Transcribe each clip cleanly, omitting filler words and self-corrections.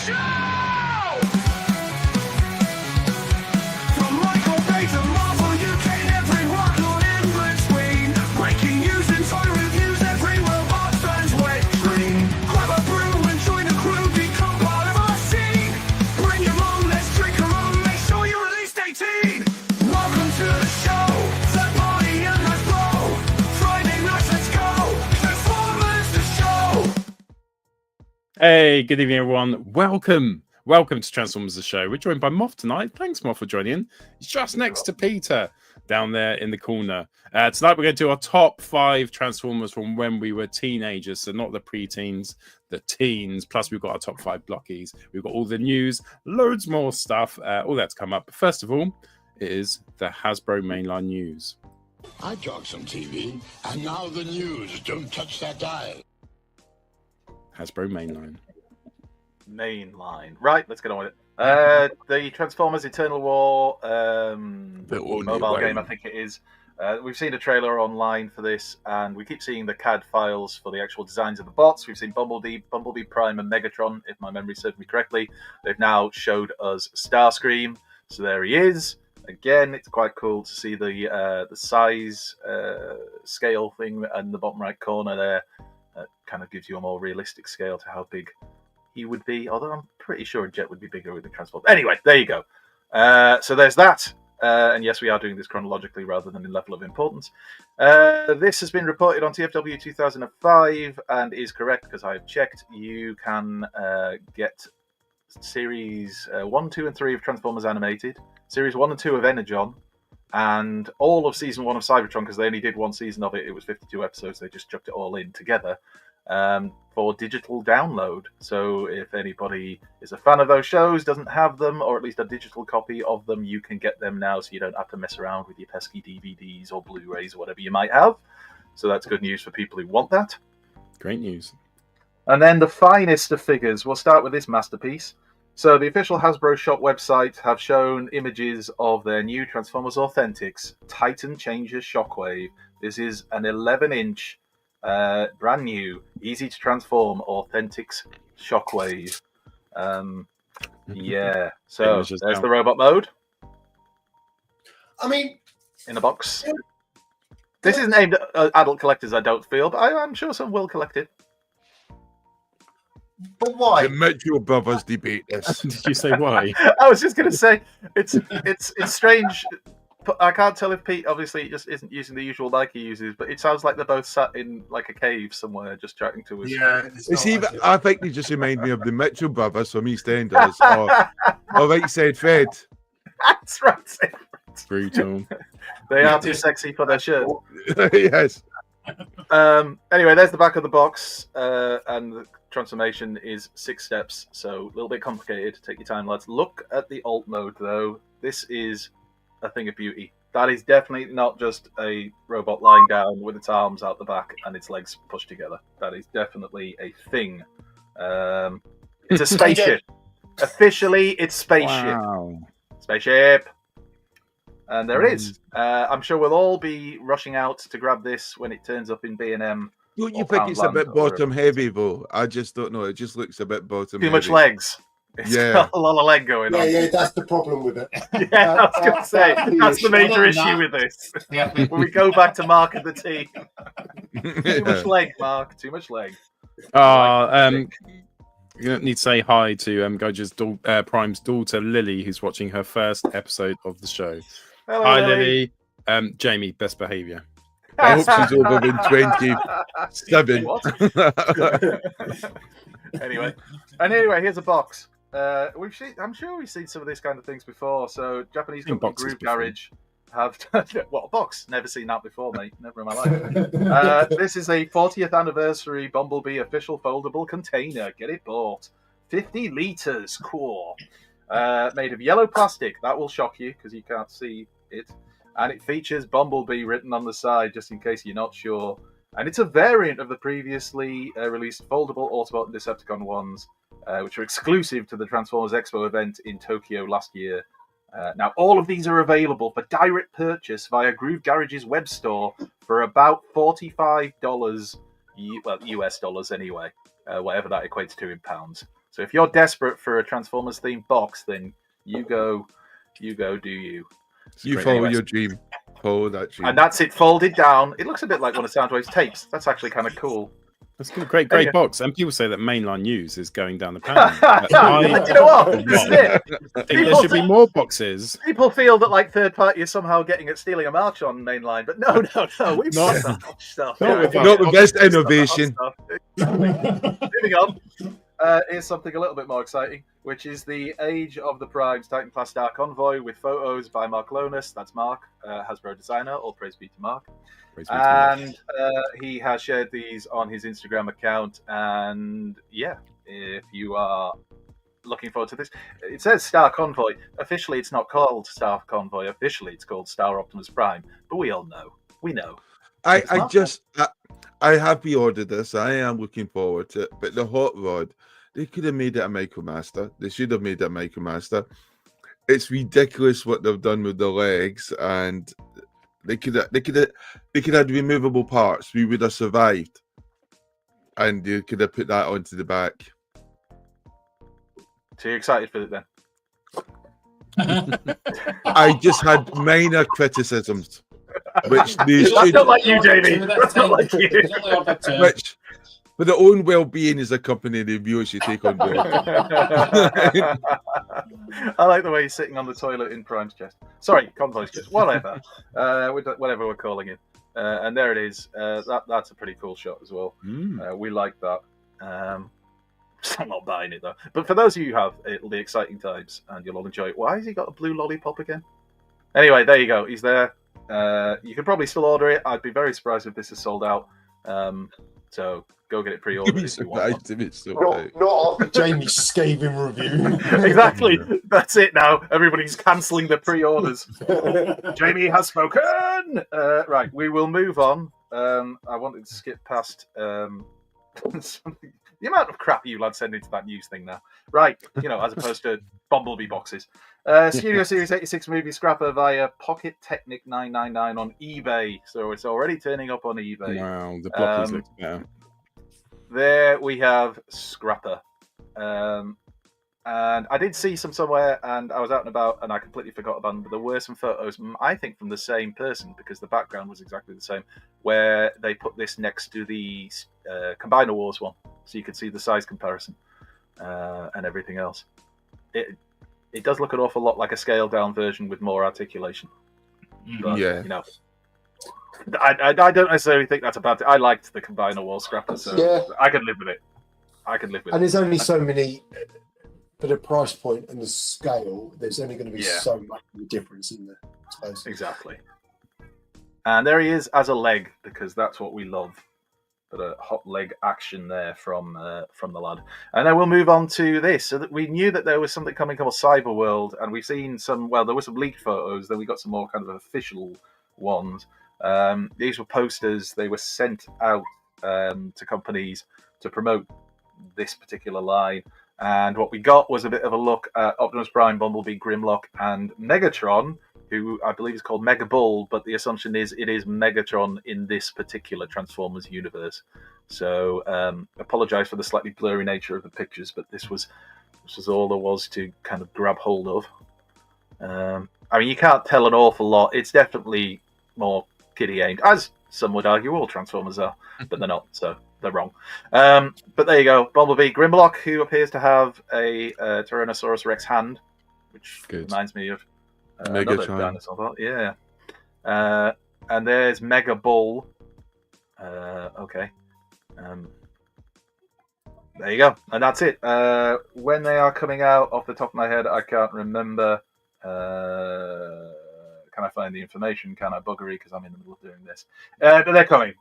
show! From Michael Bay to Marvel, UK, every rock on in between. Breaking news and toy reviews, every robot fan's wet dream. Grab a brew and join the crew, become part of our scene. Bring your mom, let's drink her own, make sure you're at least 18. Welcome to the show, Third Party and Hasbro. Friday nights, let's go, Transformers the show. Hey, good evening, everyone. Welcome to Transformers the Show. We're joined by Moff tonight. Thanks, Moff, for joining in. He's just next to Peter down there in the corner. Tonight, we're going to do our top 5 Transformers from when we were teenagers. So not the preteens, the teens. Plus, we've got our top 5 Blokees. We've got all the news, loads more stuff. All that's come up. But first of all, it is the Hasbro mainline news. I talk some TV, and now the news. Don't touch that dial. Hasbro mainline. Right, let's get on with it. The Transformers Eternal War mobile game, I think it is. We've seen a trailer online for this, and we keep seeing the CAD files for the actual designs of the bots. We've seen Bumblebee Prime, and Megatron, if my memory serves me correctly. They've now showed us Starscream, so there he is. Again, it's quite cool to see the size scale thing in the bottom right corner there. Kind of gives you a more realistic scale to how big he would be, although I'm pretty sure Jet would be bigger with the Transformers. Anyway, there you go. So there's that. And yes, we are doing this chronologically rather than in level of importance. This has been reported on TFW 2005 and is correct because I've checked. You can get Series 1, 2, and 3 of Transformers Animated, Series 1 and 2 of Energon, and all of Season 1 of Cybertron, because they only did one season of it. It was 52 episodes. They just chucked it all in together for digital download. So if anybody is a fan of those shows, doesn't have them, or at least a digital copy of them, you can get them now, so you don't have to mess around with your pesky DVDs or Blu-rays or whatever you might have. So that's good news for people who want that. Great news. And then the finest of figures. We'll start with this masterpiece. So the official Hasbro shop website have shown images of their new Transformers Authentics Titan Changer Shockwave. This is an 11-inch, brand new, easy to transform Authentics Shockwave. Yeah. So there's the robot mode. I mean, in a box. This isn't aimed at adult collectors, I don't feel, but I'm sure some will collect it. but why? The Mitchell brothers debate this. Did you say why? I was just going to say it's strange. I can't tell if Pete obviously just isn't using the usual mic he uses, but it sounds like they're both sat in like a cave somewhere, just chatting to us. Yeah, I think they just remind me of the Mitchell brothers from EastEnders, or Right Said Fred. That's right. Brutal. They are too sexy for their shirt. Yes. Anyway, there's the back of the box, and the transformation is 6 steps, so a little bit complicated. Take your time, lads. Look at the alt mode, though. This is a thing of beauty. That is definitely not just a robot lying down with its arms out the back and its legs pushed together. That is definitely a thing. It's a spaceship. Officially, it's spaceship. Wow. Spaceship. And there it is. I'm sure we'll all be rushing out to grab this when it turns up in B&M. Don't you think it's a bit bottom heavy, though? I just don't know. It just looks a bit bottom heavy. Too much legs. It's got a lot of leg going on. Yeah, that's the problem with it. Yeah, I was going to say, that's the major issue with this. Yeah. When we go back to Mark and the team. Too much leg, Mark. Too much leg. You need to say hi to Goja's Prime's daughter, Lily, who's watching her first episode of the show. Hello, Hi, Lily. Jamie, best behaviour. I hope she's over in 27. Anyway, here's a box. I'm sure we've seen some of these kind of things before. So Japanese company Groove Garage have what a box? Never seen that before, mate. Never in my life. This is a 40th anniversary Bumblebee official foldable container. Get it bought. 50 liters. Cool. Made of yellow plastic. That will shock you because you can't see it. And it features Bumblebee written on the side, just in case you're not sure. And it's a variant of the previously released foldable Autobot and Decepticon ones, which are exclusive to the Transformers Expo event in Tokyo last year. Now, all of these are available for direct purchase via Groove Garage's web store for about $45, US dollars anyway, whatever that equates to in pounds. So if you're desperate for a Transformers themed box, then you go, do you? You Great. follow Anyways. your dream. Follow that dream. And that's it folded down. It looks a bit like one of Soundwave's tapes. That's actually kind of cool. That's good. Great box. And people say that mainline news is going down the pan. You know what? This is it. I think there should be more boxes. People feel that like third party is somehow getting at stealing a march on mainline, but no. We've got that stuff. Not the best innovation. Moving on. Here's something a little bit more exciting, which is the Age of the Primes Titan Class Star Convoy with photos by Mark Lonis. That's Mark, Hasbro designer. All praise be to Mark. And he has shared these on his Instagram account. And yeah, if you are looking forward to this, it says Star Convoy. Officially, it's not called Star Convoy. Officially, it's called Star Optimus Prime. But we all know. We know. I have pre-ordered this. I am looking forward to it. But the hot rod, they could have made it a Micromaster. They should have made it a Micromaster. It's ridiculous what they've done with the legs, and they could have removable parts. We would have survived, and you could have put that onto the back. So you're excited for it then? I just had minor criticisms, which they That's should. not like you, Jamie. That's not like you. Which, for their own well-being as a company, the viewers should take on board. I like the way he's sitting on the toilet in Prime's chest. Sorry, Convoy's chest. Whatever. Whatever we're calling it. And there it is. That's a pretty cool shot as well. We like that. I'm not buying it though. But for those of you who have, it'll be exciting times and you'll all enjoy it. Why has he got a blue lollipop again? Anyway, there you go. He's there. You can probably still order it. I'd be very surprised if this is sold out. So go get it pre-ordered if you want. Not after Jamie's scathing review. Exactly. That's it now. Everybody's cancelling the pre-orders. Jamie has spoken. Right, we will move on. I wanted to skip past something. The amount of crap you lads send into that news thing now. Right, as opposed to Bumblebee boxes. Studio Series 86 movie scrapper via Pocket Technic 999 on eBay. So it's already turning up on eBay. Wow, the Blokees looks better. There we have Scrapper. And I did see some somewhere, and I was out and about, and I completely forgot about them. But there were some photos, I think, from the same person, because the background was exactly the same, where they put this next to the Combiner Wars one, so you could see the size comparison and everything else. It does look an awful lot like a scaled-down version with more articulation. But, I don't necessarily think that's a bad thing. I liked the Combiner Wars Scrapper, so I can live with it. And there's only so many... For the price point and the scale, there's only going to be so much of a difference in the space. Exactly. And there he is as a leg, because that's what we love. But a hot leg action there from the lad. And then we'll move on to this. So that we knew that there was something coming called Cyber World, and we've seen some. Well, there were some leaked photos. Then we got some more kind of official ones. These were posters. They were sent out to companies to promote this particular line. And what we got was a bit of a look at Optimus Prime, Bumblebee, Grimlock, and Megatron, who I believe is called Mega Bull, but the assumption is it is Megatron in this particular Transformers universe. So apologise for the slightly blurry nature of the pictures, but this was all there was to kind of grab hold of. I mean, you can't tell an awful lot. It's definitely more kiddie aimed, as some would argue all Transformers are, but they're not, so they're wrong. But there you go. Bumblebee, Grimlock, who appears to have a Tyrannosaurus Rex hand, which reminds me of another dinosaur. Yeah. And there's Mega Bull. Okay. There you go. And that's it. When they are coming out, off the top of my head, I can't remember. Can I find the information? Can I buggery? Because I'm in the middle of doing this. But they're coming.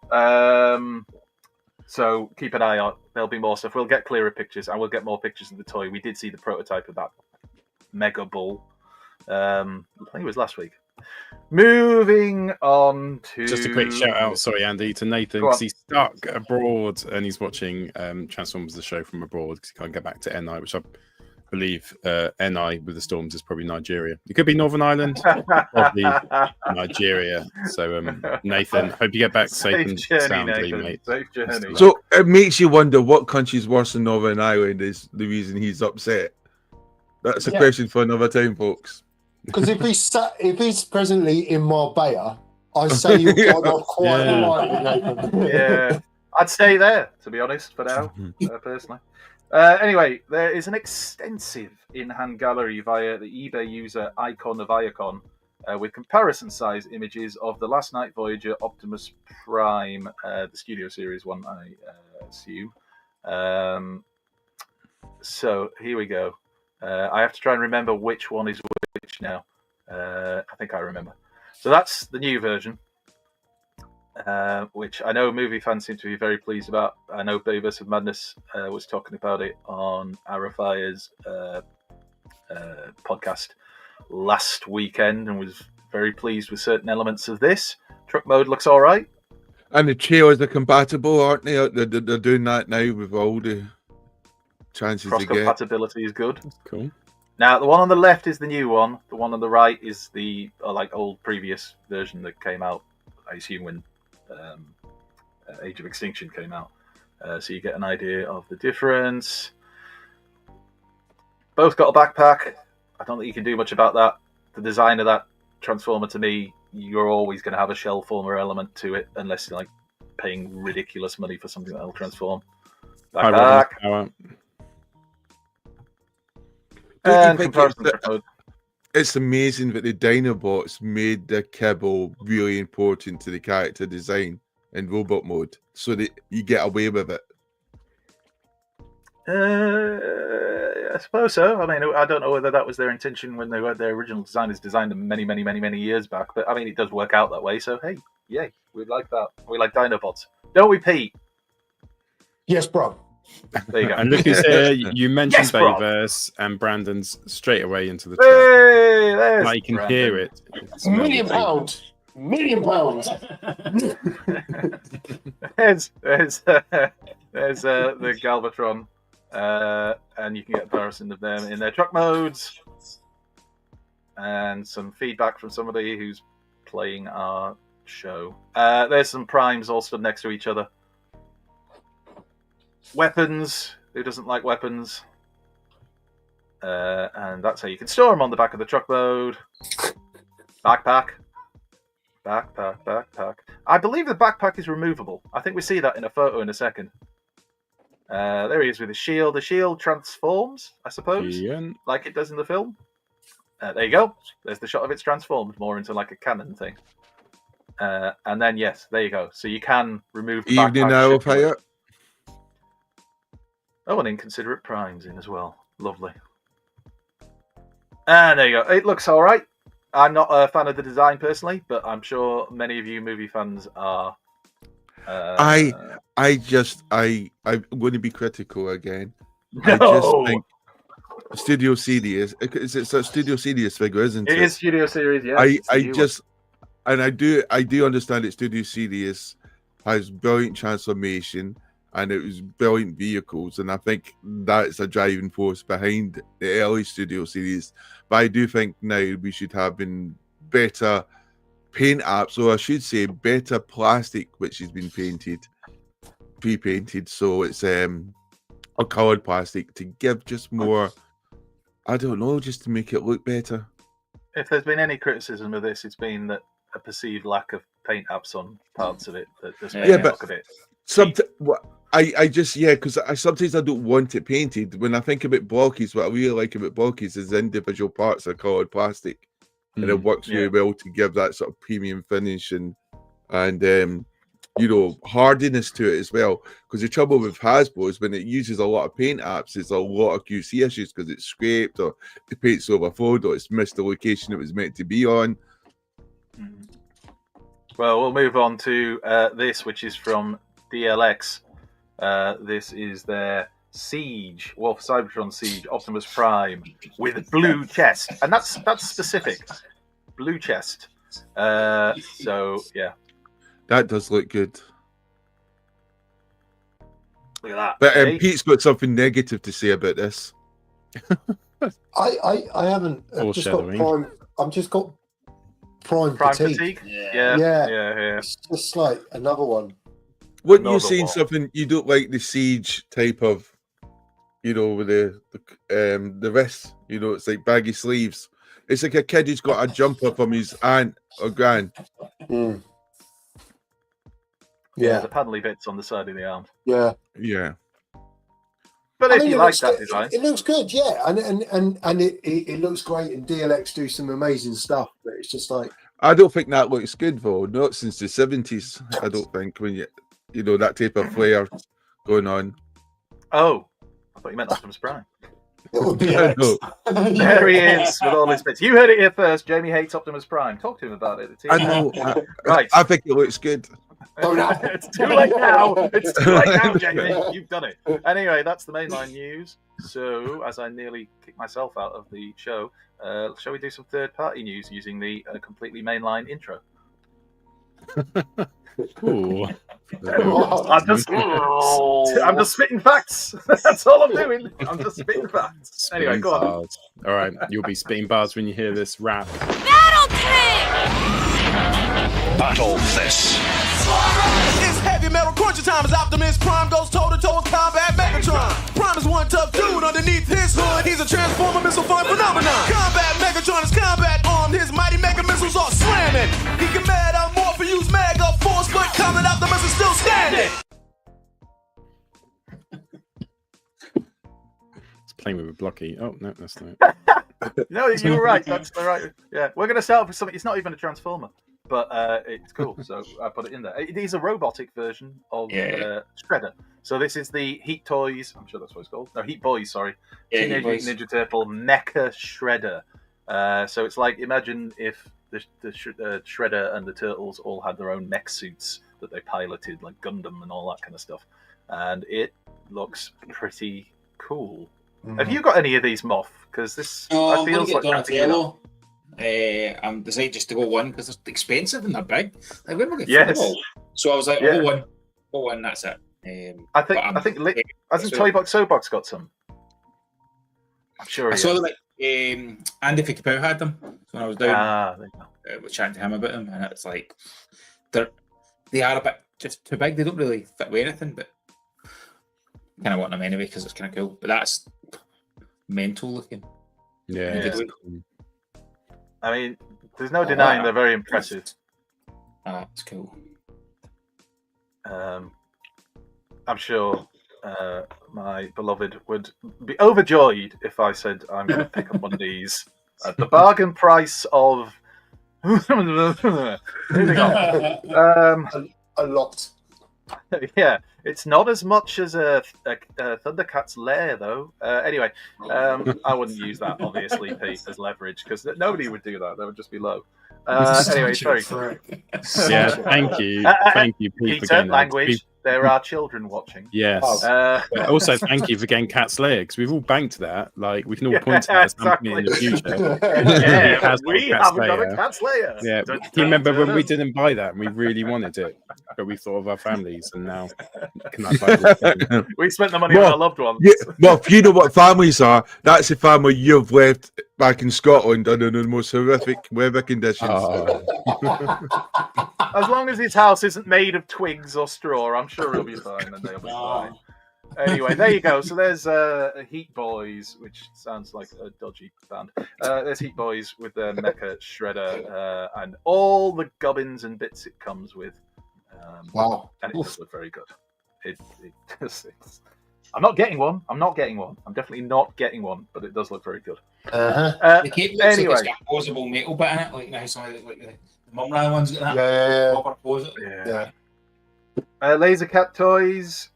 So keep an eye out. There'll be more stuff. We'll get clearer pictures, and we'll get more pictures of the toy. We did see the prototype of that Mega Bull. I think it was last week. Moving on to... Just a quick shout out, sorry, Andy, to Nathan, because he's stuck abroad and he's watching Transformers the show from abroad because he can't get back to NI, which I believe NI with the Storms is probably Nigeria. It could be Northern Ireland, probably Nigeria. So, Nathan, hope you get back safe and soundly, Nathan. mate. Safe journey. So it makes you wonder what country's worse than Northern Ireland is the reason he's upset. That's a question for another time, folks. Because if he's presently in Marbella, I say you've got off quite right, Nathan. Yeah, I'd stay there, to be honest, for now, personally. Anyway, there is an extensive in-hand gallery via the eBay user Icon of Iacon with comparison-size images of the Last Night Voyager Optimus Prime, the Studio Series one, I assume. So here we go. I have to try and remember which one is which now. I think I remember. So that's the new version, which I know movie fans seem to be very pleased about. I know Beavis of Madness was talking about it on Arafire's podcast last weekend and was very pleased with certain elements of this. Truck mode looks all right. And the trailers are compatible, aren't they? They're doing that now with all the chances Cross they get. compatibility is good. That's cool. Now, the one on the left is the new one. The one on the right is the old previous version that came out, I assume, when Age of Extinction came out. So you get an idea of the difference. Both got a backpack. I don't think you can do much about that. The design of that Transformer, to me, you're always going to have a shell former element to it, unless you're paying ridiculous money for something that'll transform. Backpack. And comparison mode. It's amazing that the Dinobots made the kibble really important to the character design in robot mode, so that you get away with it. I suppose so. I mean, I don't know whether that was their intention when they were their original designers designed them many, many, many, many years back. But I mean, it does work out that way. So hey, yay, we like that. We like Dinobots, don't we, Pete? Yes, bro. There you go. And look, you mentioned Yes, bro. Bayverse, and Brandon's straight away into the chat. Hey, there's Like, you can Brandon. hear it. £1 million. £1 million. there's the Galvatron, and you can get a comparison of them in their truck modes, and some feedback from somebody who's playing our show. There's some primes all stood next to each other. Weapons. Who doesn't like weapons? And that's how you can store them on the back of the truck mode. Backpack. I believe the backpack is removable. I think we see that in a photo in a second. There he is with his shield. The shield transforms, I suppose, like it does in the film. There you go. There's the shot of it's transformed more into like a cannon thing. And then, yes, there you go. So you can remove the Evening backpack. hour fire. Oh, and Inconsiderate Prime's in as well. Lovely. And there you go. It looks all right. I'm not a fan of the design personally, but I'm sure many of you movie fans are. I'm going to be critical again. No! I just think Studio Series. It's a Studio Series figure, isn't it? It is Studio Series, yeah. I do understand that Studio Series has brilliant transformation and it was brilliant vehicles, and I think that's a driving force behind the early Studio Series. But I do think now we should have better paint apps, or I should say better plastic which has been pre-painted, so it's a coloured plastic to give just more, I don't know, just to make it look better. If there's been any criticism of this, it's been that a perceived lack of paint apps on parts of it that just make it look a bit. Because sometimes I don't want it painted. When I think about Blokees, what I really like about Blokees is individual parts are coloured plastic, and it works really well to give that sort of premium finish and hardiness to it as well. Because the trouble with Hasbro is when it uses a lot of paint apps, there's a lot of QC issues because it's scraped or the paint's overflowed or it's missed the location it was meant to be on. Well, we'll move on to this, which is from DLX. This is their Siege, Wolf Cybertron Siege Optimus Prime with blue chest, and that's specific, blue chest. So yeah, that does look good. Look at that. But Pete's got something negative to say about this. I haven't. I've just got Foreshadowing. prime. I've just got prime Prime fatigue. fatigue. Yeah. Yeah. It's just like another one. Wouldn't you Another seen one. something you don't like the siege type of, with the vest? It's like baggy sleeves. It's like a kid who's got a jumper from his aunt or gran. Mm. Yeah, Yeah, the paddly bits on the side of the arm. yeah. Yeah. But I if mean, you it like looks that good. design, It looks good, yeah, and it looks great. And DLX do some amazing stuff, but it's just like I don't think that looks good though. Not since the 70s. I don't think when that type of flair going on. oh, I thought you meant Optimus Prime. it would be. I know. There he is with all his bits. You heard it here first. Jamie hates Optimus Prime. Talk to him about it. I know. Right. I think it looks good. Oh, no. It's too late now. It's too late now, Jamie. You've done it. Anyway, that's the mainline news. So, as I nearly kicked myself out of the show, shall we do some third-party news using the completely mainline intro? Ooh. I'm just spitting facts. That's all I'm doing. I'm just spitting facts. Anyway, go on. Bars. All right, you'll be spitting bars when you hear this rap. Battle this. It's heavy metal cruncher time as Optimus Prime goes toe-to-toe with Combat Megatron. Prime is one tough dude underneath his hood. He's a transformer missile fun phenomenon. Combat Megatron is combat armed. His mighty mega missiles are slamming. He can mad out more for use mega force, but Combat Optimus is still standing. It's playing with a blocky. Oh no, that's not. No, you were right. That's the right. Yeah, we're going to set up for something. It's not even a transformer, but it's cool. So I put it in there. It is a robotic version of Shredder. So this is the Heat Toys. I'm sure that's what it's called. No, Heat Boys. Sorry, Teenage Mutant Ninja Turtle Mecha Shredder. So it's like, imagine if the Shredder and the Turtles all had their own mech suits that they piloted, like Gundam and all that kind of stuff. And it looks pretty cool. Mm-hmm. Have you got any of these, Moff? Because this I'm feels going to like get Donatello. I'm decided just to go one because they're expensive and they're big. Like, where am I going to Yes. fit them all? So I was like, Yeah. Go one, that's it. I think hasn't Toy Box Soapbox got some? I'm sure. I saw them, like Andy Fickapau had them. So when I was down, there you go. I was chatting to him about them, and it's like they are a bit just too big. They don't really fit with anything, but kind of want them anyway because it's kind of cool. But that's mental looking. Yeah. Yeah. It's cool. I mean, there's no denying they're very impressive. It's cool. I'm sure my beloved would be overjoyed if I said I'm going to pick up one of these at the bargain price of. a lot. Yeah, it's not as much as a Thundercat's lair, though. Anyway, I wouldn't use that, obviously, Pete, as leverage, because nobody would do that. That would just be low. Anyway, it's very cool. Yeah, thank you. Thank you, Pete, for Peter, getting that. language. There are children watching. Yes. But also, thank you for getting Cat's Lair, because we've all banked that. Like, we can all point to that as something in the future. Yeah, we haven't got a Cat's Lair. Yeah. Do you remember when we didn't buy that and we really wanted it, but we thought of our families, and now can I buy this thing? We spent the money on our loved ones. Yeah, well, if you know what families are, that's the family you've left back in Scotland under the most horrific weather conditions. Oh. As long as his house isn't made of twigs or straw, I'm sure he'll be fine, and they'll be fine. Anyway, there you go. So there's Heat Boys, which sounds like a dodgy band. There's Heat Boys with their Mecha Shredder and all the gubbins and bits it comes with. Wow. And it does look very good. It does. I'm not getting one. I'm definitely not getting one, but it does look very good. The cape looks Anyway. like it's got a posable metal bit in it, like now some of the Mumra ones got that. Yeah. Proper pose it. Yeah. Laser Cat Toys,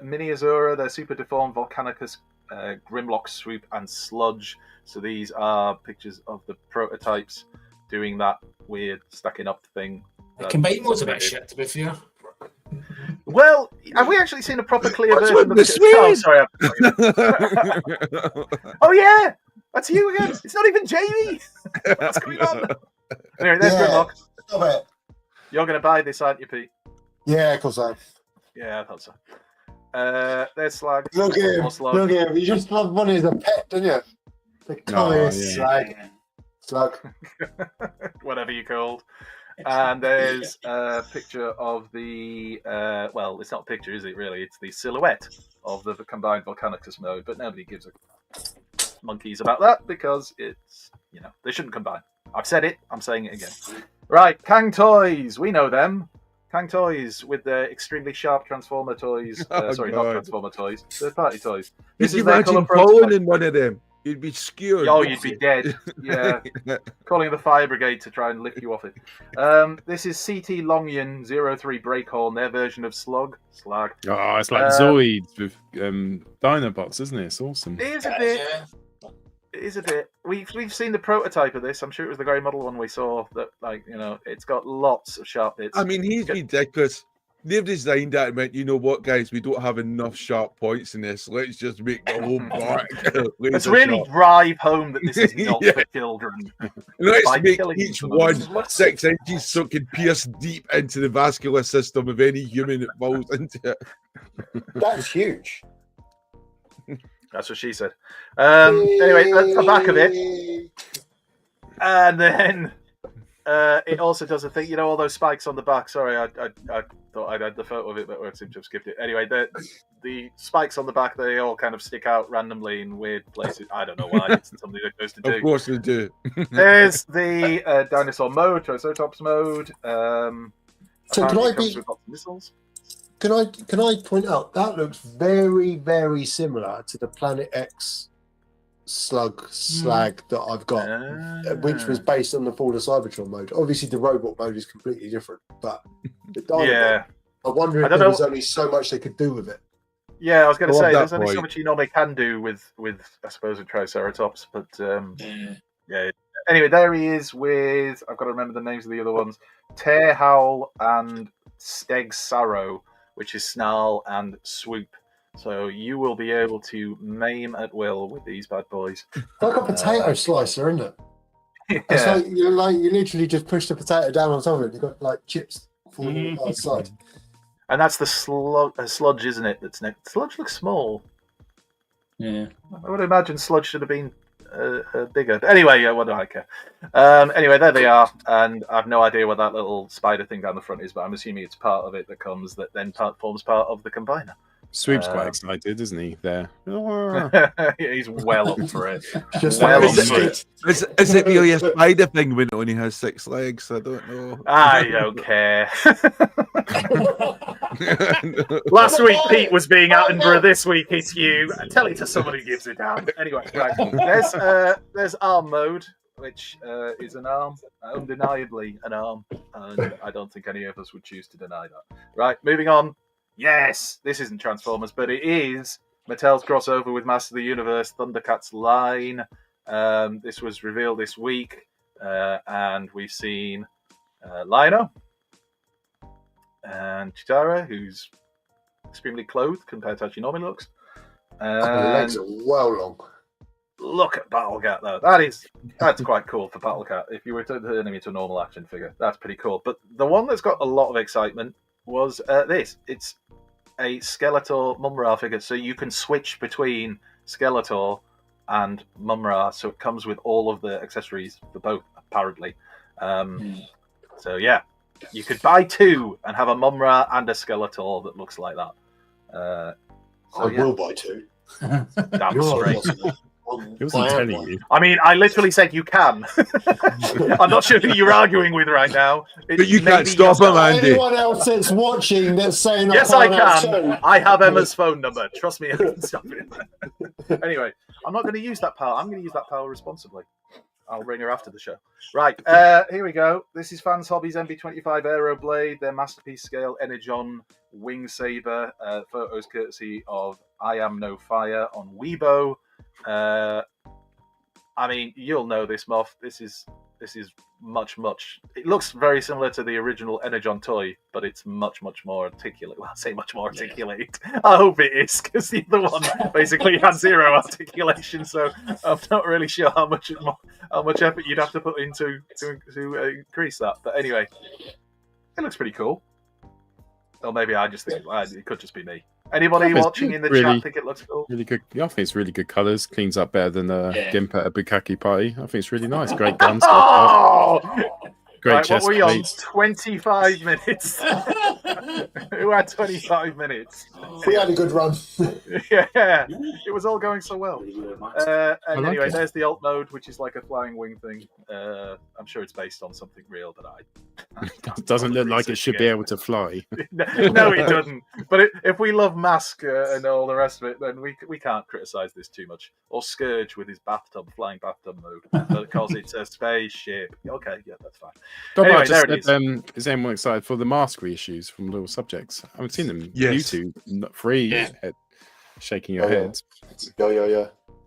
Mini Azura, their Super Deformed Volcanicus, Grimlock Swoop, and Sludge. So these are pictures of the prototypes doing that weird stacking up thing. The combined mode's a bit shit, to be fair. Well, have we actually seen a proper clear What's version with of the Oh, Swede? sorry. Oh, yeah! That's you again. It's not even Jamie. What's going on? Anyway, there's Grimlock. Stop it. You're going to buy this, aren't you, Pete? Yeah, of course I am. Yeah, I thought so. There's Slag. Look at him. More Slug. Look at him. You just love one as a pet, don't you? The tiniest slug. Whatever you called. And there's a picture of the well, it's not a picture, is it really? It's the silhouette of the combined Volcanicus mode, but nobody gives a monkeys about that because it's, you know, they shouldn't combine. I've said it, I'm saying it again. Right, Kang Toys, we know them. Kang Toys with their extremely sharp Transformer toys. Sorry, not Transformer toys, third-party toys. This is their colour protocol. In one of them. You'd be skewered. Oh, you'd be dead. Yeah. Calling the fire brigade to try and lift you off it. This is CT Longyan 03 Breakhorn, their version of Slag. Oh, it's like Zoids with Dinobots, isn't it? It's awesome. It is a bit. It is a bit. We've seen the prototype of this. I'm sure it was the grey model one we saw. That, like, you know, it's got lots of sharp bits. I mean, he's ridiculous. They've designed that and went, you know what, guys, we don't have enough sharp points in this. Let's just make the whole part. Let's really drive home that this is not for children. Let's make each one 6 inches so it can pierce deep into the vascular system of any human that falls into it. That's huge. That's what she said. Anyway, that's the back of it. And then it also does a thing, you know, all those spikes on the back. Sorry, I thought I'd had the photo of it, but I seem to have skipped it. Anyway, the spikes on the back, they all kind of stick out randomly in weird places. I don't know why. It's something that goes to do. Of course they do. There's the dinosaur mode, Triceratops mode. So can I comes with lots of missiles. Can I point out that looks very, very similar to the Planet X slag that I've got, which was based on the Fall of Cybertron mode. Obviously, the robot mode is completely different, but the Dynamo, I wonder if there was only so much they could do with it. Yeah, I was going to say there's only so much you normally can do with I suppose a Triceratops, but yeah. Anyway, there he is with, I've got to remember the names of the other ones: Tear Howl and Steg Sarrow, which is Snarl and Swoop. So you will be able to maim at will with these bad boys. Like a potato slicer, isn't it? Yeah. It's like you literally just push the potato down on top of it. You've got like chips falling outside. And that's the sludge, isn't it? That's next. Sludge looks small. Yeah. I would imagine sludge should have been bigger. But anyway, what do I care? Anyway, there they are, and I've no idea what that little spider thing down the front is, but I'm assuming it's part of it that comes that then forms part of the combiner. Swoop's quite excited, isn't he? There, he's well up for it. Just well like up for it. Is it really a spider thing when it only has 6 legs? I don't know. I don't care. Last week Pete was being Attenborough. This week it's you. Tell it to someone who gives a damn. Anyway, right. There's arm mode, which is an arm, undeniably an arm, and I don't think any of us would choose to deny that. Right, moving on. Yes, this isn't Transformers, but it is Mattel's crossover with Master of the Universe Thundercats line. This was revealed this week, and we've seen Lino and Chitara, who's extremely clothed compared to how she normally looks. the legs are well long. Look at Battlecat, though. That's quite cool for Battlecat. If you were to turn him into a normal action figure, that's pretty cool. But the one that's got a lot of excitement was this. It's a Skeletor Mumra figure, so you can switch between Skeletor and Mumra, so it comes with all of the accessories for both, apparently. So yeah, you could buy 2 and have a Mumra and a Skeletor that looks like that. I will buy 2. Damn straight. It wasn't telling you. I mean, I literally said you can. I'm not sure who you're arguing with right now. But you can't stop him, Andy. Anyone else that's watching that's saying yes, I can. I have Emma's phone number. Trust me, I can stop it. Anyway, I'm not going to use that power. I'm going to use that power responsibly. I'll ring her after the show. Right, here we go. This is Fans Hobbies MB25 Aeroblade, their masterpiece scale Energon Wing Saber. Photos courtesy of I Am No Fire on Weibo. I mean, you'll know this, Moff. This is much. It looks very similar to the original Energon toy, but it's much more articulate. Well, I say much more articulate. I hope it is, because the other one basically had 0 articulation. So I'm not really sure how much effort you'd have to put into to increase that. But anyway, it looks pretty cool. Or maybe I just think it could just be me. Anybody It's watching in the really- chat think it looks cool? Really good. Yeah, I think it's really good colours. Cleans up better than Yeah. Gimp at a Bukaki party. I think it's really nice. Great guns. Oh! Great Right, what chest were we on? plates. 25 minutes. Who had 25 minutes? We had a good run. Yeah, it was all going so well. And like anyway, it. there's the alt mode, which is like a flying wing thing. I'm sure it's based on something real, but Doesn't look like it should be able to fly. no, it doesn't. But if we love Mask and all the rest of it, then we can't criticise this too much. Or Scourge with his flying bathtub mode, because it's a spaceship. Okay, yeah, that's fine. Dom, Anyway, I just there it said, is anyone excited for the mask reissues from Little Subjects? I haven't seen them. Yes. You two, free, Yeah. shaking your Oh, yeah. heads. Yeah.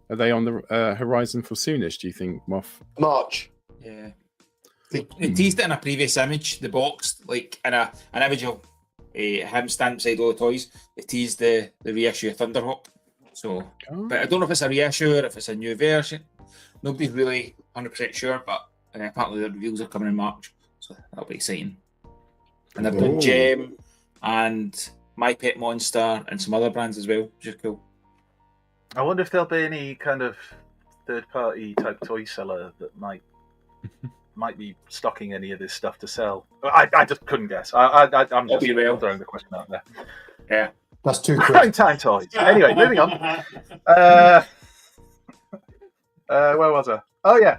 Are they on the horizon for soonish, do you think, Moff? March. Yeah. They teased it in a previous image, the box, like in an image of him standing beside all the toys. They teased the reissue of Thunderhawk. So, but I don't know if it's a reissue or if it's a new version. Nobody's really 100% sure, but apparently the reveals are coming in March, so that'll be exciting. And they've done Ooh. Gem and My Pet Monster and some other brands as well, which is cool. I wonder if there'll be any kind of third-party type toy seller that might be stocking any of this stuff to sell. I just couldn't guess. I'm just be real. throwing the question out there. Yeah. That's too quick. Prime time toys. Anyway, moving on. Where was I? Oh yeah,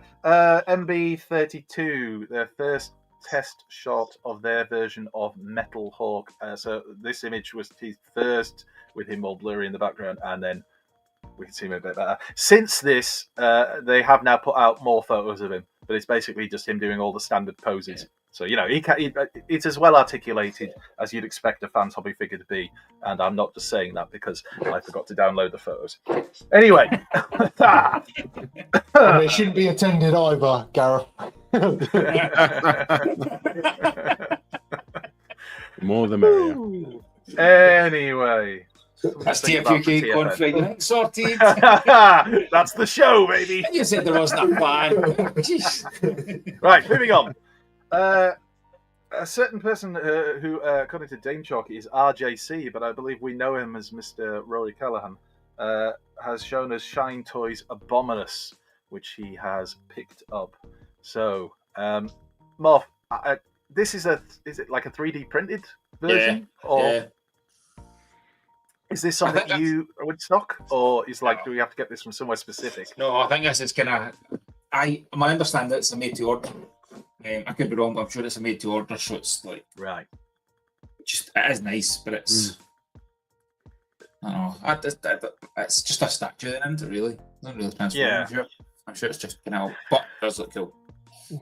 MB32, their first test shot of their version of Metal Hawk. So this image was teased first with him all blurry in the background, and then we can see him a bit better. Since this, they have now put out more photos of him, but it's basically just him doing all the standard poses. So, it's as well articulated as you'd expect a fan's hobby figure to be. And I'm not just saying that because I forgot to download the photos. Anyway. And they shouldn't be attended either, Gareth. More the merrier. Anyway. That's Think about the TFUK on TFN. Friday night sorted. That's the show, baby. You said there wasn't a plan. Jeez. Right, moving on. A certain person who, according to Dame Chalky, is RJC, but I believe we know him as Mr. Rory Callahan, has shown us Shine Toys Abominus, which he has picked up. So, Morph, this is it like a 3D printed version? Or is this something you would stock? Or is do we have to get this from somewhere specific? No, I think this is kind of. My understanding it's a made to order. I could be wrong, but I'm sure it's a made to order. So it's like Right. it is nice, but it's. I don't know. It's just a statue, then, isn't it? Really, not really transforming. Yeah. I'm sure it's just but it does look cool.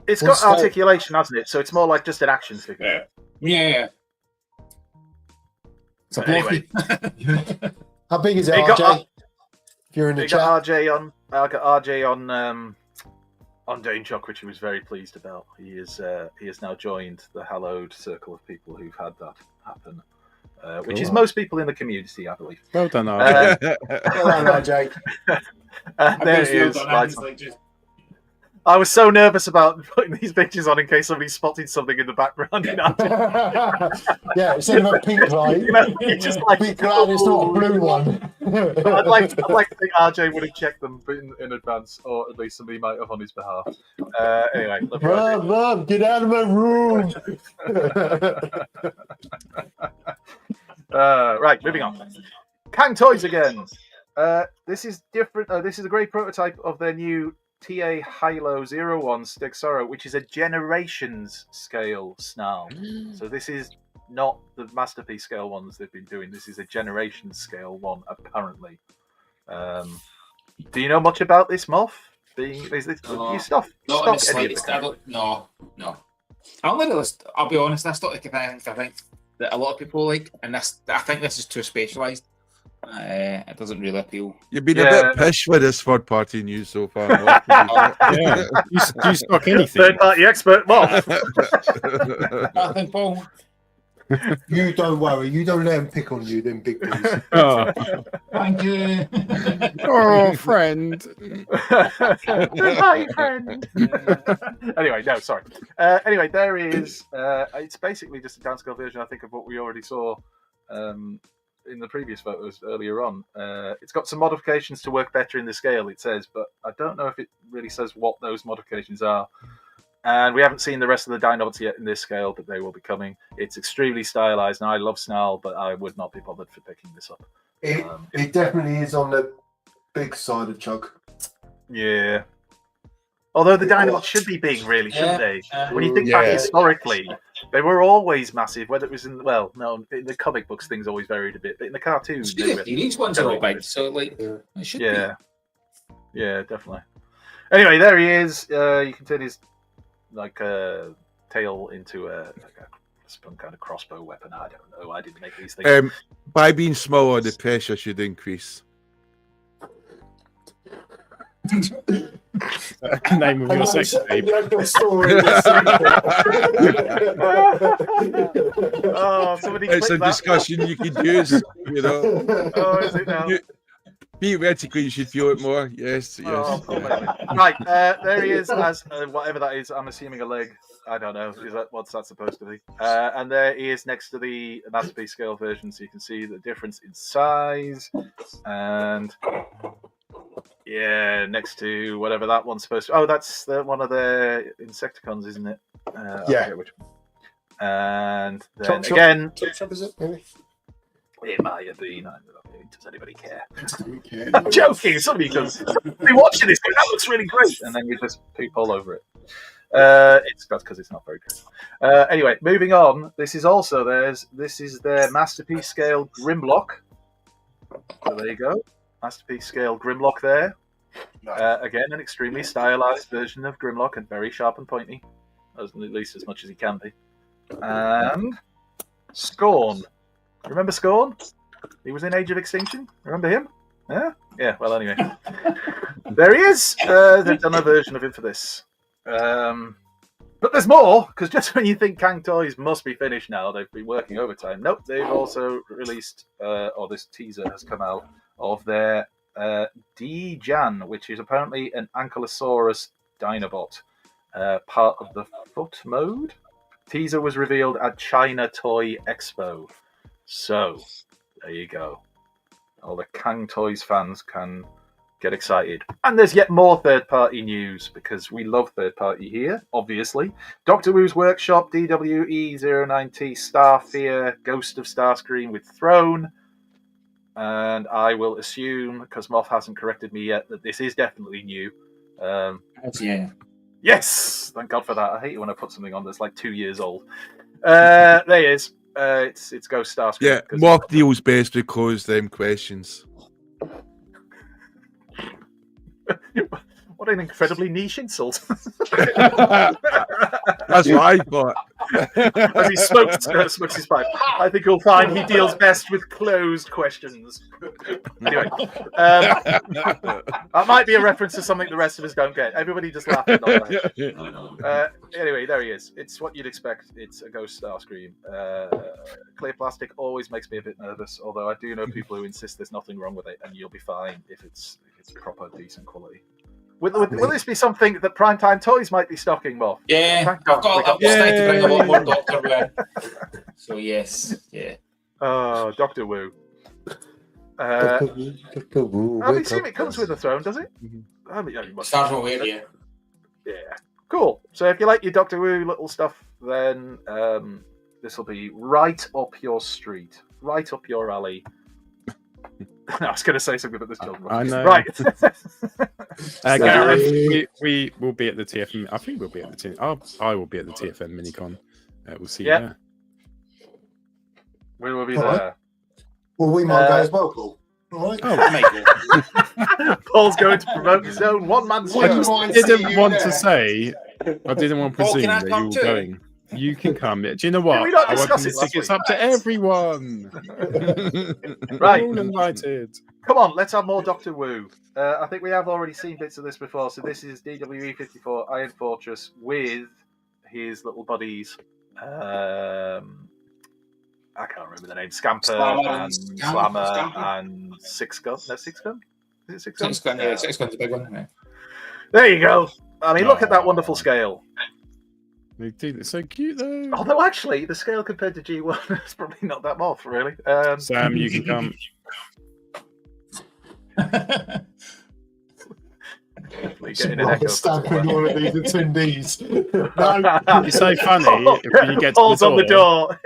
It's What's got that? articulation, hasn't it? So it's more like just an action figure. Yeah. It's a Anyway. Blokees. How big is it, They got- RJ? If you're in the I chat. got RJ on Dane Chuck, which he was very pleased about. He has now joined the hallowed circle of people who've had that happen, which is Cool. most people in the community, I believe. Well done, RJ. Well done, RJ. There it is. I was so nervous about putting these pictures on in case somebody spotted something in the background. Yeah, instead of a pink light, You're just like, pink light, it's not a blue one. I'd like to think RJ would have checked them in advance, or at least somebody might have on his behalf. Anyway, love you, RJ. Mom, get out of my room. Right, moving on. Kang Toys again. This is different. This is a great prototype of their new TA Hilo 01 Stexoro, which is a generations scale snarl. So this is not the masterpiece scale ones they've been doing. This is a generations scale one, apparently. Do you know much about this, Moff? Is this you stuff? Not in the stock any of slightest. No. I'll be honest. That's not the kind of thing I think that a lot of people like, and I think this is too specialised. It doesn't really appeal. You've been a bit pish with this third party news so far. Yeah. Do you stock anything? Third party expert, Moff. Nothing, Paul. You don't worry. You don't let them pick on you, them big boys. Oh, Thank you. oh friend. Goodbye, friend. Anyway, no, sorry. Anyway, there is. It's basically just a downscale version, I think, of what we already saw in the previous photos earlier on. It's got some modifications to work better in the scale, it says, but I don't know if it really says what those modifications are. And we haven't seen the rest of the Dinobots yet in this scale, but they will be coming. It's extremely stylized, and I love Snarl, but I would not be bothered for picking this up. It definitely is on the big side of Chug. Yeah. Although the Dinobots should be big, really, shouldn't they? When you think back Yeah. historically, they were always massive. Whether it was in in the comic books, things always varied a bit, but in the cartoons, they were. These ones are all big, so like Yeah. it should Yeah, yeah, definitely. Anyway, there he is. You can turn his tail into some kind of crossbow weapon. I don't know. I didn't make these things. By being smaller, the pressure should increase. Name of your sex tape. Oh, somebody It's a clip that. discussion you could use, you know. Oh, is it now? Theoretically, you should feel it more. Yes, yes. Oh, poor baby. Right, there he is as whatever that is. I'm assuming a leg. I don't know. What's that supposed to be? And there he is next to the masterpiece scale version, so you can see the difference in size. And yeah, next to whatever that one's supposed to. Oh, that's one of the Insecticons, isn't it? I forget which one. And then again, Top is it? Maybe. it might have been. Does anybody care? I'm joking. Somebody does. Be watching this. That looks really great, and then you just poop all over it. That's because it's not very good. Anyway, moving on. This is also theirs. This is their masterpiece scale Grimlock. So there you go. Masterpiece scale Grimlock there. Again, an extremely stylized version of Grimlock and very sharp and pointy, at least as much as he can be. And Scorn. Remember Scorn? He was in Age of Extinction. Remember him? Yeah? Yeah, well, anyway. There he is. They've done a version of him for this. But there's more, because just when you think Kang Toys must be finished now, they've been working overtime. Nope, they've also released, or this teaser has come out, of their D-Jan, which is apparently an Ankylosaurus Dinobot, part of the foot mode. Teaser was revealed at China Toy Expo. So, there you go. All the Kang Toys fans can get excited. And there's yet more third-party news, because we love third-party here, obviously. Doctor Wu's Workshop, DWE09T, Starfear, Ghost of Starscream with Throne. And I will assume, because Moth hasn't corrected me yet, that this is definitely new. Yeah. Yes! Thank God for that. I hate it when I put something on that's like 2 years old. There he is. It's Ghost Starscream. Yeah, Moth deals best with closed questions. What an incredibly niche insult. That's what I thought. As he smokes his pipe. I think you'll find he deals best with closed questions. Anyway, that might be a reference to something the rest of us don't get. Everybody just laughed at that. Anyway, there he is. It's what you'd expect. It's a Ghost Starscream. Clear plastic always makes me a bit nervous, although I do know people who insist there's nothing wrong with it, and you'll be fine if it's proper, decent quality. Will this be something that Primetime Toys might be stocking, Moth? Yeah, Thank I've God. got starting to bring a lot more Doctor Who. So yes, yeah. Oh, Doctor Wu. Doctor Wu. Have you seen it comes with a throne, does it? I mean, you must- Stars aware, yeah. Yeah. Cool. So if you like your Doctor Wu little stuff, then this will be right up your street, right up your alley. I was going to say something about this children. I know. Right. We will be at the TFM. I think we'll be at the TFM. I will be at the TFM Minicon. We'll see you Yeah. there. We will be All right. there. Well, we might go as well, Paul. All right. Oh, Paul's going to promote his own one-man I show. just I see didn't you want there. to say. I didn't want to Paul, presume can I that come you were too? going. You can come. Do you know what? Did we not I discuss opened it the last tickets week? up to everyone. Right. We're all invited. Come on, let's have more Doctor Wu. I think we have already seen bits of this before. So this is DWE54 Iron Fortress with his little buddies. I can't remember the name. Scamper Slammer and Slammer and Six Gun. No, Six Gun. Is it Six Gun? Six Gun, yeah, Six Gun's a big one. Yeah. There you go. I mean, look at that wonderful scale. They do. They're so cute though. Although, actually, the scale compared to G1 is probably not that off, really. Sam, you can come. Getting an echo. Stamping all of these attendees. No. It's so funny when you get to Paul's on the door.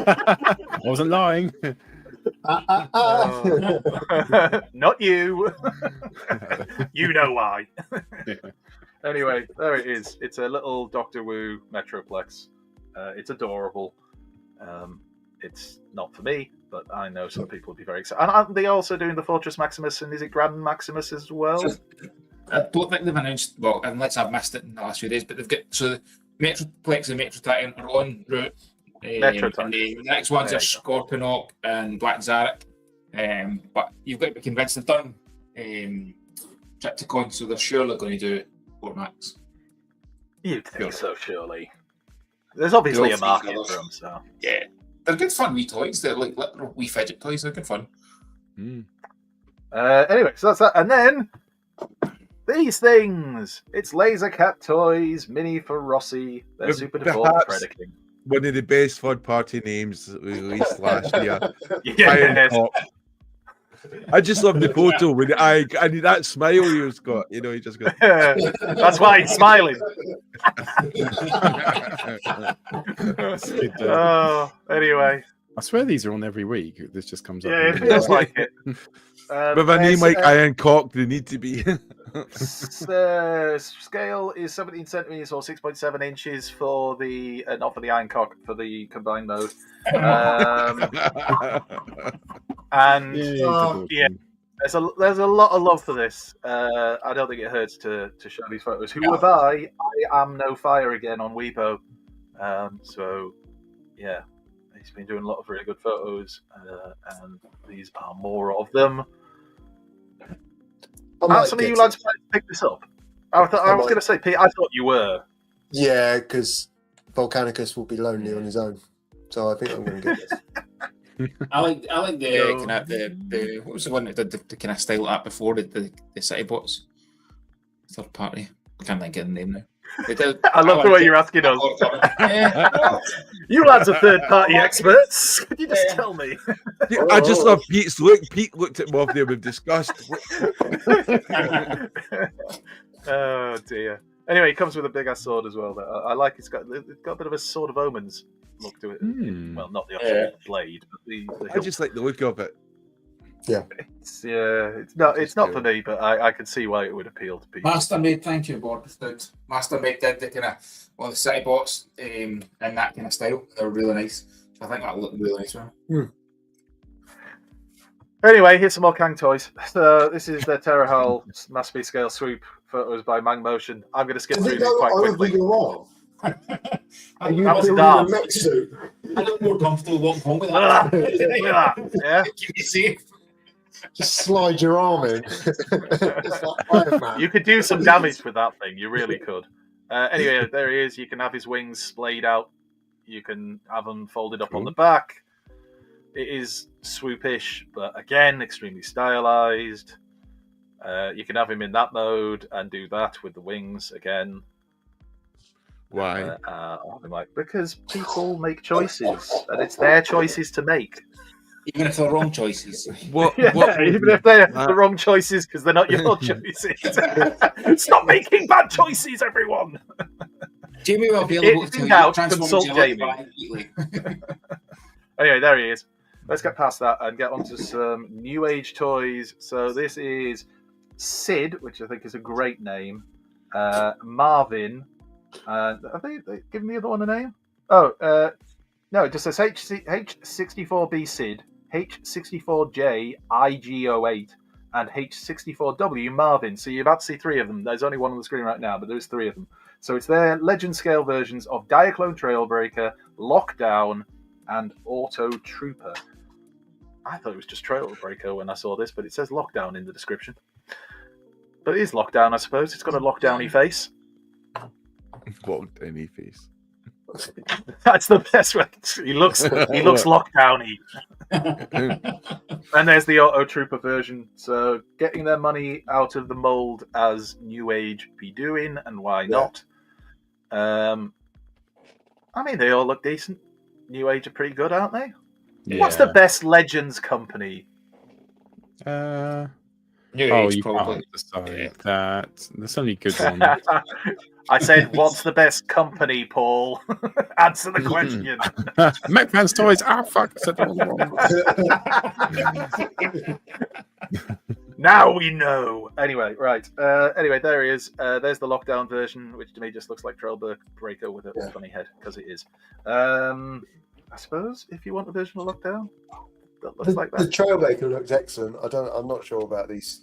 I wasn't lying. Not you. You know why. Anyway, there it is. It's a little Doctor Wu Metroplex. It's adorable. It's not for me, but I know some people will be very excited. And aren't they also doing the Fortress Maximus, and is it Grand Maximus as well? I don't think they've announced, well, unless I've missed it in the last few days, but they've got, so the Metroplex and Metro Titan are on route. Metro Titan. And the next ones are Scorponok and Black Zarek. But you've got to be convinced they've done Triptychon, so they're surely going to do Fort Max. You'd think so, surely. There's obviously a market for them, so. Yeah. They're good fun wee toys. They're like little wee fidget toys. They're good fun. Anyway, so that's that. And then these things. It's Laser Cat Toys, Mini for Rossi. They're super default Predaking. One of the best third-party names that we released last year. Yes. I just love the photo with the eye and that smile he's got. You know, he just goes. That's why he's smiling. Anyway. I swear these are on every week. This just comes up. Yeah, it feels like it. With a name like Iron Cock, they need to be. Scale is 17 centimeters or 6.7 inches for the not for the Iron Cock, for the combined mode. And yeah, there's a lot of love for this. I don't think it hurts to show these photos. Who would I am no fire again on Weibo. So yeah, he's been doing a lot of really good photos, and these are more of them. Some of you lads pick this up. I was going to say, Pete, I thought you were. Yeah, because Volcanicus will be lonely on his own. So I think I'm going to get this. I like the kind of the what was the one that did the kind of style art before the City Bots third party. I can't think of the name now. I love the way you're asking us. You lads are third party experts. Could you just tell me? I just love Pete's look. Pete looked at both there with disgust. Oh dear. Anyway, it comes with a big ass sword as well. That I like. It's got a bit of a Sword of Omens look to it. Well, not the actual blade, but the I just like the look of it. Yeah. It's not for me, but I can see why it would appeal to people. Mastermade, thank you, Board. Mastermade did the kind of the City Bots in that kind of style. They were really nice. I think that looked really nice. Anyway, here's some more Kang toys. So this is the Terra Hull Mass Speed Scale Swoop photos by Mang Motion. I'm going to skip through these quite quickly. Are you That was building dark. a mech suit? I look more comfortable walking home with that. Look at that. Yeah. Keep you safe. Just slide your arm in. It's like Iron Man. You could do some damage with that thing. You really could. Anyway, there he is. You can have his wings splayed out. You can have them folded up on the back. It is swoopish, but again, extremely stylized. You can have him in that mode and do that with the wings again. Why? Because people make choices, and it's their choices to make. Even if they're wrong choices. Even if they're the wrong choices, because they're not your choices. Stop making bad choices, everyone. Jamie will be able to tell you what consult Jamie. Anyway, there he is. Let's get past that and get onto some new age toys. So this is Sid, which I think is a great name. Marvin. I think they giving the other one a name. No, it just says H64B Sid, H64J IG08, and H64W Marvin. So you're about to see three of them. There's only one on the screen right now, but there's three of them. So it's their legend scale versions of Diaclone Trailbreaker, Lockdown, and Auto Trooper. I thought it was just Trailbreaker when I saw this, but it says Lockdown in the description. But it is Lockdown, I suppose. It's got a lockdowny face. Lockdowny face. That's the best way. He looks lockdowny. And there's the Auto Trooper version. So getting their money out of the mold as New Age be doing, and why not? I mean, they all look decent. New Age are pretty good, aren't they? Yeah. What's the best Legends company? New Oh, Age, you probably. can't decide that. There's only good ones. I said, what's the best company, Paul? Answer the question. McMahon's Toys. Ah, fuck. I said the wrong one. Now we know. Anyway, right. Anyway, there he is. There's the lockdown version, which to me just looks like Trailbreaker with a funny head, because it is. I suppose if you want a version of lockdown, that looks like that. The Trailbreaker looks excellent. I'm not sure about these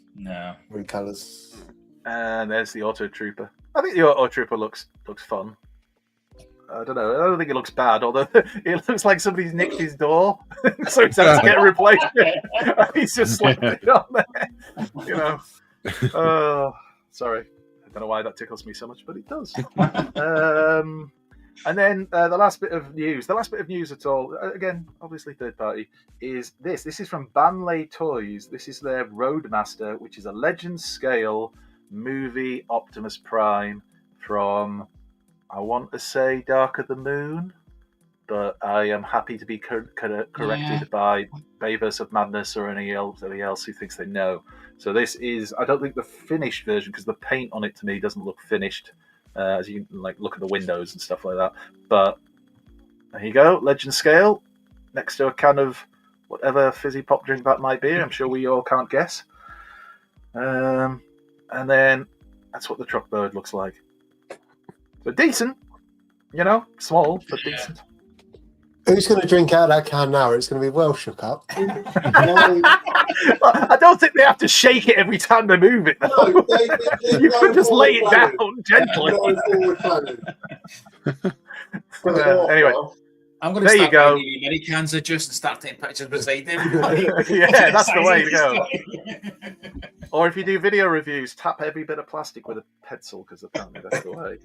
recolours. And there's the Auto Trooper. I think the Auto Trooper looks fun. I don't know. I don't think it looks bad, although it looks like somebody's nicked his door, so he's had to get a replacement. He's just slapped it on there. You know. Sorry. I don't know why that tickles me so much, but it does. And then the last bit of news at all, again, obviously third party, is this. This is from Banlay Toys. This is their Roadmaster, which is a Legends scale movie Optimus Prime from, I want to say, Dark of the Moon, but I am happy to be corrected by Bayverse of Madness or anybody else who thinks they know. So this is, I don't think the finished version, because the paint on it to me doesn't look finished, as you like look at the windows and stuff like that. But there you go, Legend scale, next to a can of whatever fizzy pop drink that might be. I'm sure we all can't guess. And then that's what the truck bird looks like. So decent, you know, small but decent. Who's going to drink out of that can now? It's going to be well shook up. I don't think they have to shake it every time they move it, though. No, You could just lay it down gently. Anyway, I'm going to There you start go. buying mini cans of juice and start taking pictures beside them. Yeah, that's the way to go. Or if you do video reviews, tap every bit of plastic with a pencil, because apparently that's the way.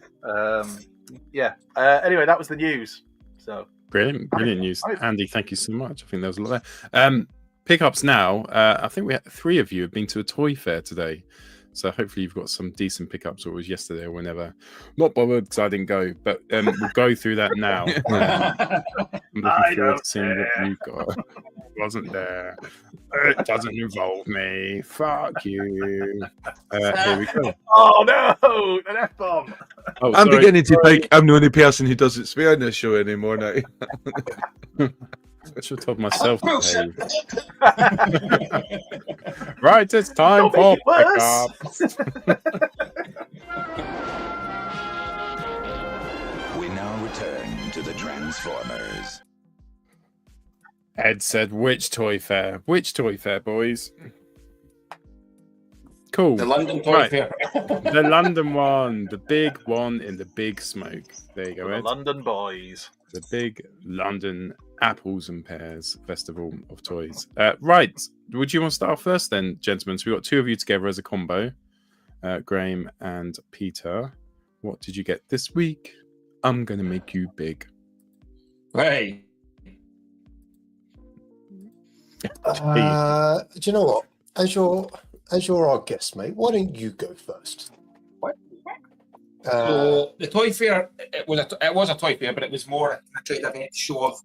Anyway, that was the news. So Brilliant news. Andy, thank you so much. I think there was a lot there. Pickups now. I think we had 3 of you have been to a toy fair today. So hopefully you've got some decent pickups, or it was yesterday or whenever. Not bothered because I didn't go, but we'll go through that now. I'm looking forward to seeing what you've got. Wasn't there. It doesn't involve me. Fuck you. Here we go. Oh no, an F-bomb. Oh, I'm sorry. beginning to think I'm the only person who doesn't swear on this show anymore now. I should have told myself to behave. Right, it's time Don't for make it worse. pickups. We now return to the Transformers. Ed said, which toy fair? Which toy fair, boys? Cool. The London Toy Right. Fair. The London one. The big one in the big smoke. There you go, The Ed. London boys. The big London Apples and Pears Festival of Toys. Right. Would you want to start off first then, gentlemen? So we've got 2 of you together as a combo. Graeme and Peter. What did you get this week? I'm going to make you big. Right. Do you know what? As you're our guest, mate, why don't you go first? So the toy fair, it was a toy fair, but it was more a trade event to show off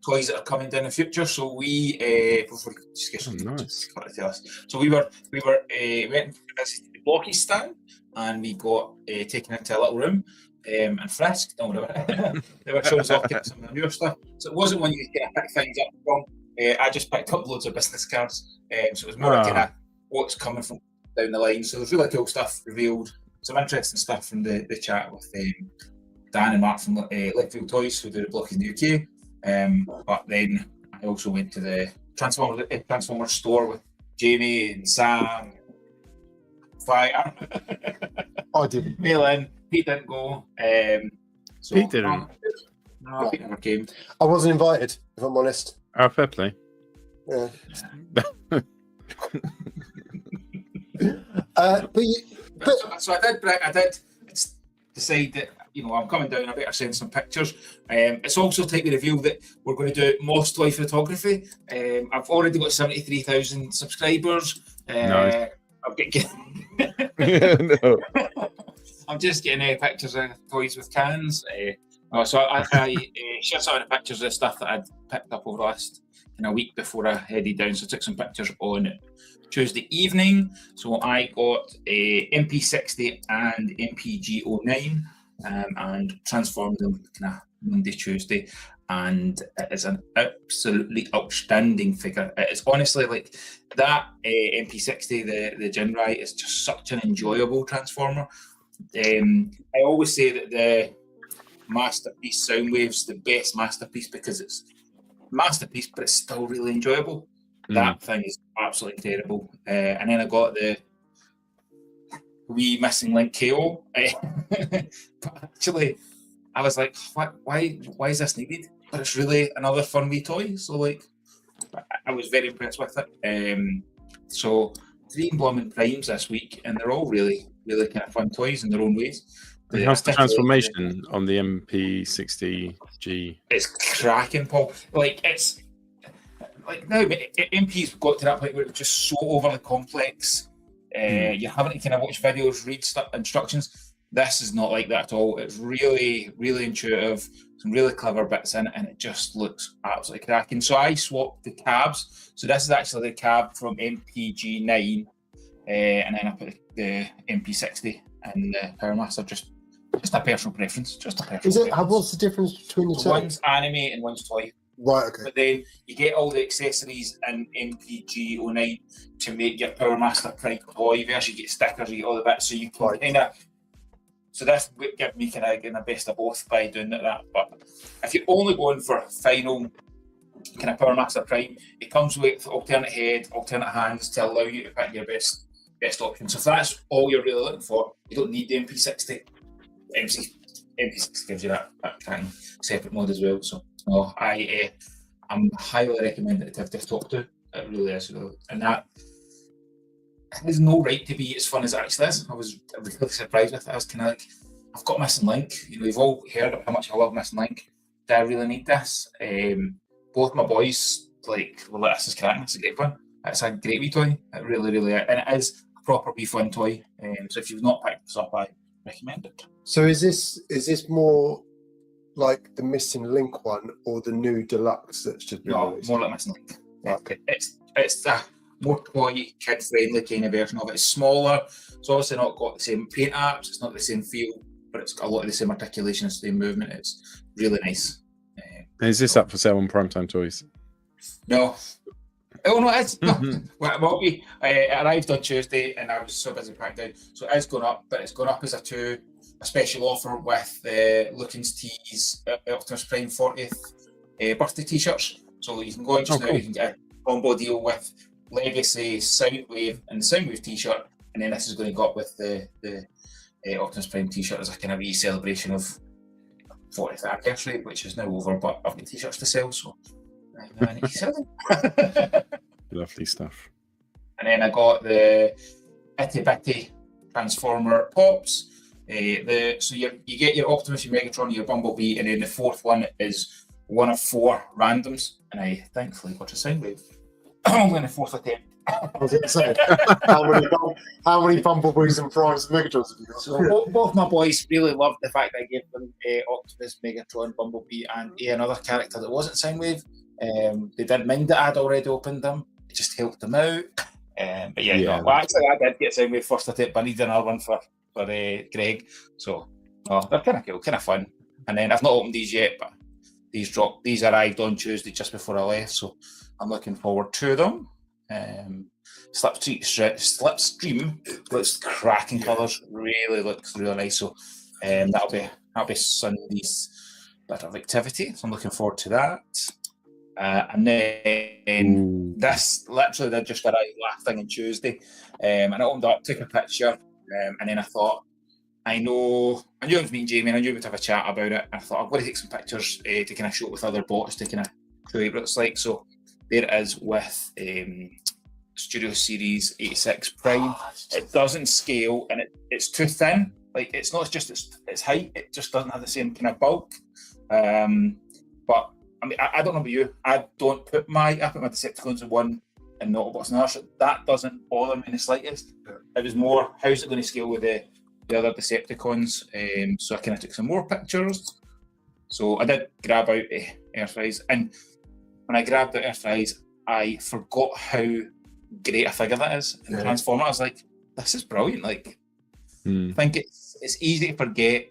toys that are coming down in the future. So we nice. So we went to visit the Blokees stand, and we got taken into a little room and frisked. No, whatever. They were showing us off some of the newer stuff. So it wasn't one you could kind of pick things up from. I just picked up loads of business cards. So it was more kind of what's coming from down the line. So there's really cool stuff revealed. Some interesting stuff from the chat with Dan and Mark from Lickfield Toys, who do the Blokees in the UK. But then I also went to the Transformers store with Jamie and Sam, Fire. I didn't. Malin, Pete didn't go. So Pete didn't? No, Pete never came. I wasn't invited, if I'm honest. Oh, fair play. Yeah. So So I did decide that I'm coming down, I better send some pictures. It's also time to reveal that we're going to do Moss Toy photography. I've already got 73,000 subscribers. Nice. No. I'm just getting pictures of toys with cans. So I shared some of the pictures of stuff that I'd picked up over the last week before I headed down. So I took some pictures on Tuesday evening. So I got a MP60 and MPG09 and transformed them kind of Monday, Tuesday. And it is an absolutely outstanding figure. It is honestly like that MP60, the Jinrai, is just such an enjoyable transformer. I always say that the Masterpiece Soundwave's the best Masterpiece because it's masterpiece, but it's still really enjoyable. That thing is absolutely terrible. And then I got the wee missing link KO. But actually, I was like, why is this needed? But it's really another fun wee toy. So like, I was very impressed with it. So 3 Blooming Primes this week, and they're all really, really kind of fun toys in their own ways. And how's the transformation on the MP60G? It's cracking, Paul. Like, it's like now MP's got to that point where it's just so overly complex. You're having to kind of watch videos, read instructions. This is not like that at all. It's really, really intuitive. Some really clever bits in it, and it just looks absolutely cracking. So I swapped the cabs. So this is actually the cab from MPG9, and then I put the MP60 and the Power Master. Just a personal preference. Just a personal preference. What's the difference between the two? One's anime and one's toy. Right, okay. But then you get all the accessories in MPG09 to make your Power Master Prime toy version. You get stickers, you get all the bits, so you can kind of. So this would give me kind of getting the best of both by doing that. But if you're only going for final kind of Power Master Prime, it comes with alternate head, alternate hands to allow you to pick your best option. So if that's all you're really looking for, you don't need the MP60. MP60 gives you that kind of separate mode as well. So I'm highly recommended to have this talk to. It really is, and that has no right to be as fun as it actually is. I was really surprised with it. I was kind of like, I've got Missing Link. You've all heard of how much I love Missing Link. Do I really need this? Both my boys well, this is cracking. It's a great one. It's a great wee toy. It really, really is. And it is a proper wee fun toy. So if you've not picked this up, I recommend it. So is this more like the Missing Link one or the new deluxe that's just been released? More like Missing Link. Okay. It's a more toy, kid-friendly kind of version of it. It's smaller. It's obviously not got the same paint apps. It's not the same feel, but it's got a lot of the same articulation, the same movement. It's really nice. Is this up for sale on Primetime Toys? No. Oh no, it's not. Well, it will be. It arrived on Tuesday, and I was so busy packed out. So it is going up, but it's going up as a special offer with the Lookins Tees Optimus Prime 40th birthday T-shirts. So you can go in just now. Cool. You can get a combo deal with Legacy, Soundwave, and the Soundwave T-shirt, and then this is going to go up with the Optimus Prime T-shirt as a kind of wee celebration of 40th anniversary, which is now over. But I've got T-shirts to sell, so I need to sell them. Lovely stuff. And then I got the Itty Bitty Transformer Pops. So you get your Optimus, your Megatron, your Bumblebee, and then the fourth one is one of 4 randoms. And I thankfully got a Soundwave. Only in the 4th attempt. I was going to say, how many Bumblebees and Primes and Megatrons have you got? So both my boys really loved the fact that I gave them Optimus, Megatron, Bumblebee, and another character that wasn't Soundwave. They didn't mind that I'd already opened them. It just helped them out. But yeah. Well, actually, I did get Soundwave first attempt, but I needed another one for Greg. So they're kind of cool, kind of fun. And then I've not opened these yet, but these arrived on Tuesday just before I left, so I'm looking forward to them. Slipstream looks cracking colours, really looks really nice. So that'll be Sunday's bit of activity. So I'm looking forward to that. And then this literally did just arrive last thing on Tuesday, and I opened up, took a picture, and then I thought, I knew I was meeting Jamie, and I knew we'd have a chat about it. I thought I'm going to take some pictures to kind of show it with other bots to kind of show you what it's like. So there it is with Studio Series 86 Prime. It doesn't scale, and it's too thin. Like it's not just its height; it just doesn't have the same kind of bulk. But I mean, I don't know about you. I put my Decepticons in one and not Autobots in another. So that doesn't bother me in the slightest. It was more, how's it going to scale with the other Decepticons? So I kind of took some more pictures. So I did grab out Earthrise, and when I grabbed out Earthrise, I forgot how great a figure that is. And Transformer, I was like, this is brilliant. Like, I think it's easy to forget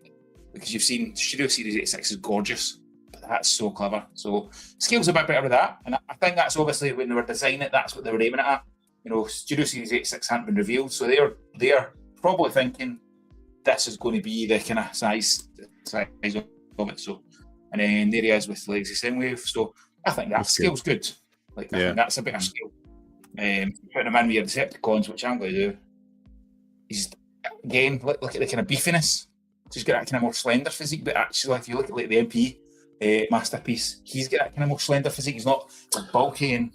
because you've seen Studio Series 86 is gorgeous, but that's so clever. So scale's a bit better with that, and I think that's obviously when they were designing it, that's what they were aiming at. You know, Studio Series 86 hadn't been revealed, so they're probably thinking this is going to be the kind of size of it. So, and then there he is with Legacy Soundwave. So I think that scale's good. Like I think that's a better scale. Putting him in with your Decepticons, which I'm going to do. He's again look at the kind of beefiness. He's got that kind of more slender physique, but actually, if you look at like the MP masterpiece, he's got that kind of more slender physique. He's not bulky and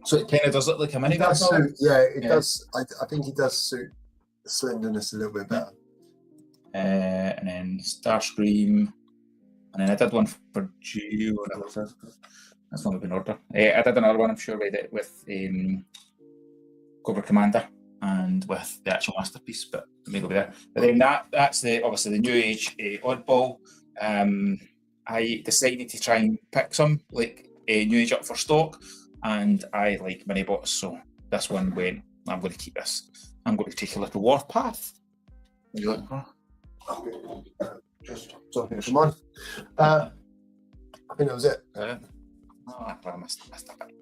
so it kind of does look like a mini. It does. I think he does suit slenderness a little bit better. And then Starscream, and then I did one for Geo. That's not been order. I did another one, I'm sure, with Cobra Commander and with the actual masterpiece, but it may go there. But then that's obviously the New Age oddball. I decided to try and pick some like New Age up for stock, and I like mini bots, so this one went. I'm going to keep this. I'm going to take a little Warpath. What are you looking for? Just something for mine. I think that was it. I missed a bit.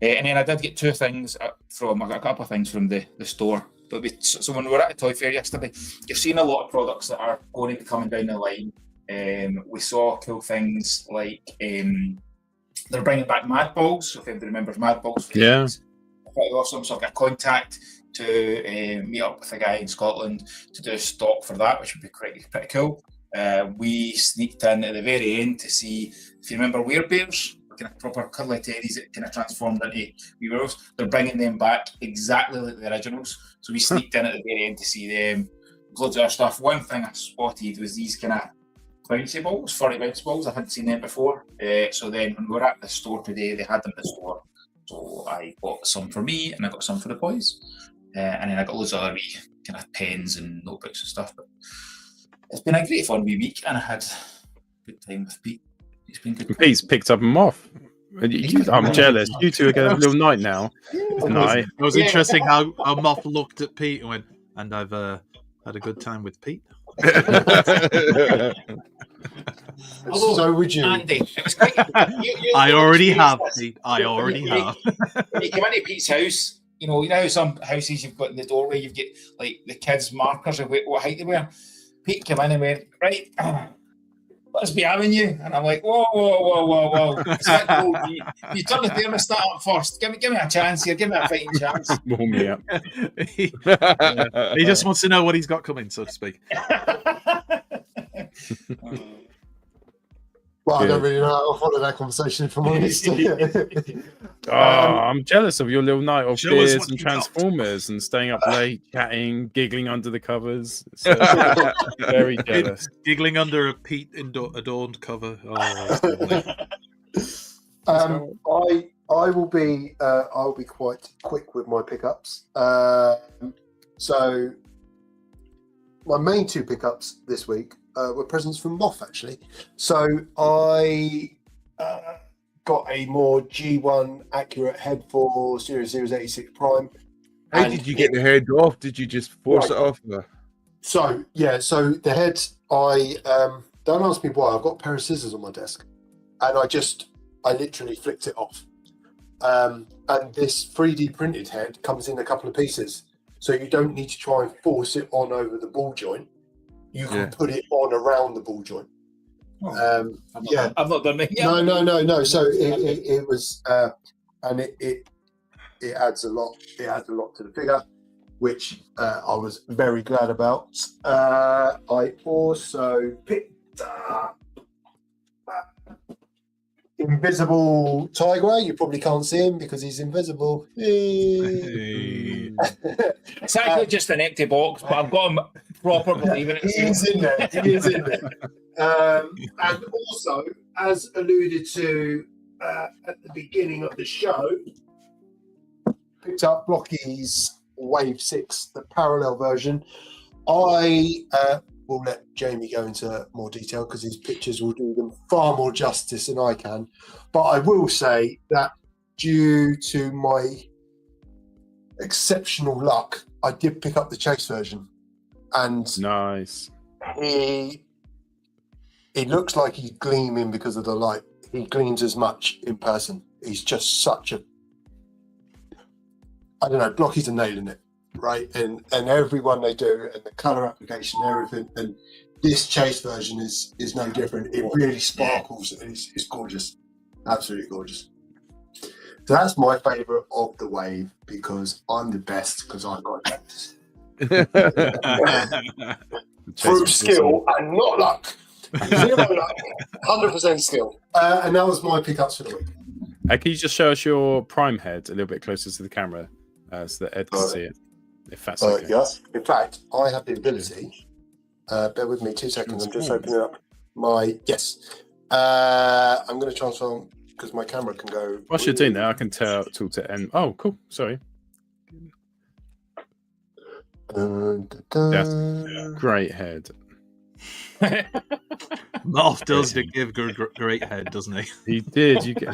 And then I did get two things I got a couple of things from the store. But so when we were at the toy fair yesterday, you've seen a lot of products that are going to be coming down the line. We saw cool things like they're bringing back Mad Balls. So if anybody remembers Mad Balls, it's pretty awesome. So I've got a contact to meet up with a guy in Scotland to do stock for that, which would be pretty cool. We sneaked in at the very end to see, if you remember Werebears, kind of proper cuddly teddies that kind of transformed into wee werewolves. They're bringing them back exactly like the originals. So we sneaked in at the very end to see them. Loads of other stuff. One thing I spotted was these kind of bouncy balls, furry bouncy balls. I hadn't seen them before. So then when we were at the store today, they had them in the store. So I bought some for me and I got some for the boys. And then I got loads of other wee kind of pens and notebooks and stuff. But it's been a great fun wee week, and I had a good time with Pete. He's been good. Pete's picked up him off. I'm jealous. You two are going to have a little night now tonight. It was interesting how Moth looked at Pete and went, and I've had a good time with Pete. So would you? Andy, it was quite, I already have, Pete. I already have. When you come into Pete's house, you know how some houses you've got in the doorway, you've got like the kids' markers of what height they were. Pete came in and went, right, let's be having you. And I'm like, whoa. It's like, you turn the thermostat up first. Give me a chance here. Give me a fighting chance. Warm me up. He just wants to know what he's got coming, so to speak. Well, I don't really know how to follow that conversation, if I'm honest. I'm jealous of your little night of Show us beers what and you got. Transformers and staying up late, chatting, giggling under the covers. So, very jealous. Giggling under a Pete adorned cover. I'll be quite quick with my pickups. So my main two pickups this week were presents from Moth, actually. So I got a more G1 accurate head for Series 86 Prime. How did you get the head off? Did you just force it off? So the head, don't ask me why, I've got a pair of scissors on my desk, and I literally flicked it off. And this 3D printed head comes in a couple of pieces, so you don't need to try and force it on over the ball joint. You can put it on around the ball joint. I've not done it yet. No. So it was, and it adds a lot. It adds a lot to the figure, which I was very glad about. I also picked up invisible Tiger. You probably can't see him because he's invisible. Hey. It's actually just an empty box, but I've got him proper believing it. He is in there. He is in there. And also, as alluded to at the beginning of the show, picked up Blokees Wave 6, the parallel version. I will let Jamie go into more detail because his pictures will do them far more justice than I can. But I will say that due to my exceptional luck, I did pick up the chase version. And Nice. he looks like he's gleaming because of the light. He gleams as much in person. He's just such a, I don't know, Blokees are nailing it, right? And everyone they do, and the colour application and everything, and this chase version is no different. It really sparkles and it's gorgeous. Absolutely gorgeous. So that's my favourite of the wave because I'm the best because I got it. Through skill and not luck. 0 luck, 100% skill. And that was my pickups for the week. Can you just show us your prime head a little bit closer to the camera so that Ed can see it? If that's okay. Yes. In fact, I have the ability. Bear with me 2 seconds. I'm just opening up my. Yes. I'm going to transform because my camera can go. Whilst you're doing that, I can talk to N. Oh, cool. Sorry. That's great head. Morph does give great head, doesn't he? He did. You get...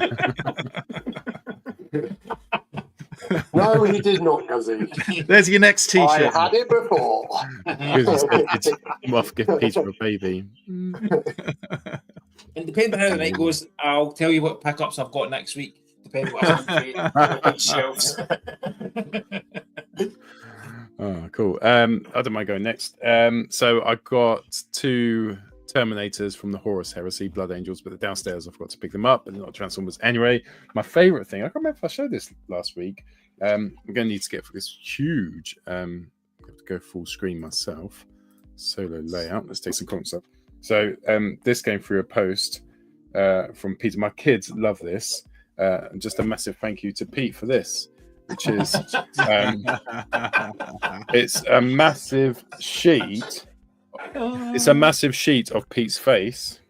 No, he did not, does he? There's your next T-shirt. I had it before. Off gift piece for a baby. And depending on how the night goes, I'll tell you what pickups I've got next week. Depending on what I'm shelves. Oh, cool. I don't mind going next. So I got 2 Terminators from the Horus Heresy, Blood Angels, but they're downstairs. I forgot to pick them up, but they're not Transformers anyway. My favorite thing, I can't remember if I showed this last week. I'm going to need to get for this huge. I have to go full screen myself. Solo layout. Let's take some comments up. So this came through a post from Peter. My kids love this. And just a massive thank you to Pete for this, which is it's a massive sheet. It's a massive sheet of Pete's face.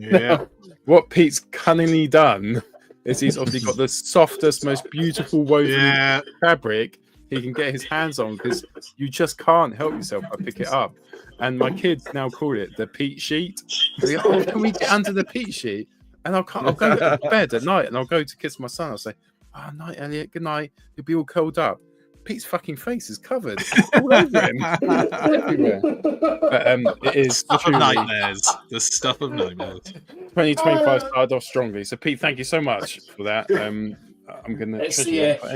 Yeah. What Pete's cunningly done is he's obviously got the softest, most beautiful woven fabric he can get his hands on because you just can't help yourself but pick it up. And my kids now call it the Pete sheet. They go, oh, can we get under the Pete sheet? And I'll go to bed at night and I'll go to kiss my son. I'll say, oh, night, Elliot, good night. You'll be all curled up. Pete's fucking face is covered all over him. Everywhere. But it is Stuff truly... of nightmares. The stuff of nightmares. 2025 started off strongly. So, Pete, thank you so much for that. I'm going to...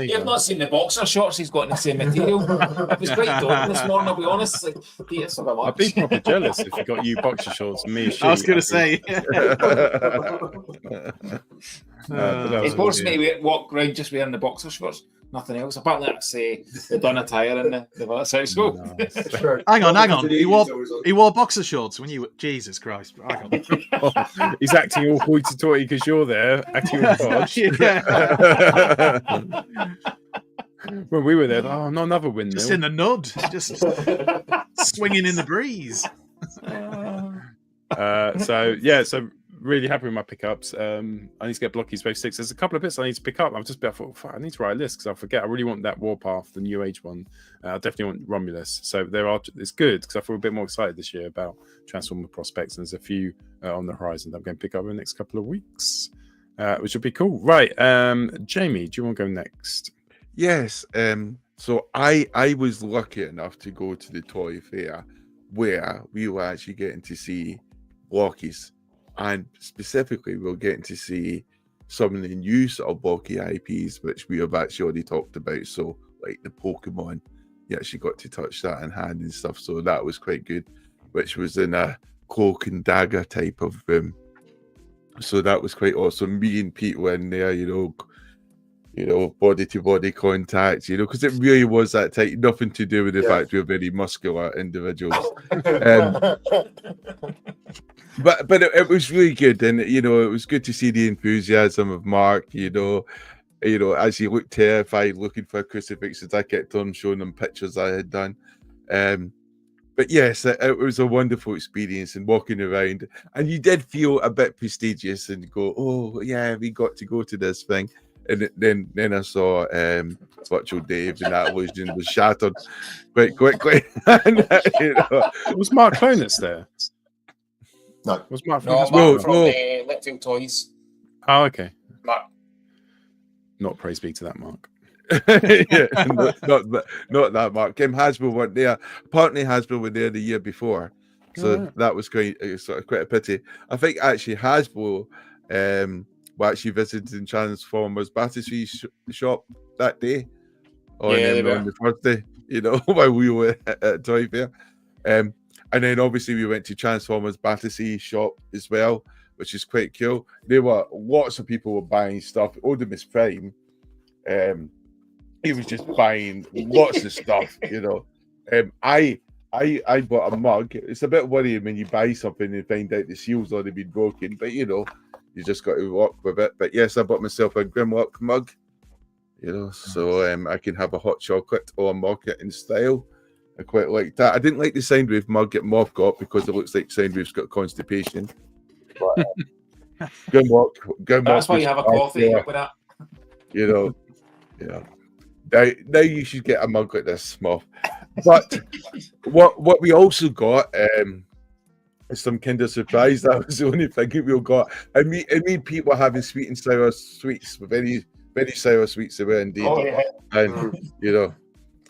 You've not seen the boxer shorts he's got in the same material. It was quite daunting this morning, I'll be honest. Like, Peter's so I'd be proper jealous if you got you boxer shorts and me a sheet. I was going to say. It's forced me to walk around just wearing the boxer shorts. Nothing else. Apparently, that's the done attire in the other so. No. Hang on. He wore boxer shorts when you. Jesus Christ! Hang on. He's acting all hoity-toity because you're there, acting all posh. When we were there, oh, not another windmill. Just in the nud, just swinging in the breeze. So really happy with my pickups. I need to get Blokees Wave 6. There's a couple of bits I need to pick up. I thought, I need to write a list because I forget. I really want that Warpath, the New Age one. I definitely want Romulus. So it's good because I feel a bit more excited this year about Transformer prospects. And there's a few on the horizon that I'm going to pick up in the next couple of weeks, which would be cool. Right. Jamie, do you want to go next? Yes. So I was lucky enough to go to the toy fair where we were actually getting to see Blokees. And specifically, we're getting to see some of the new sort of bulky IPs, which we have actually already talked about. So, like the Pokemon, you actually got to touch that in hand and stuff. So that was quite good, which was in a cloak and dagger type of so that was quite awesome. Me and Pete were in there, you know, body to body contact, because it really was that type. Nothing to do with the fact we're very muscular individuals. but it was really good, and it was good to see the enthusiasm of Mark. As he looked terrified, looking for crucifixes, I kept on showing him pictures I had done. But yes, it was a wonderful experience and walking around, and you did feel a bit prestigious and go, "Oh yeah, we got to go to this thing." And then I saw Virtual Dave, and that illusion was shattered quite quickly. And, Was Mark Clonus there? No. Was Mark? No, from Mark from Little Toys. Oh, okay. Mark. Not praise be to that Mark. Yeah, not that Mark. Hasbro weren't there. Apparently, Hasbro were there the year before, so that was quite a pity. I think actually Hasbro were actually visiting Transformers Battersea shop that day on the first day. While we were at Toy Fair, and then obviously we went to Transformers Battersea shop as well, which is quite cool. There were lots of people were buying stuff. Odimus Prime. He was just buying lots of stuff, I bought a mug. It's a bit worrying when you buy something and find out the seal's already been broken, but you just got to walk with it. But yes, I bought myself a Grimlock mug, so I can have a hot chocolate or a mocha in style. I quite like that. I didn't like the Soundwave mug that Moth got because it looks like Soundwave's got constipation. But Grimlock. That's why you have a coffee with that. Now you should get a mug like this, Moth. But what we also got is some Kinder Surprise. That was the only thing we all got. And me and Pete were having sweet and sour sweets, very, very sour sweets they were indeed. Oh, yeah. And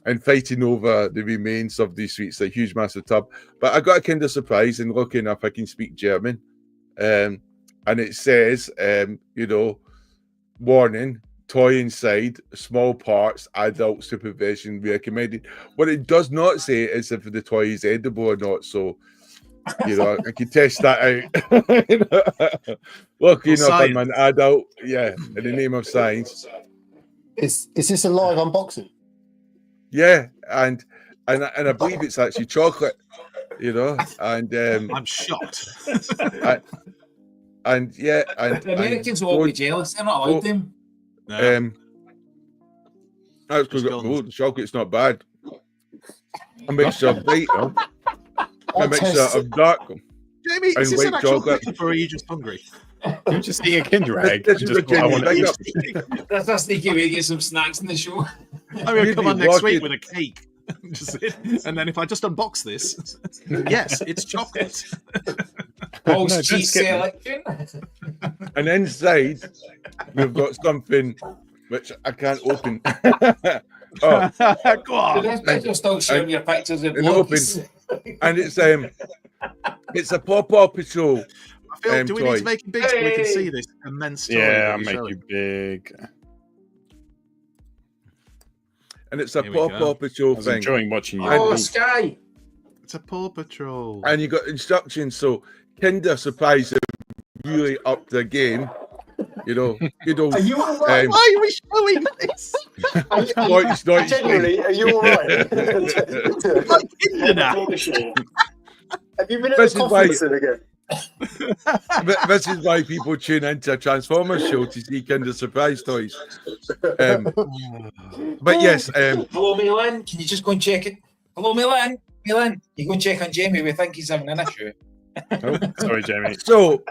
and fighting over the remains of these sweets, a huge massive tub. But I got a Kinder Surprise, and lucky enough I can speak German. And it says, warning. Toy inside, small parts, adult supervision recommended. What it does not say is if the toy is edible or not. So, I can test that out. Lucky enough, I'm an adult. Yeah, in the name of science. Is this a live unboxing? Yeah, and I believe it's actually chocolate. And I'm shocked. and The Americans will be jealous. They're not allowed them. No. That's because the chocolate's not bad. A mixture of white, a mixture of dark. Jamie, is this an actual chocolate, or are you just hungry? You're just eating a Kinder egg. This is a genuine thing. That's a sneaky way to get some snacks in the show. I'm going to come on next week with a cake. And then if I just unbox this, yes, it's chocolate. Cheese selection. And inside, we've got something which I can't open. Go on. You're still showing your pictures of Blokees. And it's a Paw Patrol. Do we need to make it big so we can see this immense toy? Yeah, I'll make you big. And it's a Paw Patrol thing. Enjoying watching you. Oh, Sky! It's a Paw Patrol. And you got instructions. So Kinder Surprise have really upped the game. Good old. Are you all right? Why are we showing this? Genuinely, are you all right? Like Kinder now. Have you been at the conference again? This is why people tune into a Transformers show to see Kinder Surprise toys. But yes. Hello, Milan. Can you just go and check it? Hello, Milan. Milan, you go and check on Jamie. We think he's having an issue. Oh, sorry, Jamie. So,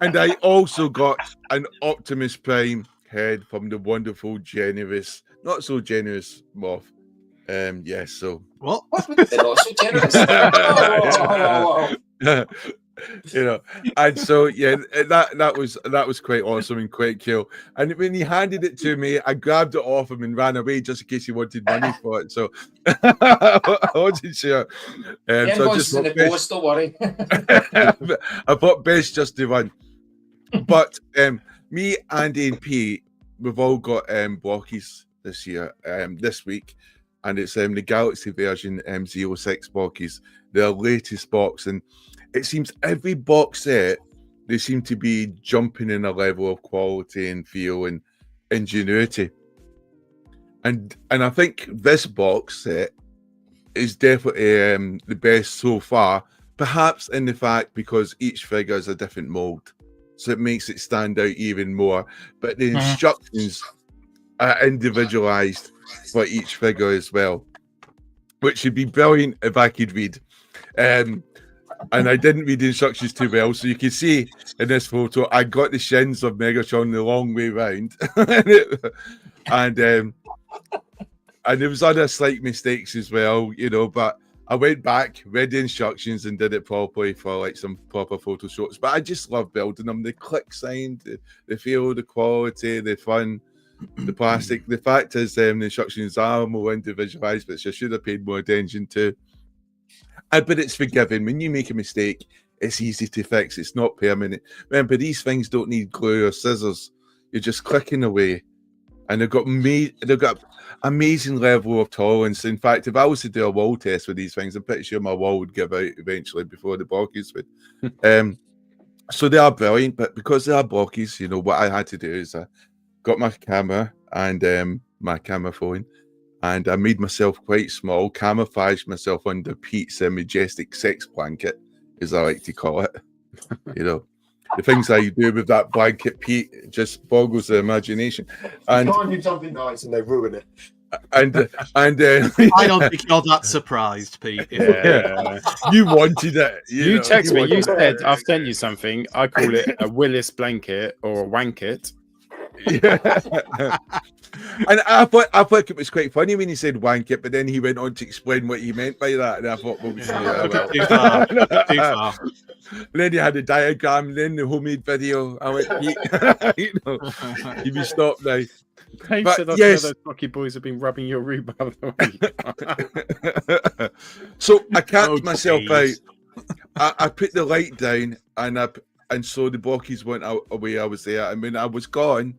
and I also got an Optimus Prime head from the wonderful, generous, not so generous Moth. Yes, so what? They're not so generous. And so that was quite awesome and quite cool. And when he handed it to me, I grabbed it off him and ran away just in case he wanted money for it. So I wasn't sure. So I just in the post, don't worry. I thought best just to run. But me, Andy, and Pete, we've all got Blokees this year, this week. And it's the Galaxy version M06 Blokees, their latest box. And it seems every box set, they seem to be jumping in a level of quality and feel and ingenuity. And I think this box set is definitely the best so far, perhaps in the fact because each figure is a different mold, so it makes it stand out even more. But the instructions are individualized for each figure as well, which would be brilliant if I could read. And I didn't read the instructions too well, so you can see in this photo I got the shins of Megatron the long way round, and there was other slight mistakes as well, you know, but I went back, read the instructions, and did it properly for like some proper photo shots. But I just love building them. The click sign, the feel, the quality, the fun, the plastic. The fact is, the instructions are more individualized, which I should have paid more attention to. But it's forgiving. When you make a mistake, it's easy to fix. It's not permanent. Remember, these things don't need glue or scissors. You're just clicking away. And they've got amazing level of tolerance. In fact, if I was to do a wall test with these things, I'm pretty sure my wall would give out eventually before the Blokees would. So they are brilliant, but because they are Blokees, you know, what I had to do is I got my camera and my camera phone, and I made myself quite small, camouflaged myself under Pete's majestic sex blanket, as I like to call it. You know, the things that you do with that blanket, Pete, just boggles the imagination. And You can't do something nice and they ruin it. and I don't think you're that surprised, Pete. Yeah. you wanted it. You know, text me. You wanted said I've sent you something. I call it a Willis blanket or a wankit. Yeah. And I thought it was quite funny when he said wank it, but then he went on to explain what he meant by that, and I thought, well, Too far. Too far. And then he had a diagram, and then the homemade video. I went, you know, you'd be stopped now. Hey, But said yes. those lucky boys have been rubbing your rhubarb. So I camped Oh, myself geez. out. I put the light down, and so the Blokees went out away. I was there, and when I was gone,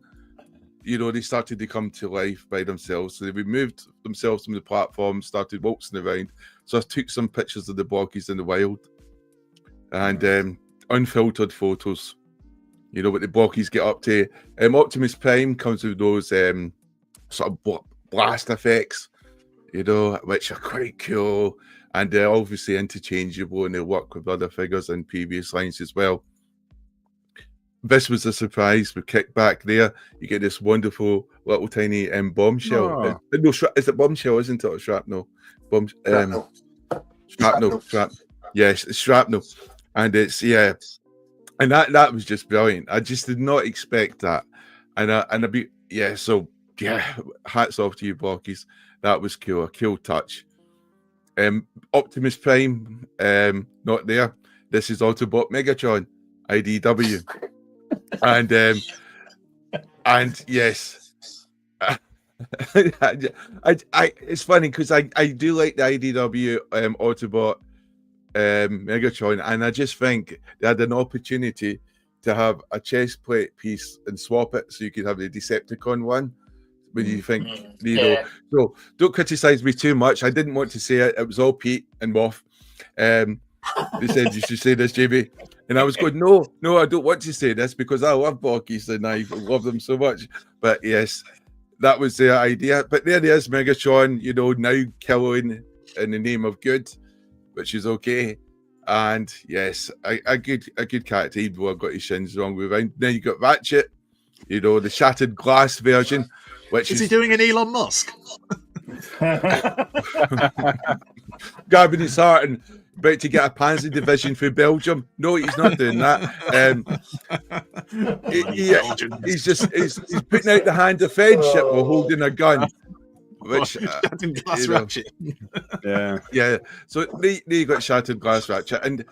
you know, they started to come to life by themselves. So they removed themselves from the platform, started waltzing around. So I took some pictures of the Blokees in the wild and unfiltered photos. You know what the Blokees get up to. Optimus Prime comes with those sort of blast effects, you know, which are quite cool. And they're obviously interchangeable, and they work with other figures in previous lines as well. This was a surprise. We kick back there. You get this wonderful little tiny bombshell. Oh. No, is it bombshell? Isn't it? Or shrapnel? Shrapnel. Yes, it's shrapnel, and it's and that was just brilliant. I just did not expect that, So hats off to you, Blokees. That was cool. A cool touch. Optimus Prime, not there. This is Autobot Megatron, IDW. And yes, it's funny because I do like the IDW Autobot Megatron, and I just think they had an opportunity to have a chest plate piece and swap it so you could have the Decepticon one. When you think, you know, so don't criticize me too much. I didn't want to say it. It was all Pete and Moff. They said you should say this, JB. And I was going, no, I don't want to say this because I love Blokees and I love them so much. But yes, that was the idea. But there he is, Megatron, you know, now killing in the name of good, which is okay. And yes, a good character, even though I've got his shins wrong with him. Then you got Ratchet, you know, the shattered glass version, which Is he doing an Elon Musk? grabbing his heart and about to get a Panzer division for Belgium. No, he's not doing that. He's putting out the hand of friendship while holding a gun. Which glass Ratchet. Yeah. So they got shattered glass Ratchet, and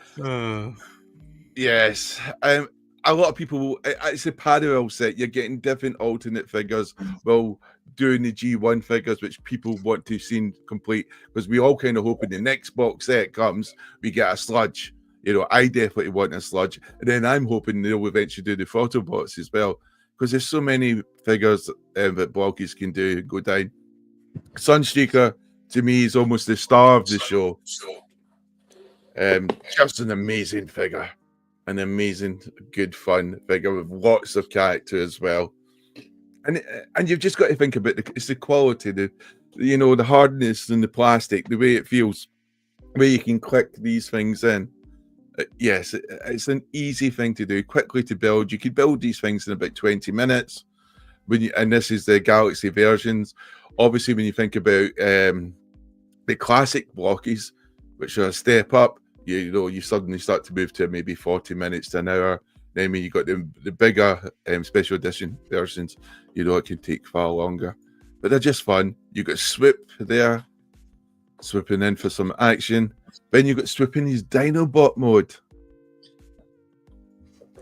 yes, a lot of people. It's a parallel set. You're getting different alternate figures. Well, doing the G1 figures, which people want to see complete, because we all kind of hope in the next box set comes, we get a sludge. You know, I definitely want a sludge, and then I'm hoping they'll eventually do the Autobots as well, because there's so many figures that Blokees can do go down. Sunstreaker to me is almost the star of the show. Just an amazing figure, an amazing, good fun figure with lots of character as well. And you've just got to think about it's the quality, the hardness and the plastic, the way it feels, where you can click these things in. Yes, it's an easy thing to do, quickly to build. You could build these things in about 20 minutes. And this is the Galaxy versions. Obviously, when you think about the classic Blokees, which are a step up, you suddenly start to move to maybe 40 minutes to an hour. Then when you got the bigger special edition versions, it can take far longer. But they're just fun. You got Swoop there, swooping in for some action. Then you got Swoop in his Dinobot mode.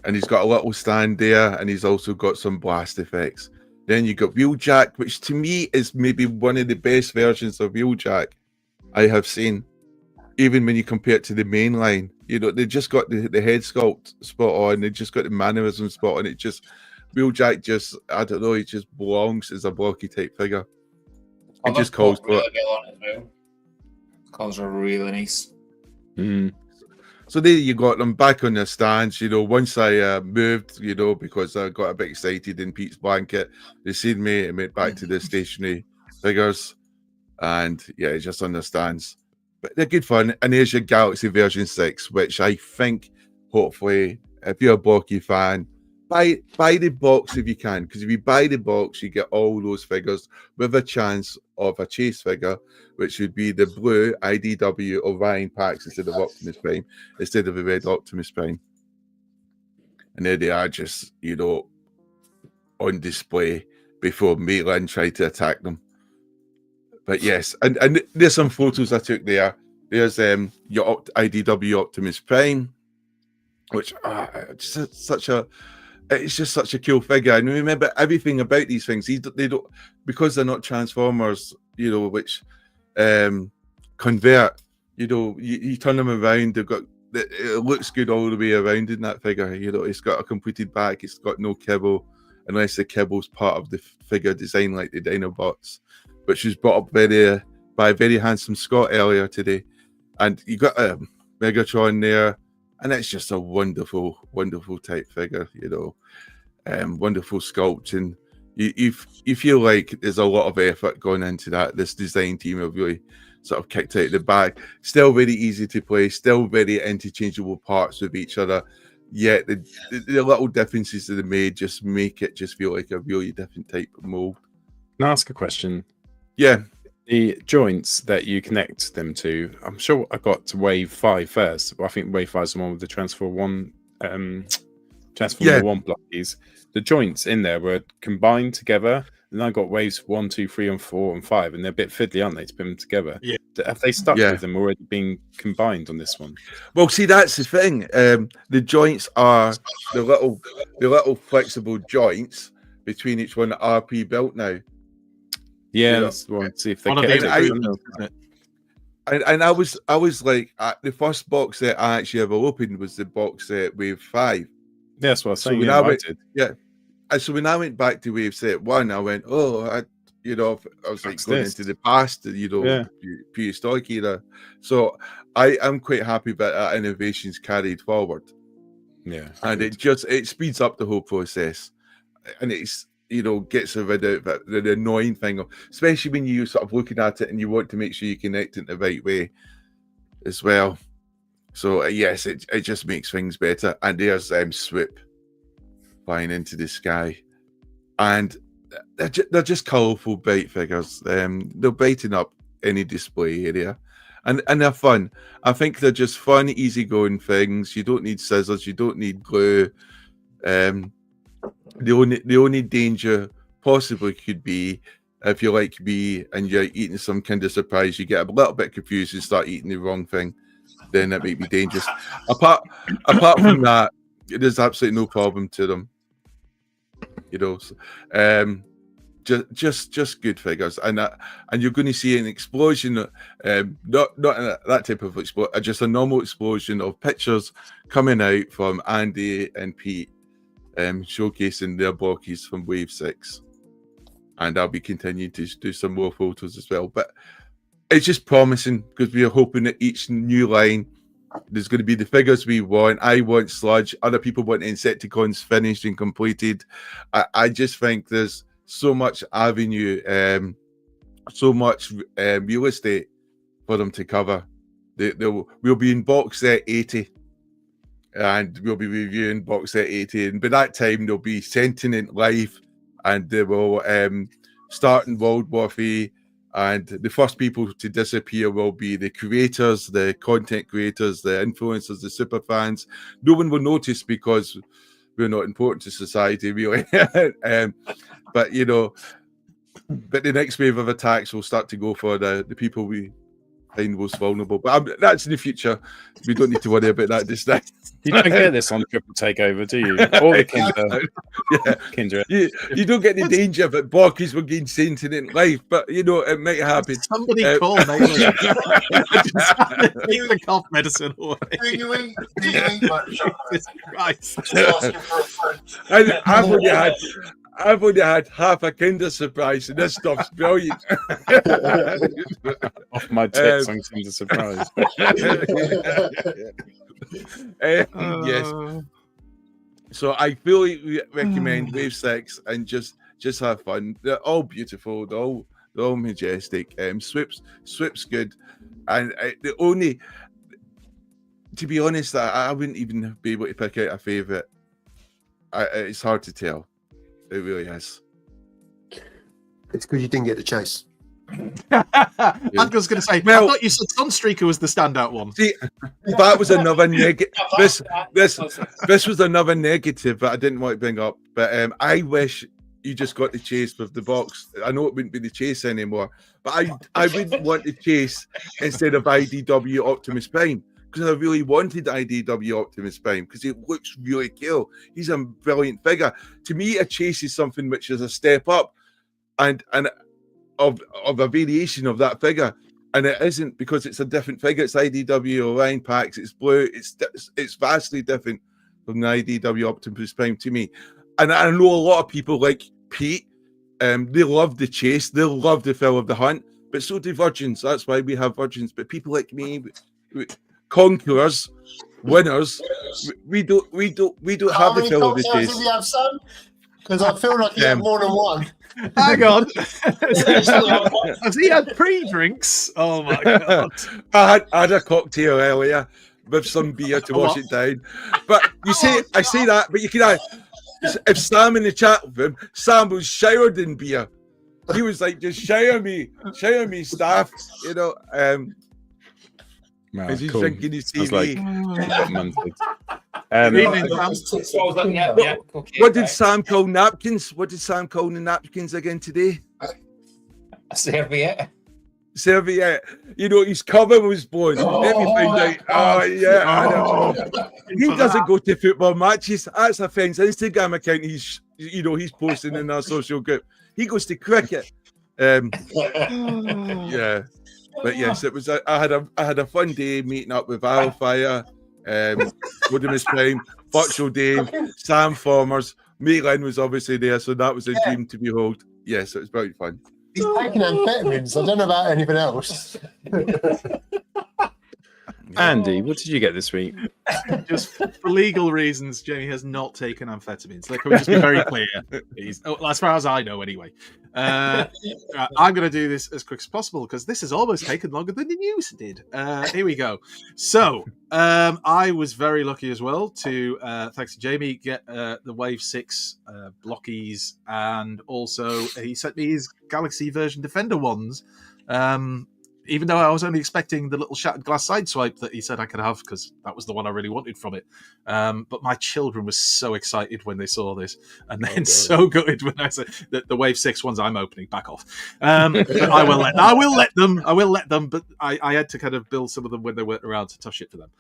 And he's got a little stand there, and he's also got some blast effects. Then you got Wheeljack, which to me is maybe one of the best versions of Wheeljack I have seen. Even when you compare it to the mainline, they just got the head sculpt spot on, they just got the mannerism spot on. Wheeljack just, I don't know, he just belongs as a blocky type figure. It just calls for it. Well as well. Colors are really nice. So there you got them back on their stands. Once I moved, because I got a bit excited in Pete's blanket, they seen me and went back to the stationary figures, and yeah, it just understands. But they're good fun. And there's your Galaxy version 6, which I think, hopefully, if you're a blocky fan, buy the box if you can, because if you buy the box, you get all those figures with a chance of a chase figure, which would be the blue IDW Orion packs instead of Optimus Prime, instead of the red Optimus Prime. And there they are, just on display before mainline tried to attack them. But yes, and there's some photos I took there. There's your IDW Optimus Prime, which it's just such a cool figure. And remember everything about these things. They don't, because they're not Transformers, which convert. You turn them around. It looks good all the way around in that figure. It's got a completed back. It's got no kibble, unless the kibble's part of the figure design, like the Dinobots, which was brought up by a very handsome Scott earlier today. And you got Megatron there. And it's just a wonderful, wonderful type figure, wonderful sculpting. You feel like there's a lot of effort going into that. This design team have really sort of kicked out the bag. Still very easy to play, still very interchangeable parts with each other. Yet the little differences that they made just make it just feel like a really different type of mold. Can I ask a question? Yeah. The joints that you connect them to, I'm sure I got to Wave 5 first, but I think Wave 5 is the one with the Transformer 1 Blokees. The joints in there were combined together, and I got Waves 1, 2, 3, and 4, and 5, and they're a bit fiddly, aren't they, to put them together? Yeah. Have they stuck with them already being combined on this one? Well, see, that's the thing. The joints are the little flexible joints between each one that are pre-built now. Yeah, that's one. See if they One of kept these it. isn't it? And I was like, the first box set I actually ever opened was the box set Wave 5. Yeah, that's what I was saying. So I did. Yeah. And so when I went back to Wave Set 1, I went, I was like going into the past, prehistoric era. So I am quite happy that innovation's carried forward. Yeah. And it speeds up the whole process. And it's, gets rid of the annoying thing, especially when you're sort of looking at it and you want to make sure you connect it the right way as well. So yes, it just makes things better. And there's Swoop flying into the sky, and they're just colourful bright figures. They're brighten up any display area, and they're fun. I think they're just fun, easygoing things. You don't need scissors, you don't need glue. The only danger possibly could be if you're like me and you're eating some kind of surprise, you get a little bit confused and start eating the wrong thing. Then that might be dangerous. Apart from that, there's absolutely no problem to them. Just good figures, and you're going to see an explosion, not that type of explosion, just a normal explosion of pictures coming out from Andy and Pete, showcasing their Blokees from Wave 6, and I'll be continuing to do some more photos as well. But it's just promising because we are hoping that each new line there's going to be the figures we want. I want Sludge. Other people want Insecticons finished and completed. I just think there's so much avenue, so much real estate for them to cover. We'll be in box set 80 and we'll be reviewing box set 80. And by that time, there'll be Sentient Life, and they will start in World War III. And the first people to disappear will be the creators, the content creators, the influencers, the super fans. No one will notice because we're not important to society, really. But you know, but the next wave of attacks will start to go for the people we find most vulnerable. But that's in the future. We don't need to worry about that just now. You don't get this on Triple Takeover, do you? Or the Kinder. You don't get the danger that Blokees will gain sentient life, but you know it might happen. Somebody call me. Take the cough medicine away. Do you eat much chocolate? Jesus Christ. Just asking for a friend. And I've only had half a Kinder Surprise, and this stuff's brilliant. Off my tits on Kinder Surprise. Yes. So I fully recommend Wave 6 and just have fun. They're all beautiful. They're all majestic. Swip's good. And the only, to be honest, I wouldn't even be able to pick out a favourite. It's hard to tell. It really is. It's because you didn't get the chase. I was going to say, I thought you said Sunstreaker was the standout one. See, that was another negative. This was another negative that I didn't want to bring up. But I wish you just got the chase with the box. I know it wouldn't be the chase anymore, but I wouldn't want the chase instead of IDW Optimus Prime, because I really wanted IDW Optimus Prime because it looks really cool. He's a brilliant figure. To me, a chase is something which is a step up and of a variation of that figure, and it isn't, because it's a different figure. It's IDW Orion Pax. It's blue. It's vastly different from the IDW Optimus Prime to me. And I know a lot of people like Pete. They love the chase. They love the thrill of the hunt. But so do virgins. That's why we have virgins. But people like me, conquerors, winners, we don't have the thrill of the chase. How many cocktails do you have, son? Because I feel like you have more than one. Hang on. Has he had pre-drinks? Oh my god. I had a cocktail earlier with some beer to wash it down. But you see, I say that, but you can if Sam in the chat with him, Sam was showered in beer. He was like, just shower me, staff, you know. As he's drinking his TV. What did Sam call napkins? What did Sam call the napkins again today? A serviette. Serviette. You know, his cover was blown. Let me find out. Oh, yeah. I know. He doesn't go to football matches. That's a friend's Instagram account. He's posting in our social group. He goes to cricket. Yeah. But yes, it was. I had a fun day meeting up with Alfire, Optimus Prime, Virtual Dave, Sam Formers. Mainline was obviously there, so that was a dream to behold. Yes, it was very fun. He's taking amphetamines. I don't know about anything else. Andy, what did you get this week? Just for legal reasons, Jamie has not taken amphetamines. Like, we'll just be very clear. As far as I know, anyway. I'm going to do this as quick as possible because this has almost taken longer than the news did. Here we go. So, I was very lucky as well to, thanks to Jamie, get the Wave 6 Blokees, and also he sent me his Galaxy version Defender ones. Even though I was only expecting the little shattered glass sideswipe that he said I could have, because that was the one I really wanted from it. But my children were so excited when they saw this, and then so gutted when I said that the Wave 6 ones I'm opening, back off. But I will let them. But I had to kind of build some of them when they weren't around to touch it for them.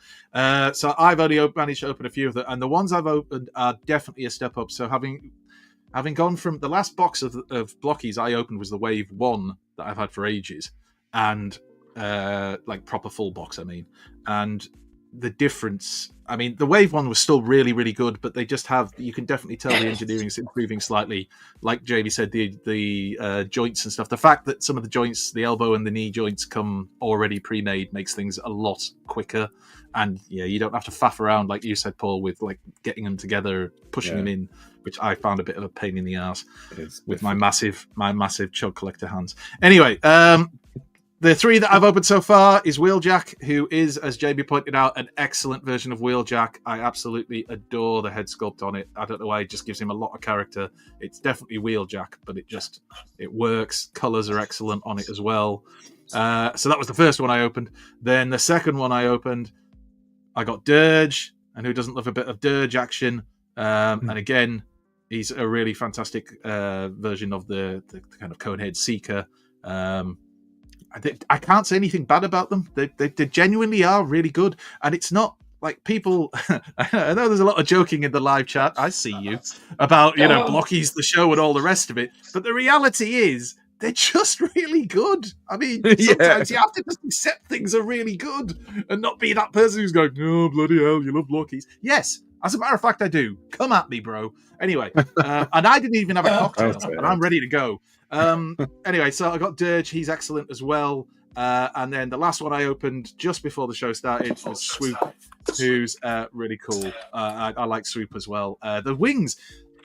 So I've only managed to open a few of them, and the ones I've opened are definitely a step up. So having gone from the last box of Blokees I opened was the Wave 1 that I've had for ages. And like proper full box, I mean, and the difference, I mean, the Wave 1 was still really, really good, but they just have, you can definitely tell the engineering is improving slightly. Like Jamie said, the joints and stuff, the fact that some of the joints, the elbow and the knee joints come already pre-made makes things a lot quicker. And yeah, you don't have to faff around, like you said, Paul, with like getting them together, pushing them in, which I found a bit of a pain in the ass with my massive chug collector hands. Anyway, The three that I've opened so far is Wheeljack, who is, as JB pointed out, an excellent version of Wheeljack. I absolutely adore the head sculpt on it. I don't know why, it just gives him a lot of character. It's definitely Wheeljack, but it works. Colors are excellent on it as well. So that was the first one I opened. Then the second one I opened, I got Dirge, and who doesn't love a bit of Dirge action? And again, he's a really fantastic version of the kind of Conehead Seeker. I can't say anything bad about them. They genuinely are really good, and it's not like people. I know there's a lot of joking in the live chat. I see you about Blokees the show and all the rest of it, but the reality is they're just really good. I mean, sometimes you have to just accept things are really good and not be that person who's going, "Oh bloody hell, you love Blokees." Yes, as a matter of fact, I do. Come at me, bro. Anyway, and I didn't even have a cocktail, and I'm ready to go. Anyway, so I got Dirge. He's excellent as well. And then the last one I opened just before the show started was Swoop, who's really cool. I like Swoop as well. The wings,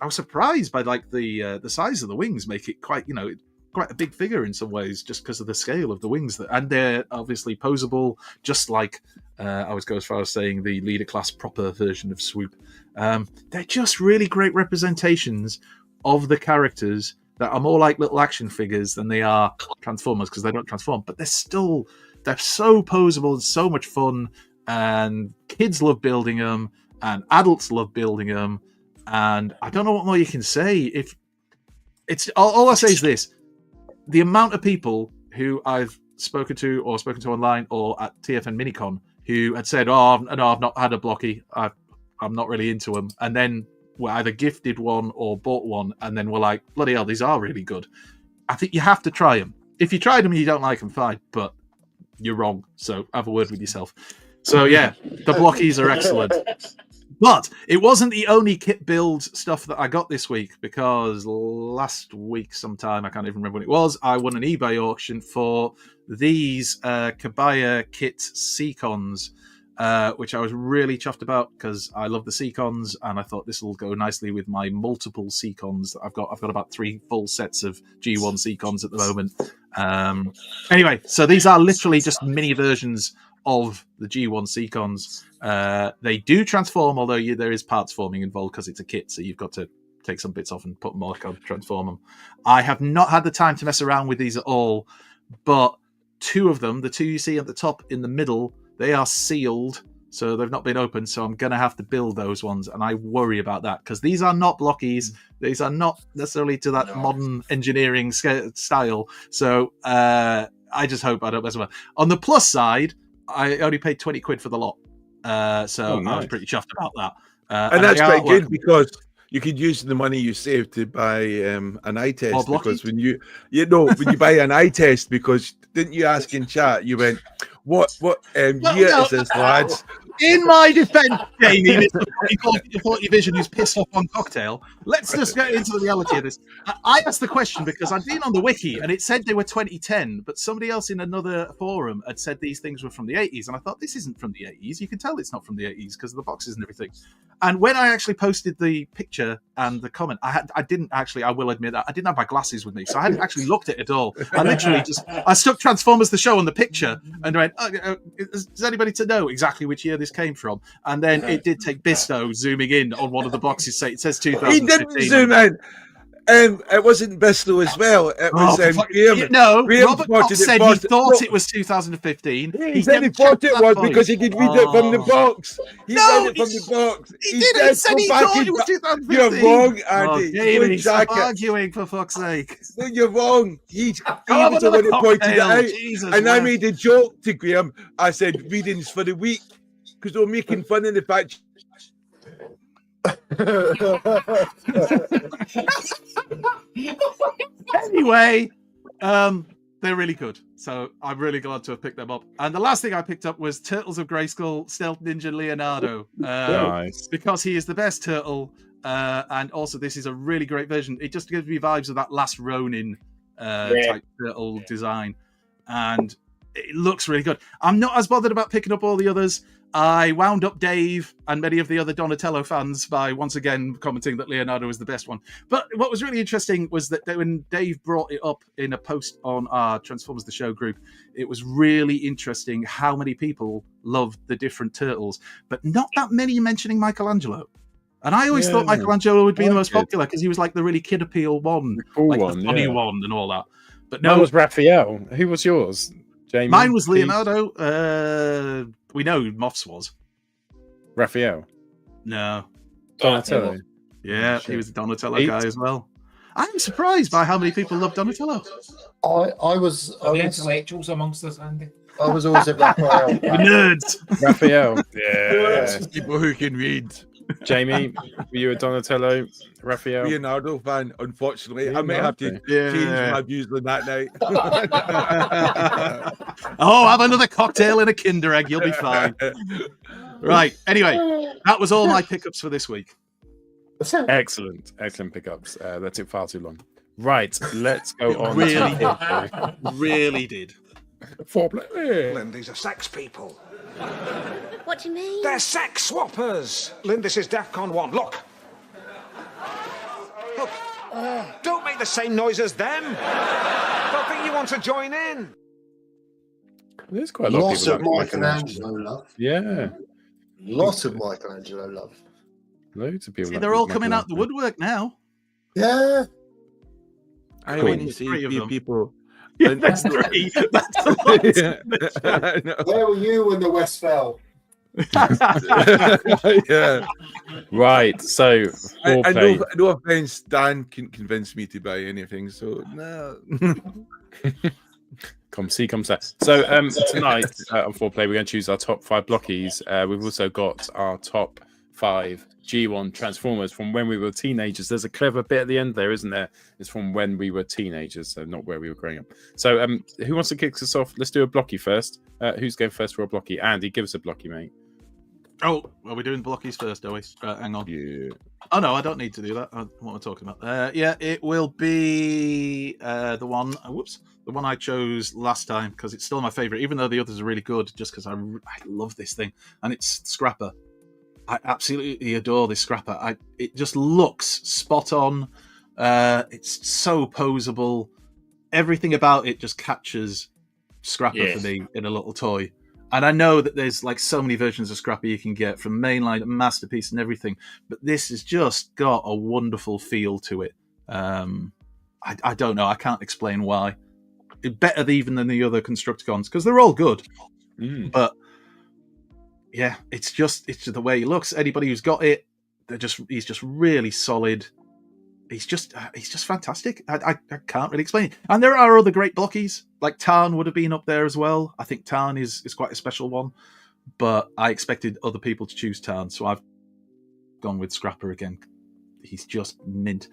I was surprised by like the size of the wings. Make it quite a big figure in some ways, just because of the scale of the wings. And they're obviously posable, just like I was go as far as saying the leader class proper version of Swoop. They're just really great representations of the characters that are more like little action figures than they are Transformers, because they don't transform, but they're so posable and so much fun, and kids love building them and adults love building them, and I don't know what more you can say. If it's all I say is this: the amount of people who I've spoken to online or at TFN Minicon who had said, "Oh, no, I've not had a Blocky, I'm not really into them," and then were either gifted one or bought one, and then were like, bloody hell, these are really good. I think you have to try them. If you tried them and you don't like them, fine, but you're wrong. So have a word with yourself. So yeah, the Blokees are excellent. But it wasn't the only kit build stuff that I got this week, because last week sometime, I can't even remember when it was, I won an eBay auction for these Kabaya kit Seacons, which I was really chuffed about because I love the Seacons, and I thought this will go nicely with my multiple Seacons that I've got. I've got about 3 full sets of G1 Seacons at the moment. Anyway, so these are literally just mini versions of the G1 Seacons. They do transform, although there is parts forming involved because it's a kit, so you've got to take some bits off and put them on, transform them. I have not had the time to mess around with these at all, but 2 of them, the 2 you see at the top in the middle, they are sealed, so they've not been opened, so I'm going to have to build those ones, and I worry about that, because these are not Blokees. These are not necessarily to that modern engineering style, so I just hope I don't mess around. On the plus side, I only paid 20 quid for the lot, so nice. I was pretty chuffed about that. And that's quite good, because you could use the money you saved to buy an eye test, because when you buy an eye test, because didn't you ask in chat, you went, what year is this, lads? In my defense, Jamie, Mr. 40 Vision who's pissed off on Cocktail, let's just get into the reality of this. I asked the question because I'd been on the wiki and it said they were 2010, but somebody else in another forum had said these things were from the 80s, and I thought, this isn't from the 80s. You can tell it's not from the 80s because of the boxes and everything. And when I actually posted the picture and the comment, I will admit that I didn't have my glasses with me, so I hadn't actually looked at it at all. I literally I stuck Transformers the show on the picture and went, does anybody to know exactly which year this came from? And then it did take Bisto zooming in on one of the boxes. It says 2015. He didn't zoom in. It wasn't Bisto as well. It was Graeme. No, Graeme Robert Cox said he thought it was 2015 He said he thought it was because he could read it from the box. He read it from the box. He did. He said he thought it was 2015. You're wrong, Andy. Jamie, stop arguing, for fuck's sake. No, you're wrong. He was the one who pointed it out. Jesus, and I made a joke to Graeme. I said, readings for the week, because they were making fun of the fact. Anyway, they're really good, so I'm really glad to have picked them up. And the last thing I picked up was Turtles of Grayskull Stealth Ninja Leonardo, nice, because he is the best turtle, and also this is a really great version. It just gives me vibes of that Last Ronin type turtle design, and it looks really good. I'm not as bothered about picking up all the others. I wound up Dave and many of the other Donatello fans by once again commenting that Leonardo was the best one. But what was really interesting was that when Dave brought it up in a post on our Transformers the Show group, it was really interesting how many people loved the different turtles, but not that many mentioning Michelangelo. And I always thought Michelangelo would be the most popular because he was like the really kid appeal one, The cool like one, the funny yeah. one and all that. But Mine no, was Raphael. Who was yours, Jamie? mine was Pete? Leonardo. We know who Moff's was. Raphael. No. Donatello. Yeah, Shit. he was a Donatello Pete? guy as well. I'm surprised by how many people love Donatello. I was The intellectuals amongst us, Andy. I was always a Raphael. The nerds. Raphael. Yeah. Yes, people who can read. Jamie, were you a Donatello? Raphael? Leonardo fan, unfortunately. I may have to Yeah. change my views on that night. Oh, have another cocktail and a Kinder Egg. You'll be fine. Right. Anyway, that was all my pickups for this week. Excellent. Excellent pickups. That took far too long. Right. Let's go on. Really to did. Fourplay. Really did. Fourplay. Lindy's are sex people. What do you mean? They're sex swappers. Lynn, this is DEFCON 1. Look. Look. Don't make the same noise as them. Don't think you want to join in. There's quite a lot Lots of of people like Michelangelo love. Yeah. Lots of Michelangelo love. Loads of people. See, like they're all coming out the Michelangelo. woodwork now. Yeah. I Cool. only see Three of them. people. Yeah, that's three. That's a lot. I know. Where were you when the West fell? Yeah. Right. So, I Fourplay. know, no offense, Dan couldn't convince me to buy anything, so no. Come see, come say. So tonight on Fourplay, we're going to choose our top 5 blockies. We've also got our top 5 G1 Transformers from when we were teenagers. There's a clever bit at the end there, isn't there? It's from when we were teenagers, so not where we were growing up. So who wants to kick us off? Let's do a blocky first. Who's going first for a blocky? Andy, give us a blocky, mate. Oh, are we doing blockies first, are we? Hang on. Yeah. Oh, no, I don't need to do that. What am I talking about? Yeah, it will be the one I chose last time because it's still my favourite, even though the others are really good, just because I love this thing. And it's Scrapper. I absolutely adore this Scrapper. It just looks spot on. It's so poseable. Everything about it just captures Scrapper for me in a little toy. And I know that there's like so many versions of Scrapper you can get from mainline, Masterpiece, and everything, but this has just got a wonderful feel to it. I don't know. I can't explain why. It's better even than the other Constructicons because they're all good. But yeah, it's just the way he looks. Anybody who's got it, he's just really solid. He's just fantastic. I can't really explain it. And there are other great blockies, like Tarn would have been up there as well. I think Tarn is quite a special one, but I expected other people to choose Tarn, so I've gone with Scrapper again. He's just mint.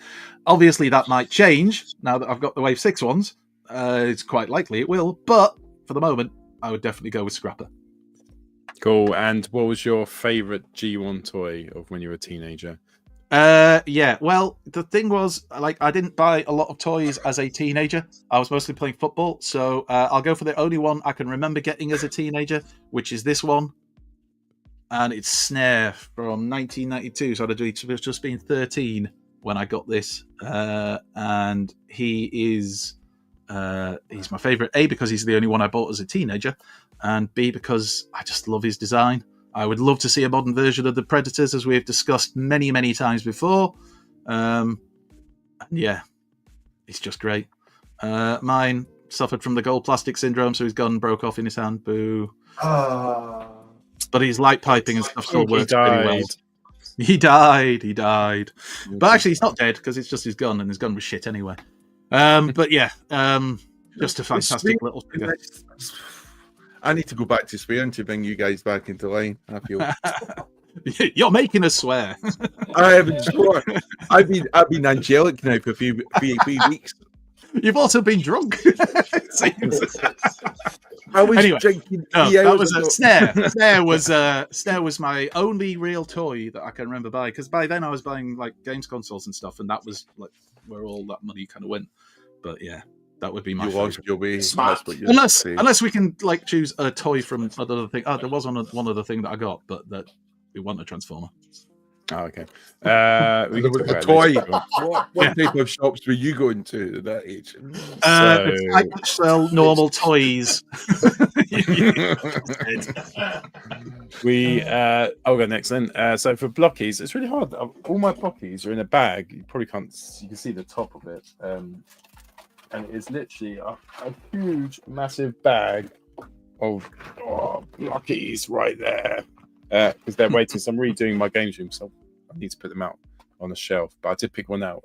Obviously, that might change now that I've got the Wave 6 ones. It's quite likely it will, but for the moment, I would definitely go with Scrapper. Cool. And what was your favourite G1 toy of when you were a teenager? Yeah, well, the thing was, like, I didn't buy a lot of toys as a teenager. I was mostly playing football, so I'll go for the only one I can remember getting as a teenager, which is this one. And it's Snare from 1992, so I'd have just been 13 when I got this. And he's my favourite, A, because he's the only one I bought as a teenager, and B, because I just love his design. I would love to see a modern version of the Predators, as we've discussed many, many times before. Yeah, it's just great. Mine suffered from the gold plastic syndrome, so his gun broke off in his hand. Boo. But his light piping and stuff still works pretty well. He died. But actually, he's not dead, because it's just his gun, and his gun was shit anyway. But yeah, just a fantastic little figure. I need to go back to swearing to bring you guys back into line. I feel You're making us swear. I haven't sworn. I've been angelic now for a few weeks. You've also been drunk. I was Anyway, drinking. that was a Snare. Snare was my only real toy that I can remember buying, because by then I was buying like games consoles and stuff, and that was like where all that money kind of went. But yeah, That would be my You lost favorite. your way. Smart. That's what you're saying. Unless we can like choose a toy from another thing. Oh, there was one other thing that I got, but that we want a Transformer. Oh, okay. We There can was talk a about it toy. later. What type of shops were you going to at that age? The type which sell normal toys. I'll go next then. So for Blokees, it's really hard. All my Blokees are in a bag. You probably can't. You can see the top of it, and it is literally a huge, massive bag of Blokees right there. Because they're waiting. So I'm redoing my games room, so I need to put them out on the shelf. But I did pick one out,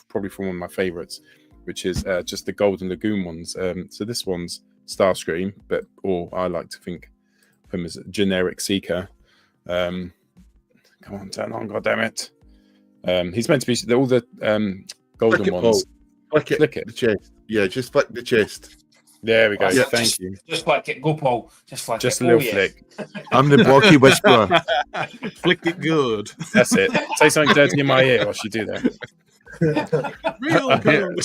probably from one of my favorites, which is just the Golden Lagoon ones. So this one's Starscream, or I like to think of him as a generic Seeker. Come on, turn on, goddammit. He's meant to be all the golden ones. Flick it. The chest. Yeah, just flick the chest. There we go. Yeah. Thank you. Just flick it. Go, Paul. Just flick Just it. a little flick. I'm the Blocky Whisperer. Flick it good. That's it. Say something dirty in my ear whilst you do that. Real good.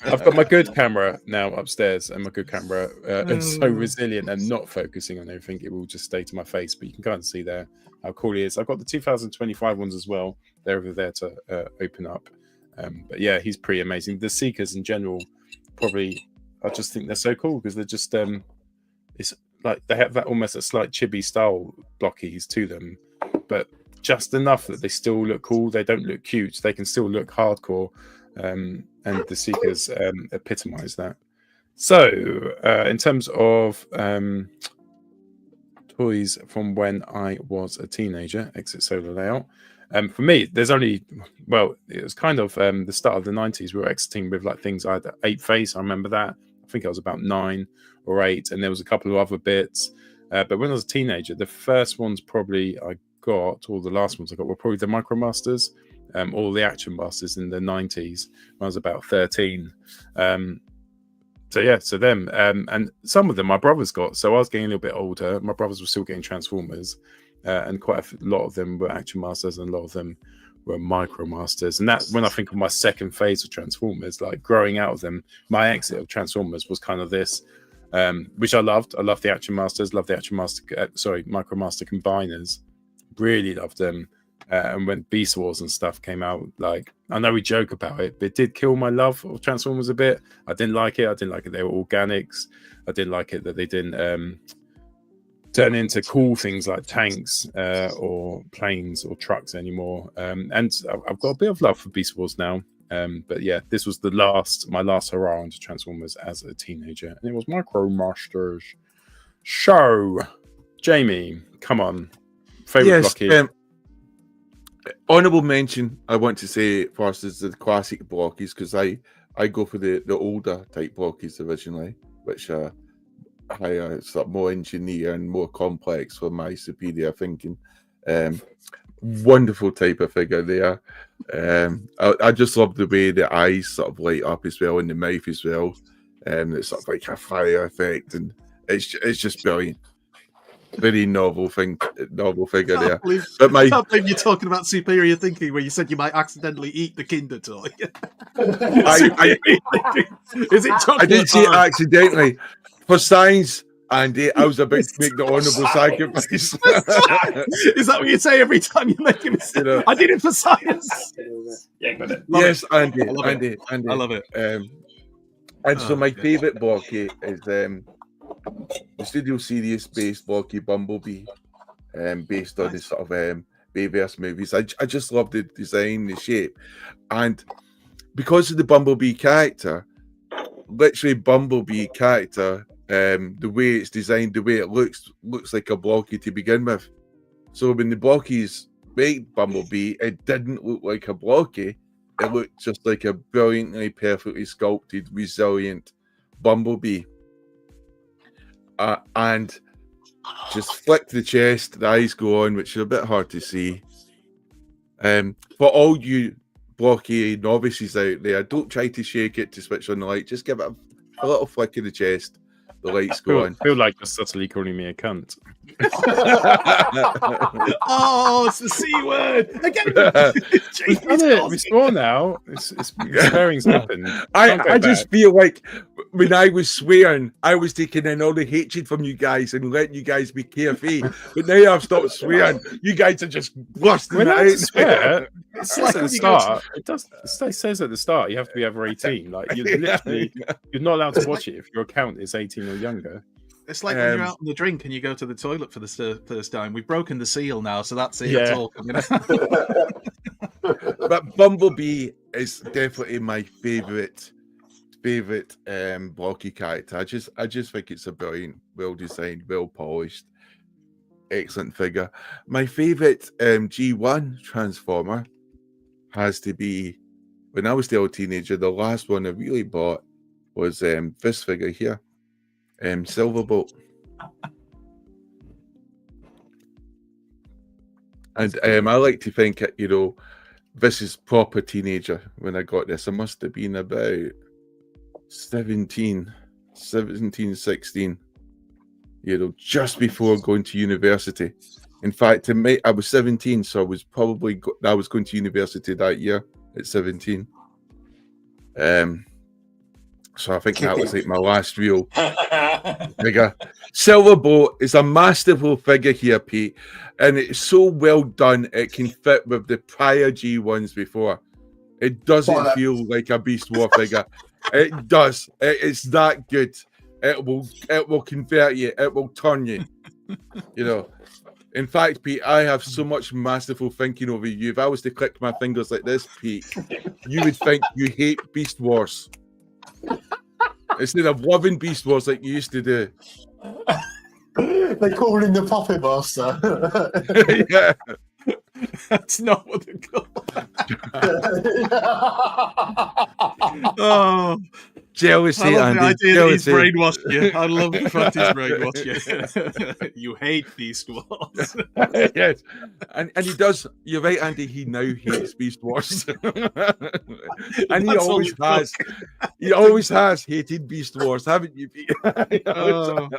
I've got my good camera now upstairs, and my good camera is so resilient and not focusing on everything. It will just stay to my face, but you can kind of see there how cool he is. I've got the 2025 ones as well. They're over there to open up. But yeah, he's pretty amazing. The Seekers in general, probably, I just think they're so cool because they're just it's like they have that almost a slight chibi style Blokees to them, but just enough that they still look cool. They don't look cute. They can still look hardcore, and the Seekers epitomize that. So in terms of toys from when I was a teenager, exit solo layout. For me, there's only, it was kind of the start of the 90s. We were exiting with like things. I had 8 Face. I remember that. I think I was about 9 or 8, and there was a couple of other bits. But when I was a teenager, the first ones probably I got, or the last ones I got, were probably the Micromasters, or the Action Masters in the 90s when I was about 13. So them. And some of them my brothers got. So I was getting a little bit older. My brothers were still getting Transformers. And quite a lot of them were Action Masters, and a lot of them were Micromasters. And that, when I think of my second phase of Transformers, like growing out of them, my exit of Transformers was kind of this, which I loved. I loved the Action Masters, loved the Micromaster Combiners. Really loved them. And when Beast Wars and stuff came out, like, I know we joke about it, but it did kill my love of Transformers a bit. I didn't like it. They were organics. I didn't like it that they didn't turn into cool things like tanks or planes or trucks anymore. And I've got a bit of love for Beast Wars now. But yeah, this was my last hurrah into Transformers as a teenager. And it was Micromasters. So, Jamie, come on. Favorite Blockade? Honorable mention, I want to say first, is the classic Blockies, because I go for the older type Blockies originally, which higher, sort of more engineer and more complex for my superior thinking. Wonderful type of figure there. I just love the way the eyes sort of light up as well, and the mouth as well. It's sort of like a fire effect, and it's just brilliant. Very novel figure there. But I can't believe you're talking about superior thinking where you said you might accidentally eat the Kinder toy. Is it chocolate? I didn't see it accidentally. For science, Andy, I was about to make the honourable sacrifice. Is that what you say every time you make a mistake? You know, I did it for science. Yes, Andy. I love it. And so my favourite Blocky is the Studio Series based Blocky Bumblebee, based on the sort of Bayverse movies. I just love the design, the shape, and because of the Bumblebee character, literally Bumblebee character, the way it's designed, the way it looks like a Blocky to begin with. So when the Blockies made Bumblebee, it didn't look like a Blocky. It looked just like a brilliantly, perfectly sculpted, resilient Bumblebee. And just flick the chest, the eyes go on, which is a bit hard to see. For all you Blocky novices out there, don't try to shake it to switch on the light. Just give it a little flick of the chest. The lights go on. I feel like you're subtly calling me a cunt. Oh, it's the C word again. We've done it. We swore now. It's swearing's happened. I just feel like when I was swearing, I was taking in all the hatred from you guys and letting you guys be carefree. But now I've stopped swearing. You guys are just busting We're it not out. to swear. It says like at the when you go start. It does. It says at the start you have to be over 18. Like you're literally, you're not allowed to watch it if your account is 18 or younger. It's like when you're out on the drink and you go to the toilet for the first time. We've broken the seal now, so that's it. Yeah. It's all coming out. But Bumblebee is definitely my favorite Blocky character. I just think it's a brilliant, well designed, well polished, excellent figure. My favorite G1 Transformer has to be, when I was still a teenager, the last one I really bought was this figure here, Silverbolt. And I like to think, this is proper teenager when I got this. I must have been about 16, just before going to university. In fact, I was 17, so I was probably I was going to university that year at 17. So I think that was like my last real figure. Silverbolt is a masterful figure here, Pete, and it's so well done. It can fit with the prior G1s before. It doesn't feel like a Beast War figure. It does. It's that good. It will convert you. It will turn you. In fact, Pete, I have so much masterful thinking over you. If I was to click my fingers like this, Pete, you would think you hate Beast Wars. Instead of loving Beast Wars like you used to do. They call him the Puppet Master. Yeah. That's not what they call Oh, jealousy, I love Andy. the idea Jealousy. that he's brainwashed you. I love the fact he's brainwashed you. You hate Beast Wars. Yes, and he does. You're right, Andy. He now hates Beast Wars, and he That's always all has. He always has hated Beast Wars, haven't you, Pete? Oh.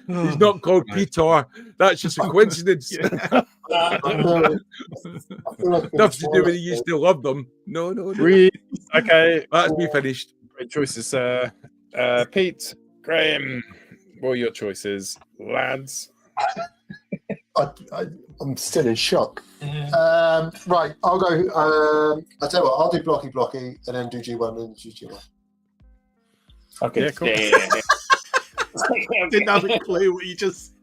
He's not called Peter. That's just a coincidence. Nothing to do with he used to love them. No. Okay, That's me finished. great choices. Pete, Graham, what are your choices, lads? I'm still in shock. Right, I'll go. I'll tell you what, I'll do Blocky and then do G1 and G1. Okay. Yeah, cool. I didn't have a clue what you just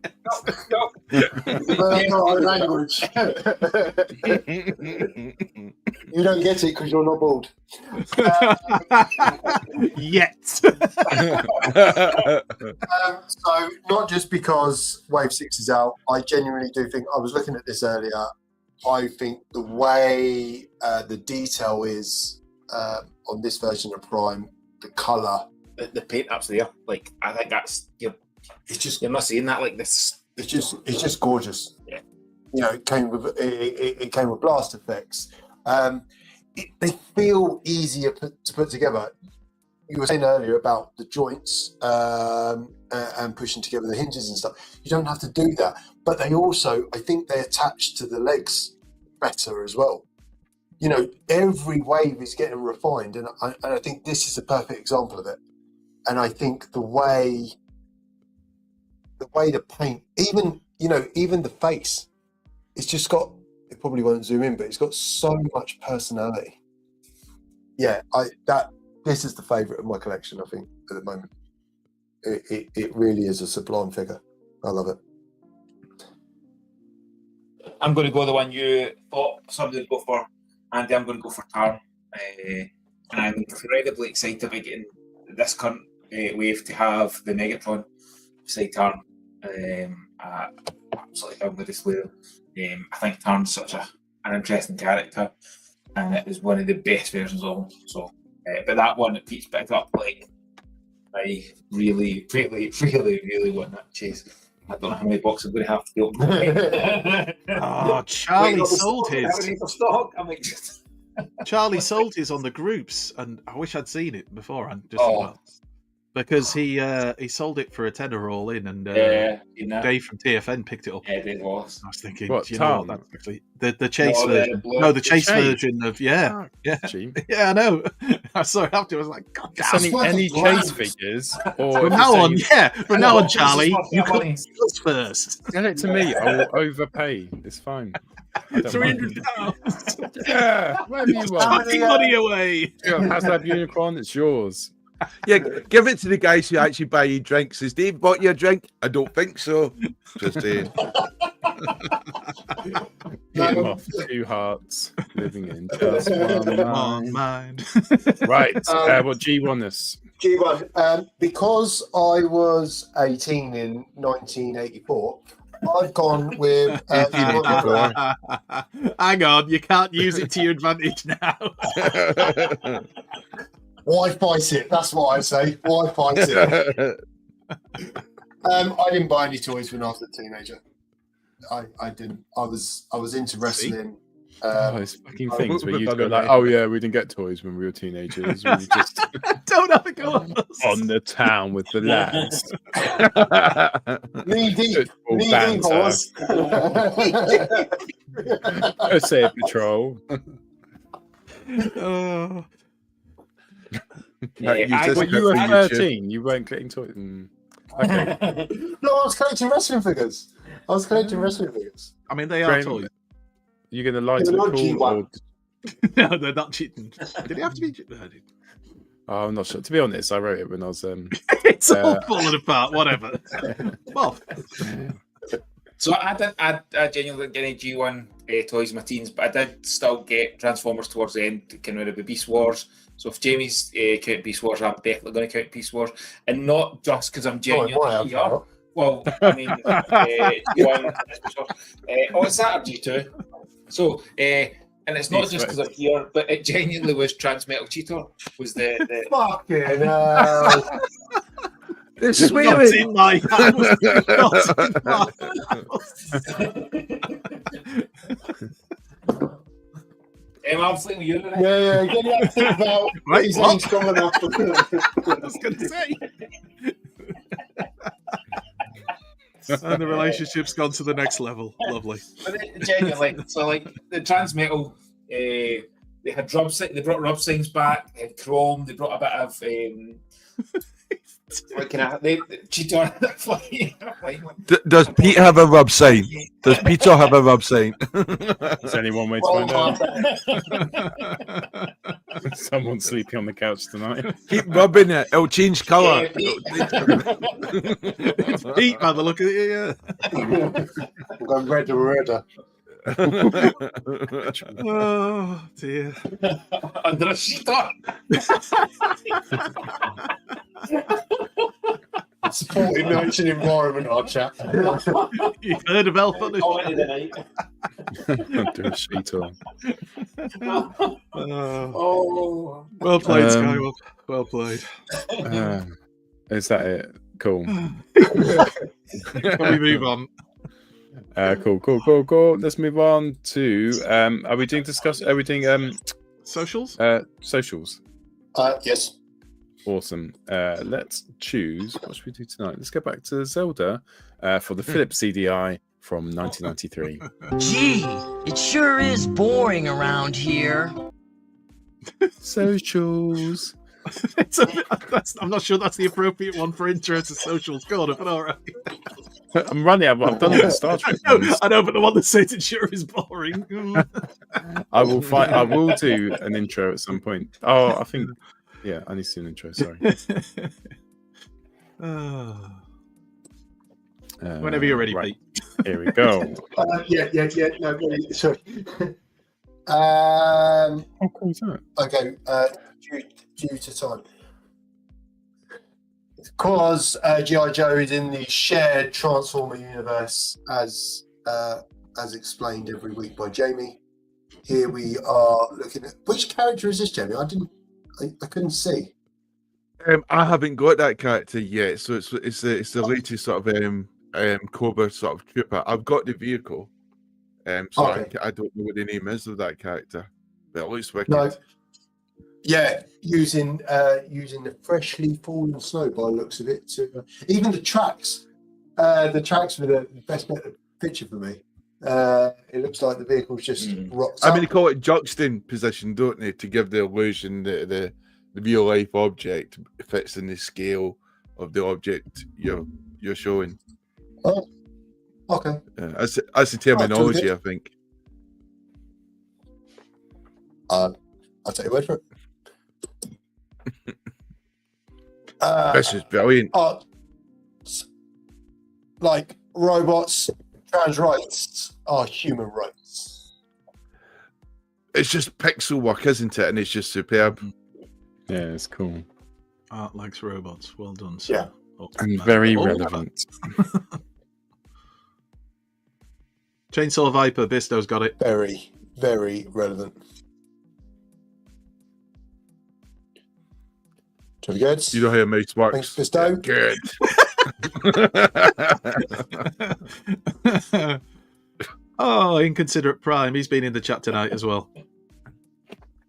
Language. You don't get it because you're not bored. Yet. So not just because Wave 6 is out, I genuinely do think, I was looking at this earlier, I think the way the detail is on this version of Prime, the colour, The paint ups there, like I think that's you're not seeing that like this. it's just gorgeous. Yeah. It came with blast effects. They feel easier to put together. You were saying earlier about the joints and pushing together the hinges and stuff. You don't have to do that, but they also, I think, they attach to the legs better as well. Every wave is getting refined, and I think this is a perfect example of it. And I think the way the paint, even the face, it's just got, it probably won't zoom in, but it's got so much personality. Yeah, this is the favourite of my collection, I think, at the moment. It really is a sublime figure. I love it. I'm going to go the one you thought somebody would go for, Andy. I'm going to go for Tarn. And I'm incredibly excited about getting this current wave to have the Megatron beside Tarn. Absolutely I'm going to display them. I think Tarn's such an interesting character, and it is one of the best versions of him. So, but that one that Pete's picked up, like, I really, really, really, really want that chase. I don't know how many boxes I'm going to have to open. Oh, Charlie sold his. Stock. I'm like, Charlie sold his on the groups, and I wish I'd seen it beforehand. Oh. because he sold it for a tenner all in, and Dave from TFN picked it up. Yeah, Dave was. I was thinking, What, do you know what? Tom? That's actually the Chase No, version. No, the Chase version of Oh, yeah, cheap. yeah. I know. I saw it after. I was like, God damn. Sending any Chase figures, or From if now you're on, saying, from now on, This is Charlie, what you that come money- first. Sell it to me. I will overpay. It's fine. I don't mind. £300. Yeah, whatever you want. Fucking money away. Hasbro Unicorn, it's yours. Yeah, give it to the guys who actually buy you drinks. Has Dave bought you a drink? I don't think so. Just saying. Hit him off 2 hearts, living in just one On mind. mind. Right, what G won this? G1, because I was 18 in 1984, I've gone with. 1984. Hang on, you can't use it to your advantage now. Why fight it? That's what I say. Why fight it? I didn't buy any toys when I was a teenager. I didn't. I was into wrestling. Those fucking things where you'd go like, oh yeah, we didn't get toys when we were teenagers. We were just Don't have a go on us. on the town with the lads. Knee deep. Football Knee deep, banter. horse. Say patrol. Oh. Yeah, But you were 13. You weren't getting toys. Okay. No, I was collecting wrestling figures. I mean, they are Graeme, toys. You're gonna lie to They're the not call? G1. Or... No, they're not cheating. Did it have to be? Oh, I'm not sure. To be honest, I wrote it when I was It's all falling apart. Whatever. Well, So I genuinely didn't get any G1 toys in my teens, but I did still get Transformers towards the end, kind of the Beast Wars. So if Jamie's counting Beast Wars, I'm definitely going to count Beast Wars, and not just because I'm genuinely here. Well, I mean, G1. Oh, it's that or G2. So, and it's not just because I'm here, but it genuinely was Transmetal Cheetor. Was the Fucking hell. It's not swearing. in my house. Not in my I'm flinging you. Yeah, get the accent about. Right, He's what? ain't strong enough. I was going to say. And the relationship's gone to the next level. Lovely. But genuinely, so like the Transmetal, they had rub. They brought rub signs back. They had chrome. They brought a bit of. Cheetor. Does Pete have a rub sign? Does Peter have a rub sign? There's only one way to find out. Someone's sleeping on the couch tonight. Keep rubbing it. It'll change colour. It's Pete, by the look at it, yeah. I'm going redder, redder. Oh, dear. Under a Cheetor. Supporting nature and environment, our chap. You've heard of Elf on the Under a sheet on. Well played, Skywalk. Well played. Is that it? Cool. Can we move on? Cool. Let's move on to are we doing Socials? Socials. Yes. Awesome. Let's choose what should we do tonight? Let's go back to Zelda for the Philips CDI from 1993. Gee, it sure is boring around here. Socials. I'm not sure that's the appropriate one for intro to socials. Go on, but all right. I'm running out. I've done the Star Trek ones. I know, but the one that says it sure is boring. I will do an intro at some point. Oh, I think. Yeah, I need to do an intro. Sorry. Whenever you're ready, right. Pete. Here we go. Yeah. No, really, sorry. How cool is that? Okay. Due to time, because G.I. Joe is in the shared Transformer universe, as explained every week by Jamie. Here we are looking at which character is this, Jamie? I couldn't see. I haven't got that character yet, so it's the latest sort of Cobra sort of trooper. I've got the vehicle, so Okay. I don't know what the name is of that character, but it looks wicked. No. Yeah, using the freshly fallen snow by the looks of it. To even the tracks were the best picture for me. It looks like the vehicle's just rocked I up. mean, they call it juxting position, don't they, to give the illusion that the real life object fits in the scale of the object you're showing. Oh, okay. That's the terminology, I think. I'll take your word for it. This is brilliant. Like robots, trans rights are human rights. It's just pixel work, isn't it? And it's just superb. Yeah, it's cool. Art likes robots. Well done, sir. Yeah. And very relevant. Chainsaw Viper, Bisto's got it. Very, very relevant. Very good. You know how a mouse works. Thanks, Bisto. Good. Oh, Inconsiderate Prime. He's been in the chat tonight as well.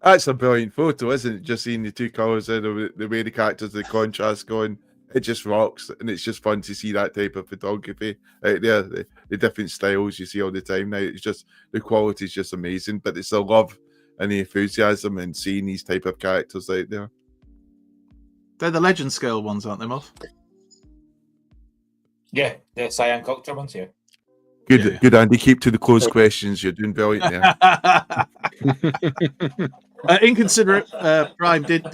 That's a brilliant photo, isn't it? Just seeing the two colours and the way the characters, the contrast going, it just rocks, and it's just fun to see that type of photography out there. The different styles you see all the time now. It's just the quality is just amazing, but it's the love and the enthusiasm and seeing these type of characters out there. They're the legend scale ones, aren't they, Muff? Yeah, the cyan culture ones here. Good, good, Andy. Keep to the closed questions. You're doing brilliant there. Inconsiderate Prime did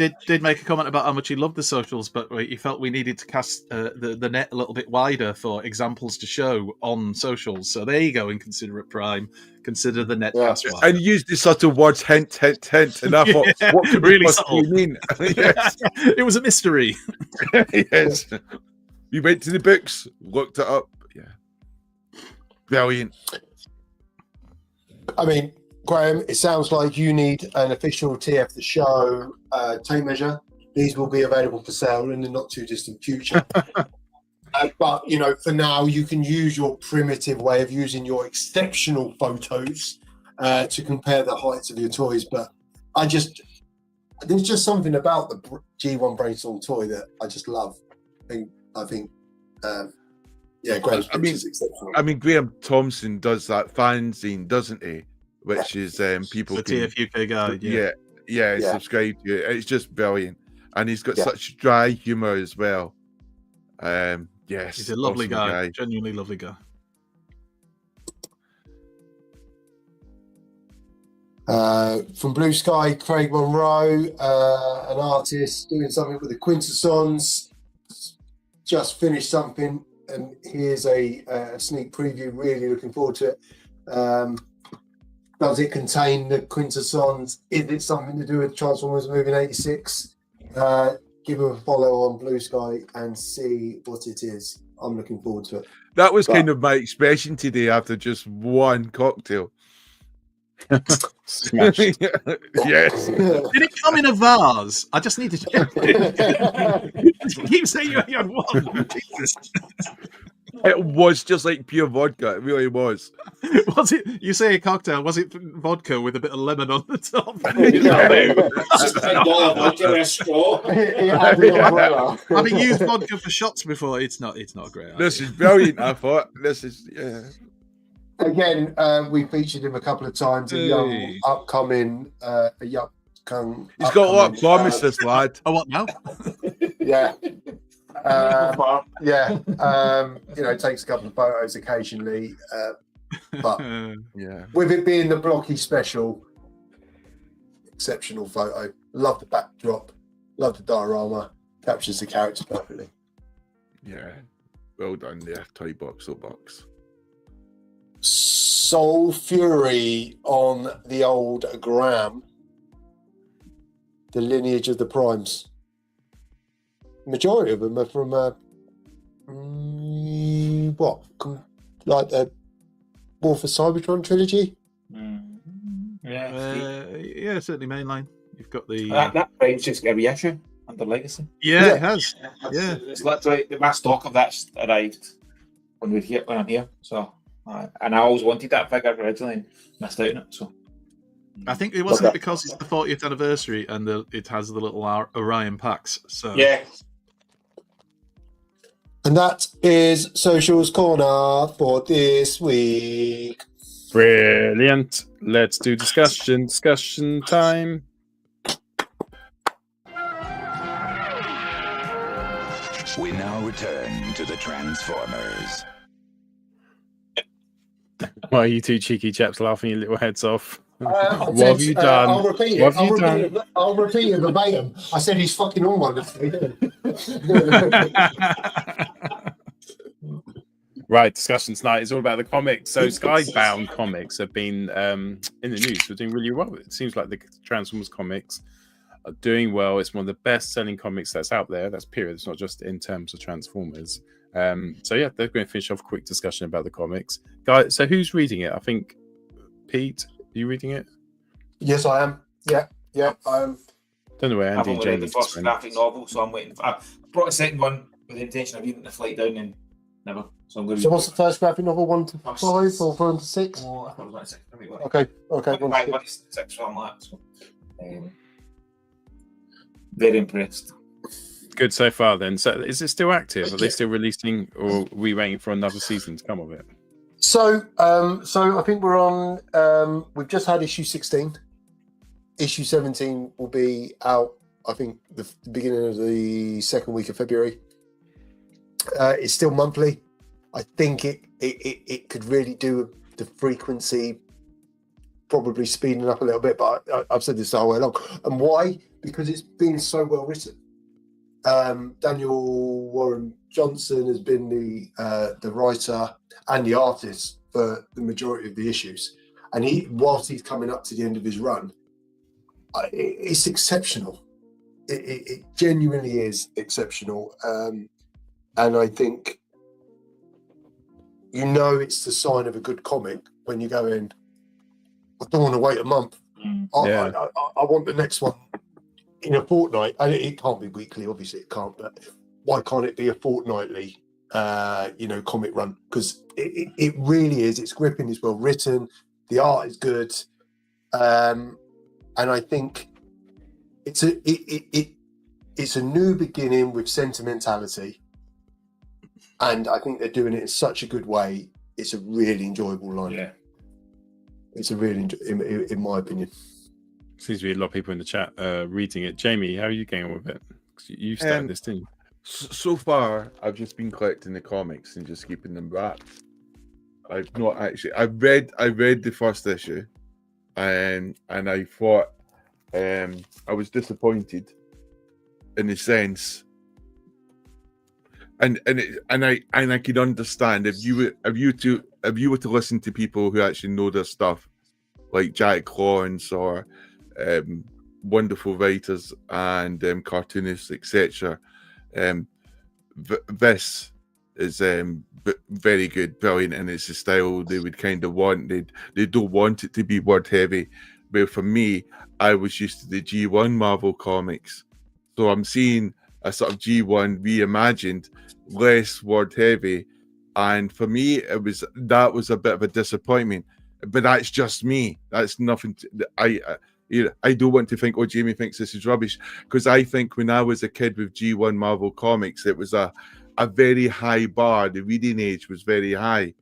make a comment about how much he loved the socials, but he felt we needed to cast the net a little bit wider for examples to show on socials. So there you go, Inconsiderate Prime. Consider the net cast wider. And use the subtle words, hint, hint, hint. And I thought, what could really really subtle. mean? Yes. It was a mystery. Yes. We went to the books, looked it up. Yeah. Brilliant. I mean, Graham, it sounds like you need an official TF the show tape measure. These will be available for sale in the not too distant future. But, you know, for now, you can use your primitive way of using your exceptional photos to compare the heights of your toys. But there's just something about the G1 Brainstorm toy that I just love. I think Graham's picture is exceptional. I mean, Graham Thompson does that fanzine, doesn't he? Which is people The can TF UK guide. Yeah, subscribe to it. It's just brilliant, and he's got such dry humor as well. Yes, He's a lovely awesome guy, genuinely lovely guy. From Blue Sky, Craig Monroe, an artist doing something with the Quintessons. Just finished something, and here's a sneak preview. Really looking forward to it. Does it contain the Quintessons? Is it something to do with Transformers movie in '86? Give him a follow on Blue Sky and see what it is. I'm looking forward to it. That was kind of my expression today after just one cocktail. Smashed. Yes. Did it come in a vase? I just need to check. You keep saying you only had one. Jesus. It was just like pure vodka. It really was. Was it? You say a cocktail? Was it vodka with a bit of lemon on the top? Having used vodka for shots before, it's not a great idea. This is brilliant. I thought this is Again, we featured him a couple of times. A young, upcoming. He's got a lot of promise, this lad. Oh, what now? Yeah. Takes a couple of photos occasionally, but with it being the Blokees special, exceptional photo. Love the backdrop, love the diorama, captures the character perfectly. Yeah, well done there, Toy Box or Box. Soul Fury on the old Gram, the lineage of the Primes. Majority of them are from like the War for Cybertron trilogy. Yeah, certainly mainline. You've got the that prime's just got a reissue under Legacy. Yeah, it has. Yeah, it's literally my stock of that's arrived when I'm here. So, and I always wanted that figure originally and missed out on it. So, I think it wasn't because it's the 40th anniversary and it has the little Orion packs. So Yeah. And that is Socials Corner for this week. Brilliant. Let's do discussion time. We now return to the Transformers. Why are you two cheeky chaps laughing your little heads off? What have you done? I'll repeat What it. have you done? I'll repeat it verbatim. I said he's fucking on one. Right, discussion tonight is all about the comics. So Skybound comics have been in the news. We're doing really well. It seems like the Transformers comics are doing well. It's one of the best-selling comics that's out there. That's period. It's not just in terms of Transformers. So yeah, they're going to finish off a quick discussion about the comics. Guys, so who's reading it? I think Pete, are you reading it? Yes, I am. Yeah, I am. Don't know where I've Andy and only read Jamie the first graphic novel, so I'm waiting. I brought a second one with the intention of reading the flight down and never. So I'm going to. So what's the first graphic novel? 1 to 5 or 4 to 6? Oh, I thought it was 1 to 6. Okay. 1 to 6. So I'm like, so, very impressed. Good so far then. So is it still active? Are they still releasing, or are we waiting for another season to come of it? So I think we're on. We've just had issue 16. Issue 17 will be out. I think the beginning of the second week of February. It's still monthly. I think it could really do the frequency, probably speeding up a little bit. But I've said this the whole way along. And why? Because it's been so well written. Daniel Warren Johnson has been the writer and the artist for the majority of the issues, and whilst he's coming up to the end of his run, it's exceptional. It genuinely is exceptional, and I think it's the sign of a good comic when you go in. I don't want to wait a month. I want the next one in a fortnight, and it can't be weekly, obviously it can't, but why can't it be a fortnightly comic run? Because it really is. It's gripping, it's well written, the art is good, and I think it's a new beginning with sentimentality, and I think they're doing it in such a good way. It's a really enjoyable line. Yeah, it's a really in my opinion. Seems to be a lot of people in the chat reading it. Jamie, how are you getting on with it? You started this, didn't you? So far, I've just been collecting the comics and just keeping them wrapped. I've not actually. I read the first issue, and I thought I was disappointed in a sense. And I could understand if you were to listen to people who actually know their stuff, like Jack Lawrence or wonderful writers and cartoonists, etc. This is very good, brilliant, and it's the style they would kind of want. They don't want it to be word heavy, but for me, I was used to the G1 Marvel comics, so I'm seeing a sort of G1 reimagined, less word heavy, and for me, that was a bit of a disappointment. But that's just me. That's nothing. I don't want to think, oh, Jamie thinks this is rubbish, because I think when I was a kid with G1 Marvel comics, it was a very high bar. The reading age was very high.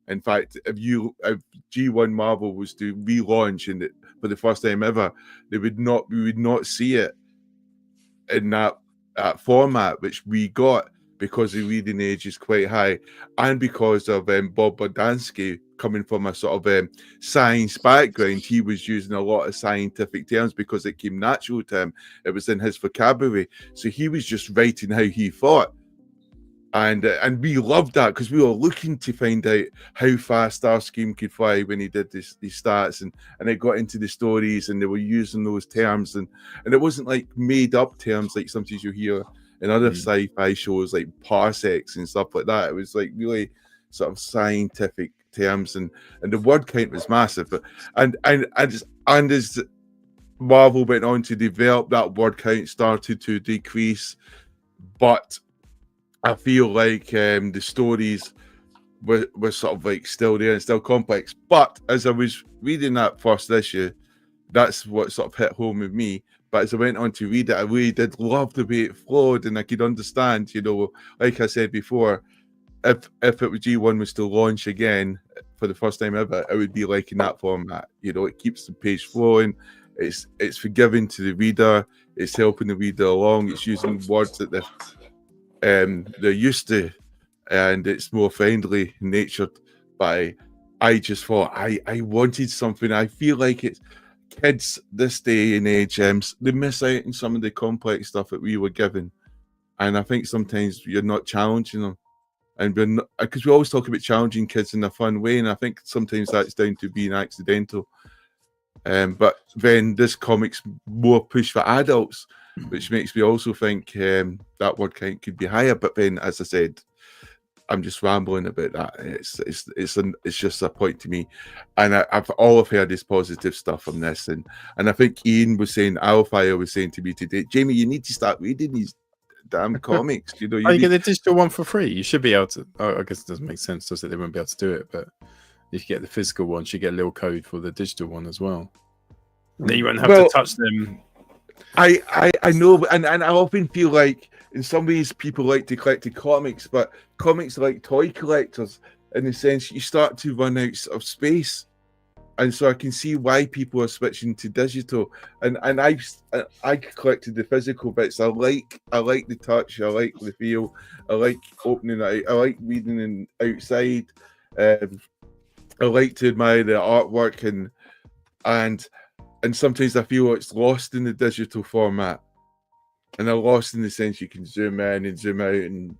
In fact, if G1 Marvel was to relaunch for the first time ever, we would not see it in that format, which we got, because the reading age is quite high, and because of Bob Bodansky coming from a sort of science background. He was using a lot of scientific terms because it came natural to him. It was in his vocabulary, so he was just writing how he thought, and we loved that because we were looking to find out how fast Starscream could fly when he did these stats, and it got into the stories, and they were using those terms, and it wasn't like made up terms like sometimes you hear in other sci-fi shows like parsecs and stuff like that. It was like really sort of scientific terms, and the word count was massive. But and as Marvel went on to develop, that word count started to decrease. But I feel like the stories were sort of like still there and still complex. But as I was reading that first issue, that's what sort of hit home with me. But as I went on to read it, I really did love the way it flowed, and I could understand, like I said before, if it was G1 was to launch again for the first time ever, it would be like in that format. It keeps the page flowing. It's forgiving to the reader. It's helping the reader along. It's using words that they're used to, and it's more friendly natured. But I just thought I wanted something. I feel like it's kids this day and age, they miss out on some of the complex stuff that we were given, and I think sometimes you're not challenging them, and we're not, because we always talk about challenging kids in a fun way, and I think sometimes that's down to being accidental. But then this comic's more push for adults, which makes me also think that word count could be higher. But then, as I said, I'm just rambling about that. It's just a point to me, and I've heard is positive stuff from this, and I think Ian was saying, Alfire was saying to me today, Jamie, you need to start reading these damn comics. You get the digital one for free. You should be able to. I guess it doesn't make sense, does it? They won't be able to do it, but if you get the physical one, you get a little code for the digital one as well. Then you won't have to touch them. I know, and I often feel like in some ways people like to collect the comics, but comics are like toy collectors in the sense you start to run out of space, and so I can see why people are switching to digital. And I collected the physical bits. I like the touch. I like the feel. I like opening it. I like reading it outside. I like to admire the artwork, and sometimes I feel it's lost in the digital format. And I'm lost in the sense you can zoom in and zoom out and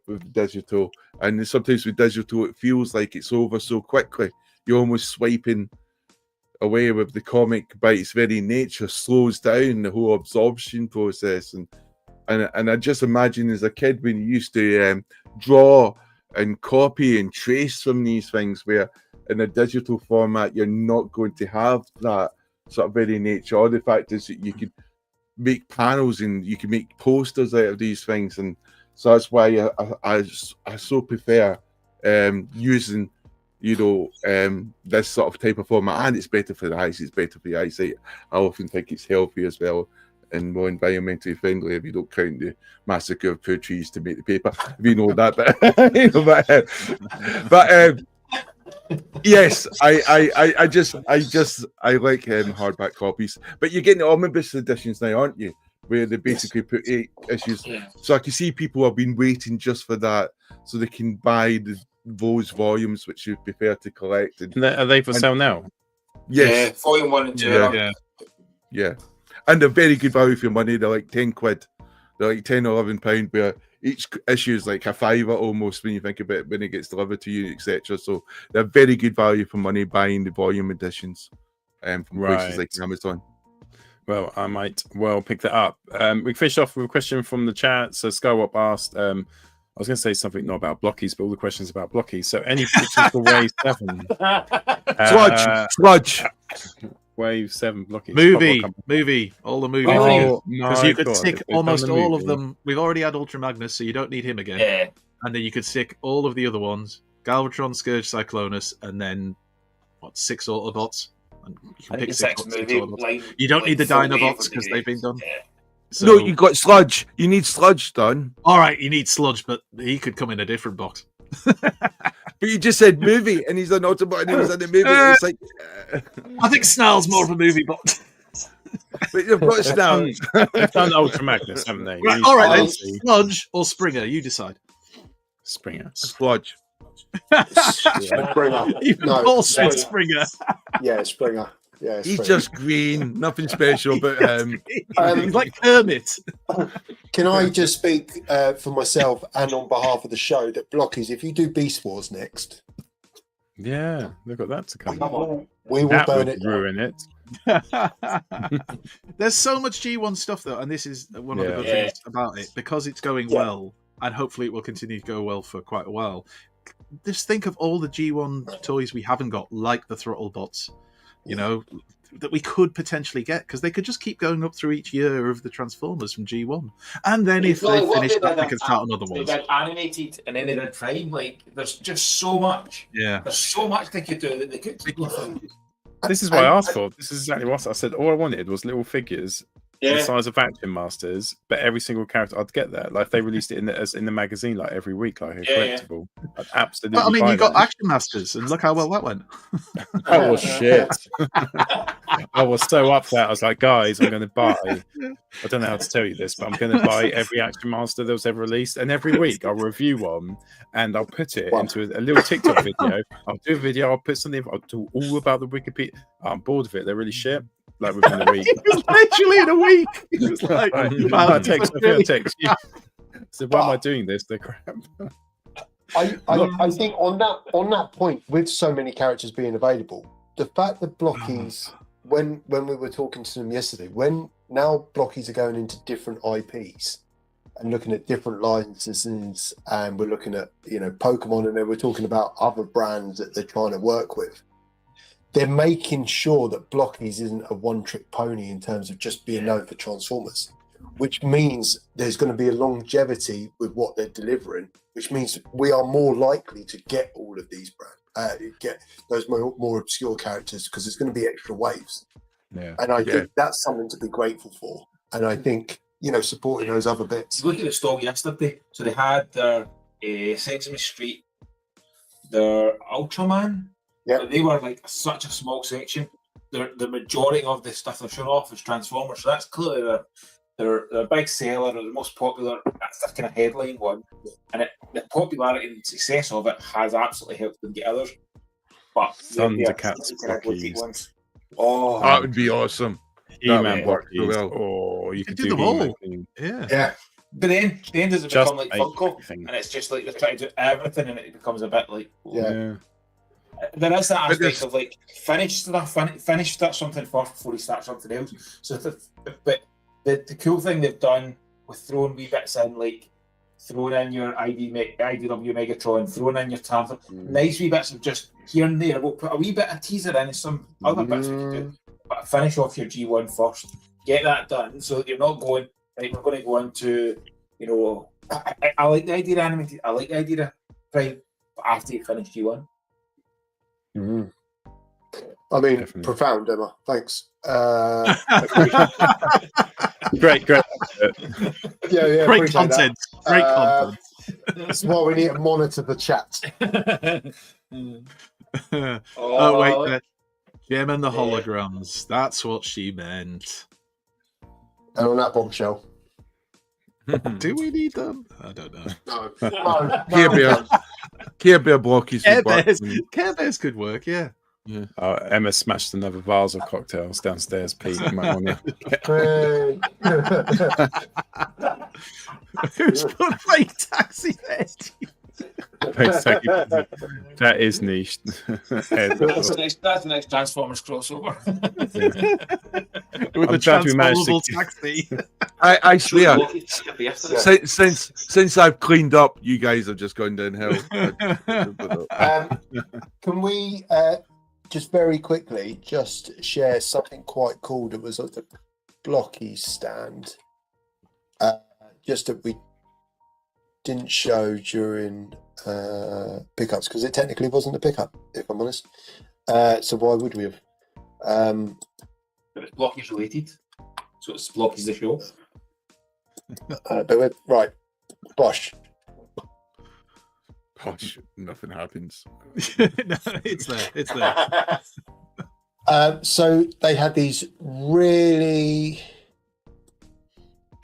with digital. And sometimes with digital, it feels like it's over so quickly. You're almost swiping away with the comic by its very nature, slows down the whole absorption process. And I just imagine as a kid when you used to draw and copy and trace from these things, where in a digital format, you're not going to have that sort of very nature. Or the fact is that you could make panels and you can make posters out of these things, and so that's why I so prefer using this sort of type of format, and it's better for the eyes, it's better for the eyesight. I often think it's healthy as well and more environmentally friendly if you don't count the massacre of poor trees to make the paper, if you know that. But yes, I like hardback copies, but you're getting omnibus editions now, aren't you? Where they basically put 8 issues. Yeah. So I can see people have been waiting just for that, so they can buy those volumes which you prefer to collect. And are they for sale now? Yes, yeah, volume 1 and 2. Yeah, and they're very good value for your money. They're like £10. They're like £10 or £11, where each issue is like a £5 almost when you think about it, when it gets delivered to you, etc. So they're very good value for money buying the volume editions from places like Amazon. Well, I might pick that up. We finish off with a question from the chat. So Skywop asked, I was going to say something not about Blokees, but all the questions about Blokees. So any predictions for Wave 7? Sludge. Wave 7 Blokees. Movie, all the movie things. Because you could stick almost all of them. We've already had Ultra Magnus, so you don't need him again. Yeah. And then you could stick all of the other ones: Galvatron, Scourge, Cyclonus, and then 6 Autobots. And you can pick 6 Autobots. You don't need the Dinobots because they've been done. Yeah. So, no, you got Sludge. You need Sludge done. All right, you need Sludge, but he could come in a different box. But you just said movie, and he's an Autobot, and he was in the movie. It's like, I think Snarl's more of a movie box. But you've got Snarl. They've done Ultra Magnus, haven't they? Right, all right, then. Sludge or Springer, you decide. Springer. Sludge. Springer. Even Paul said Springer. Yeah, Springer. Yeah, he's just green. Nothing special about him. He's like Kermit. Can I just speak for myself and on behalf of the show that Blokees, if you do Beast Wars next, yeah, they've got that to come. We will burn it. Ruin it. There's so much G1 stuff though, and this is one of the good things about it, because it's going well, and hopefully it will continue to go well for quite a while. Just think of all the G1 toys we haven't got, like the Throttle Bots, that we could potentially get, because they could just keep going up through each year of the Transformers from G1, and then if they finish that, they can start another one. They did animated, and then they did Prime. Like, there's just so much. Yeah, there's so much they could do that they could keep. This is what I asked for. This is exactly what I said. All I wanted was little figures the size of Action Masters, but every single character I'd get there. Like if they released it in the magazine, like every week, like a collectible. I'd absolutely. But I mean, buy you got them. Action Masters, and look how well that went. Oh well, shit! I was so up for that. I was like, guys, I'm going to buy. I don't know how to tell you this, but I'm going to buy every Action Master that was ever released, and every week I'll review one, and I'll put it into a little TikTok video. I'll do a video. I'll put something. I'll do all about the Wikipedia. I'm bored of it. They're really shit. Like within a week. It was literally in a week. It was like, I text you. So why am I doing this? They're crap. I think on that point, with so many characters being available, the fact that Blokees, when we were talking to them yesterday, when now Blokees are going into different IPs and looking at different licenses, and we're looking at Pokemon, and then we're talking about other brands that they're trying to work with. They're making sure that Blokees isn't a one-trick pony in terms of just being known for Transformers, which means there's going to be a longevity with what they're delivering, which means we are more likely to get all of these brands, get those more obscure characters, because there's going to be extra waves. Yeah. And I think that's something to be grateful for. And I think, supporting those other bits. Look at the stall yesterday. So they had their Sesame Street, their Ultraman. Yeah, they were like such a small section. The majority of the stuff they're showing off is Transformers, so that's clearly their big seller, or the most popular. That's their kind of headline one, and the popularity and success of it has absolutely helped them get others. But Thundercats Blokees ones. Oh, that would be awesome. He-Man Blokees. Blokees. Oh, you could do them He-Man. all. Yeah. Yeah. But then does it Just become like make Funko, everything. and it's just like they're trying to do everything, and it becomes a bit like Yeah. There is that aspect of like finish stuff, finish something first before you start something else. So, but the cool thing they've done with throwing wee bits in, like throwing in your IDW Megatron, throwing in your Tarantula, nice wee bits of just here and there. We'll put a wee bit of teaser in, some other bits we can do, but finish off your G1 first. Get that done so that you're not going, right, we're going to go into, I like the idea of animated, I like the idea of right, but after you finish G1. I mean, profound, Emma. Thanks. Great. Yeah. Great content. Great content. That's why we need to monitor the chat. Oh wait, Gem and the holograms. That's what she meant. And on that bombshell. Do we need them? I don't know. No. Care Bear Blokees. Care Bears could work, yeah. Emma smashed another vase of cocktails downstairs. Pete, you might want to. Who's got a fake taxi there? That is niche. That's the next Transformers crossover. With the transformable taxi. I swear, since I've cleaned up, you guys have just gone downhill. Can we just very quickly just share something quite cool that was at the Blokees stand, just that we didn't show during pickups, because it technically wasn't a pickup, if I'm honest. So why would we have? But it's Blokees related, so it's Blokees the show. But right, Bosh. Nothing happens. No, it's there. So they had these really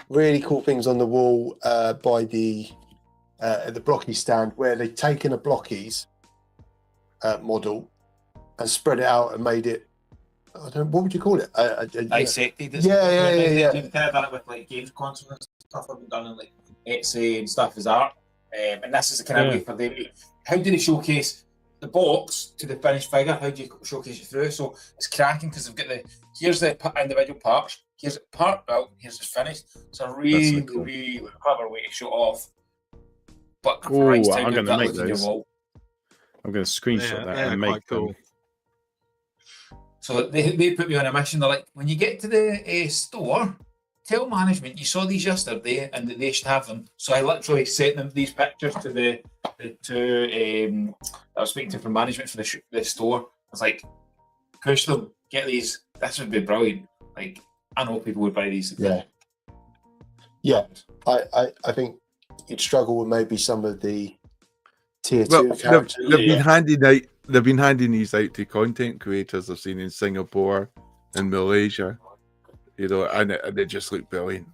cool things on the wall by the Blokees stand, where they'd taken a Blokees model and spread it out and made it. What would you call it? Dissected. Yeah. They've kind of done it with like games consoles and stuff. I've done in like Etsy and stuff as art. And this is the kind of way for them. How do they showcase the box to the finished figure? How do you showcase it through? So it's cracking because they've got here's the individual parts, here's the part built, here's the finished. It's a really clever way to show off. But I'm going to make those. I'm going to screenshot that and make them. Cool. So they put me on a mission. They're like, when you get to the store, tell management you saw these yesterday and that they should have them. So I literally sent them these pictures to I was speaking to from management for the store. I was like, push them. Get these. This would be brilliant. Like, I know people would buy these. Yeah. Yeah. I think you'd struggle with maybe some of the tier 2 characters. They've been handing these out to content creators I've seen in Singapore and Malaysia. You know, and they just look brilliant.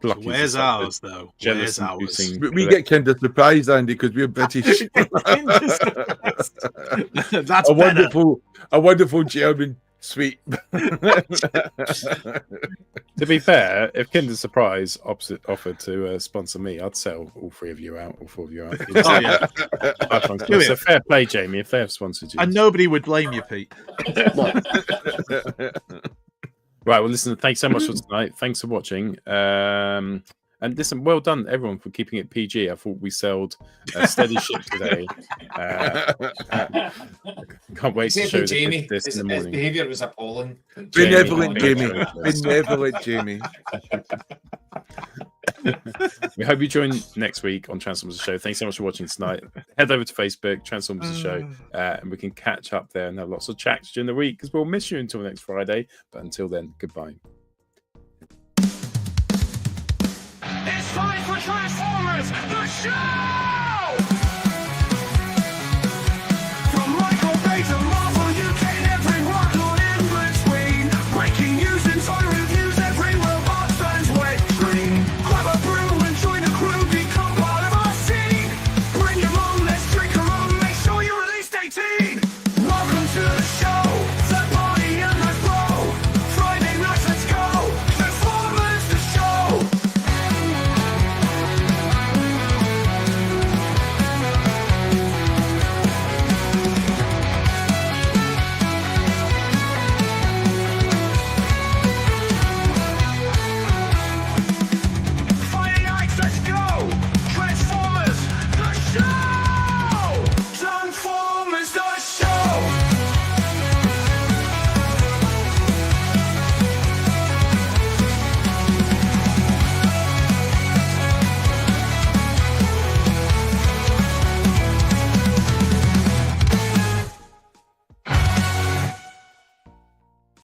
Where's ours, though? Where's ours? We get kind of surprised, Andy, because we're British. That's a wonderful German sweet. To be fair, if Kinder Surprise offered to sponsor me, I'd sell all 4 of you out. Oh, yeah. So fair play, Jamie, if they have sponsored you. And nobody would blame you, Pete. Right, well, listen, thanks so much for tonight. Thanks for watching. And listen, well done, everyone, for keeping it PG. I thought we sold a steady ship today. Can't wait to show Jamie, this in the morning. His behaviour was appalling. Benevolent Jamie. Benevolent Jamie. We hope you join next week on Transformers the Show. Thanks so much for watching tonight. Head over to Facebook, Transformers the Show, and we can catch up there and have lots of chats during the week because we'll miss you until next Friday. But until then, goodbye. It's time for Transformers, the show!